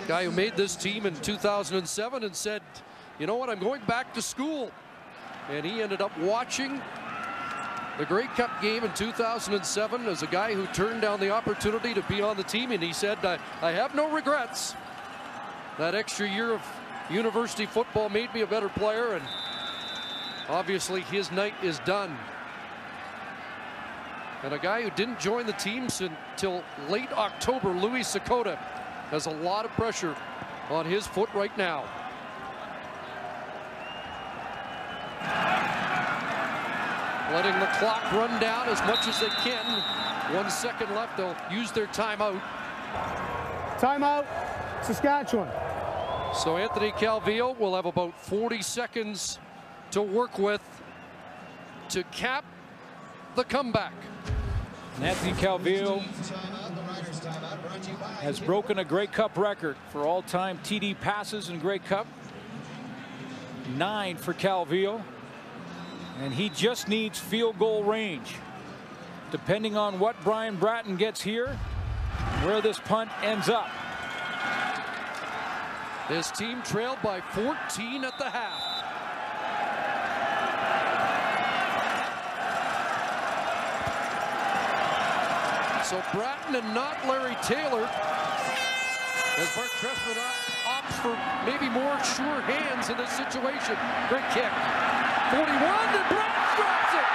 Guy who made this team in 2007 and said, you know what, I'm going back to school. And he ended up watching the Grey Cup game in 2007 as a guy who turned down the opportunity to be on the team. And he said, I have no regrets. That extra year of university football made me a better player. And obviously his night is done. And a guy who didn't join the team until late October, Louis Sakota, has a lot of pressure on his foot right now. Letting the clock run down as much as they can. 1 second left. They'll use their timeout. Timeout, Saskatchewan. So Anthony Calvillo will have about 40 seconds to work with to cap the comeback. And Anthony Calvillo has broken a Grey Cup record for all-time TD passes in Grey Cup. 9 for Calvillo. And he just needs field goal range. Depending on what Brian Bratton gets here, where this punt ends up. His team trailed by 14 at the half. So Bratton and not Larry Taylor, as Mark Trestman opts for maybe more sure hands in this situation. Great kick. 41, and Bratton drops it.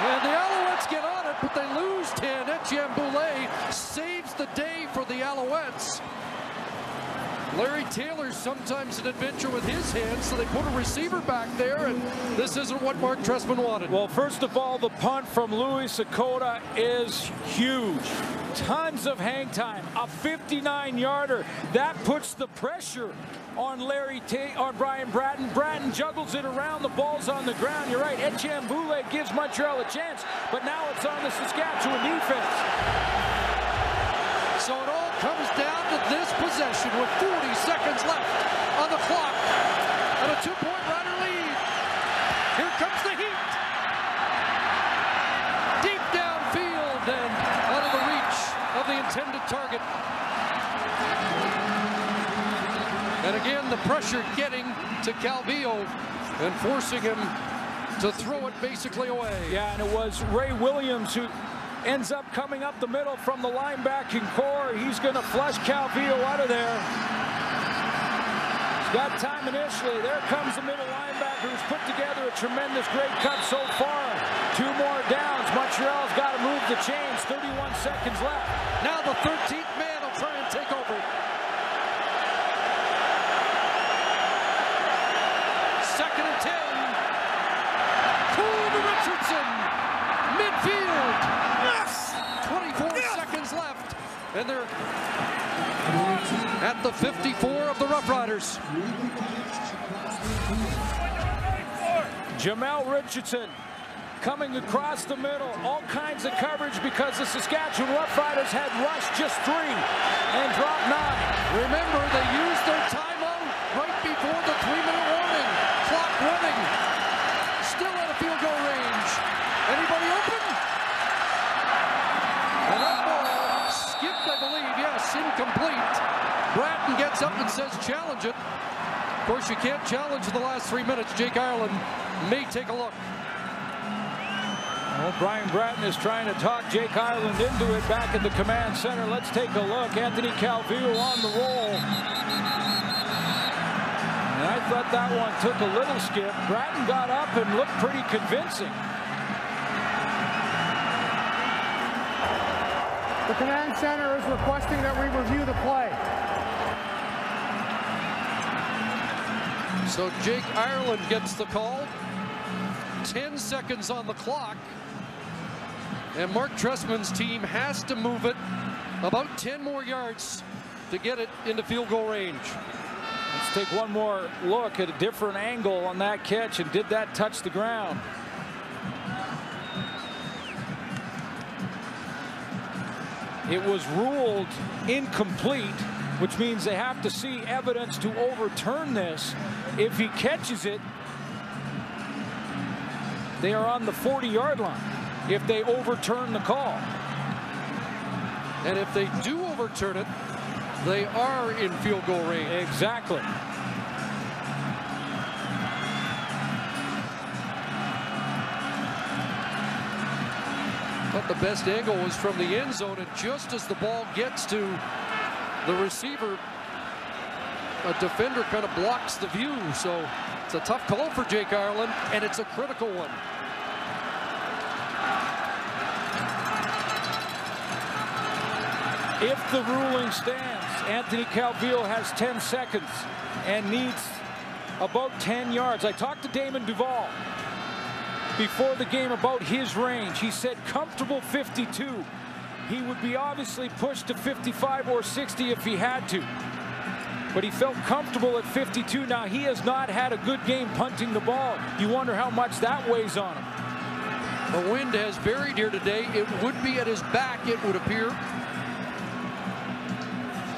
And the Alouettes get on it, but they lose 10. Etienne Boulay saves the day for the Alouettes. Larry Taylor's sometimes an adventure with his hands, so they put a receiver back there, and this isn't what Mark Trestman wanted. Well, first of all, the punt from Louis Sakota is huge. Tons of hang time, a 59-yarder. That puts the pressure on Brian Bratton. Bratton juggles it around, the ball's on the ground. You're right, Etienne Boulay gives Montreal a chance, but now it's on the Saskatchewan defense. So it all comes down to this possession with 40 seconds left on the clock and a 2-point Rider lead. Here comes the heat. Deep downfield and out of the reach of the intended target. And again, the pressure getting to Calvillo and forcing him to throw it basically away. Yeah, and it was Ray Williams who ends up coming up the middle from the linebacking core. He's going to flush Calvillo out of there. He's got time initially. There comes the middle linebacker who's put together a tremendous Grey Cup so far. 2 more downs. Montreal's got to move the chains. 31 seconds left. Now the 13th man will try and take over. and they're at the 54 of the Roughriders. Jamel Richardson coming across the middle. All kinds of coverage because the Saskatchewan Roughriders had rushed just 3 and dropped 9. Remember, they used their timeout right before the 3-minute warning. Clock running. Still out of field goal range. Anybody open? And that ball skipped, I believe. Yes, incomplete. Bratton gets up and says challenge it. Of course, you can't challenge the last 3 minutes. Jake Ireland may take a look. Well, Brian Bratton is trying to talk Jake Ireland into it back at the command center. Let's take a look. Anthony Calvillo on the roll. And I thought that one took a little skip. Bratton got up and looked pretty convincing. The command center is requesting that we review the play. So Jake Ireland gets the call. 10 seconds on the clock. And Mark Trestman's team has to move it about 10 more yards to get it into field goal range. Let's take one more look at a different angle on that catch. And did that touch the ground? It was ruled incomplete, which means they have to see evidence to overturn this. If he catches it, they are on the 40-yard line if they overturn the call. And if they do overturn it, they are in field goal range. Exactly. But the best angle was from the end zone, and just as the ball gets to the receiver, a defender kind of blocks the view. So it's a tough call for Jake Ireland, and it's a critical one. If the ruling stands, Anthony Calvillo has 10 seconds and needs about 10 yards. I talked to Damon Duval before the game about his range. He said comfortable 52. He would be obviously pushed to 55 or 60 if he had to. But he felt comfortable at 52. Now, he has not had a good game punting the ball. You wonder how much that weighs on him. The wind has buried here today. It would be at his back, it would appear.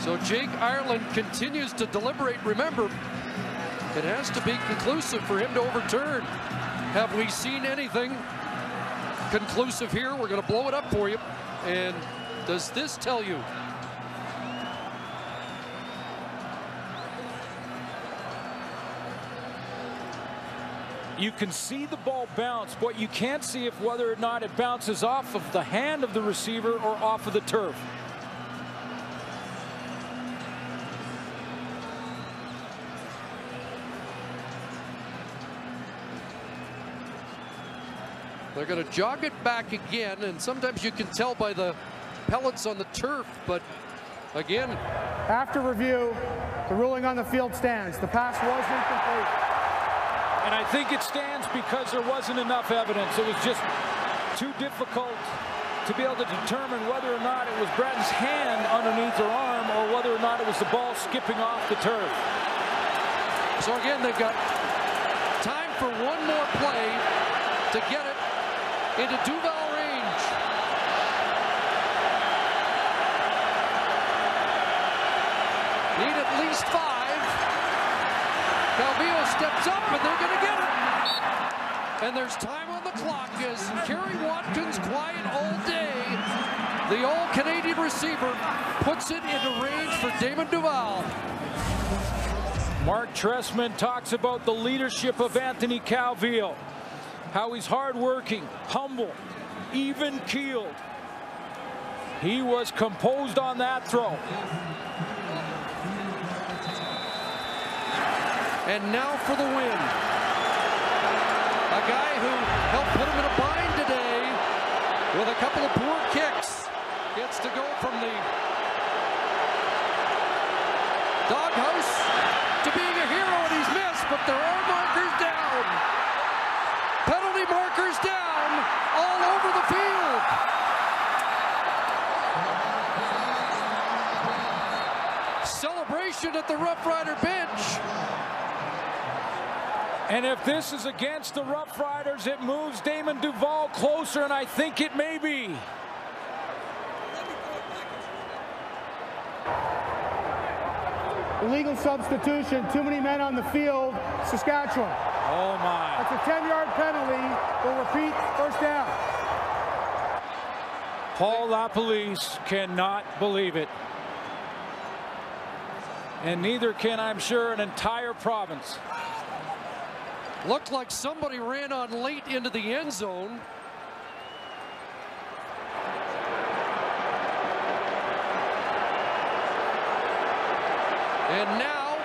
So Jake Ireland continues to deliberate. Remember, it has to be conclusive for him to overturn. Have we seen anything conclusive here? We're going to blow it up for you. And does this tell you? You can see the ball bounce, but you can't see if whether or not it bounces off of the hand of the receiver or off of the turf. They're going to jog it back again, and sometimes you can tell by the pellets on the turf, but again. After review, the ruling on the field stands. The pass was incomplete. And I think it stands because there wasn't enough evidence. It was just too difficult to be able to determine whether or not it was Bratton's hand underneath her arm or whether or not it was the ball skipping off the turf. So again, they've got time for one more play to get it into Duval range. Need at least 5. Calvillo steps up, and they're going to get it. And there's time on the clock as Kerry Watkins, quiet all day. The all-Canadian receiver puts it into range for Damon Duval. Mark Trestman talks about the leadership of Anthony Calvillo. How he's hardworking, humble, even-keeled. He was composed on that throw. And now for the win. A guy who helped put him in a bind today with a couple of poor kicks. Gets to go from the doghouse to being a hero, and he's missed, but there are markers down. Penalty markers down all over the field. substitution at the Rough Rider bench. And if this is against the Rough Riders, it moves Damon Duval closer, and I think it may be. Illegal substitution, too many men on the field, Saskatchewan. Oh my. That's a 10-yard penalty. We'll repeat, first down. Paul LaPolice cannot believe it. And neither can, I'm sure, an entire province. Looked like somebody ran on late into the end zone. And now,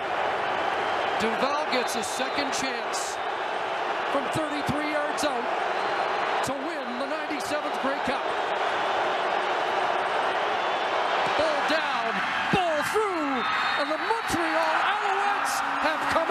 Duval gets a second chance from 33 yards out to win the 97th Grey Cup. Ball down, ball through, and the Montreal Alouettes have come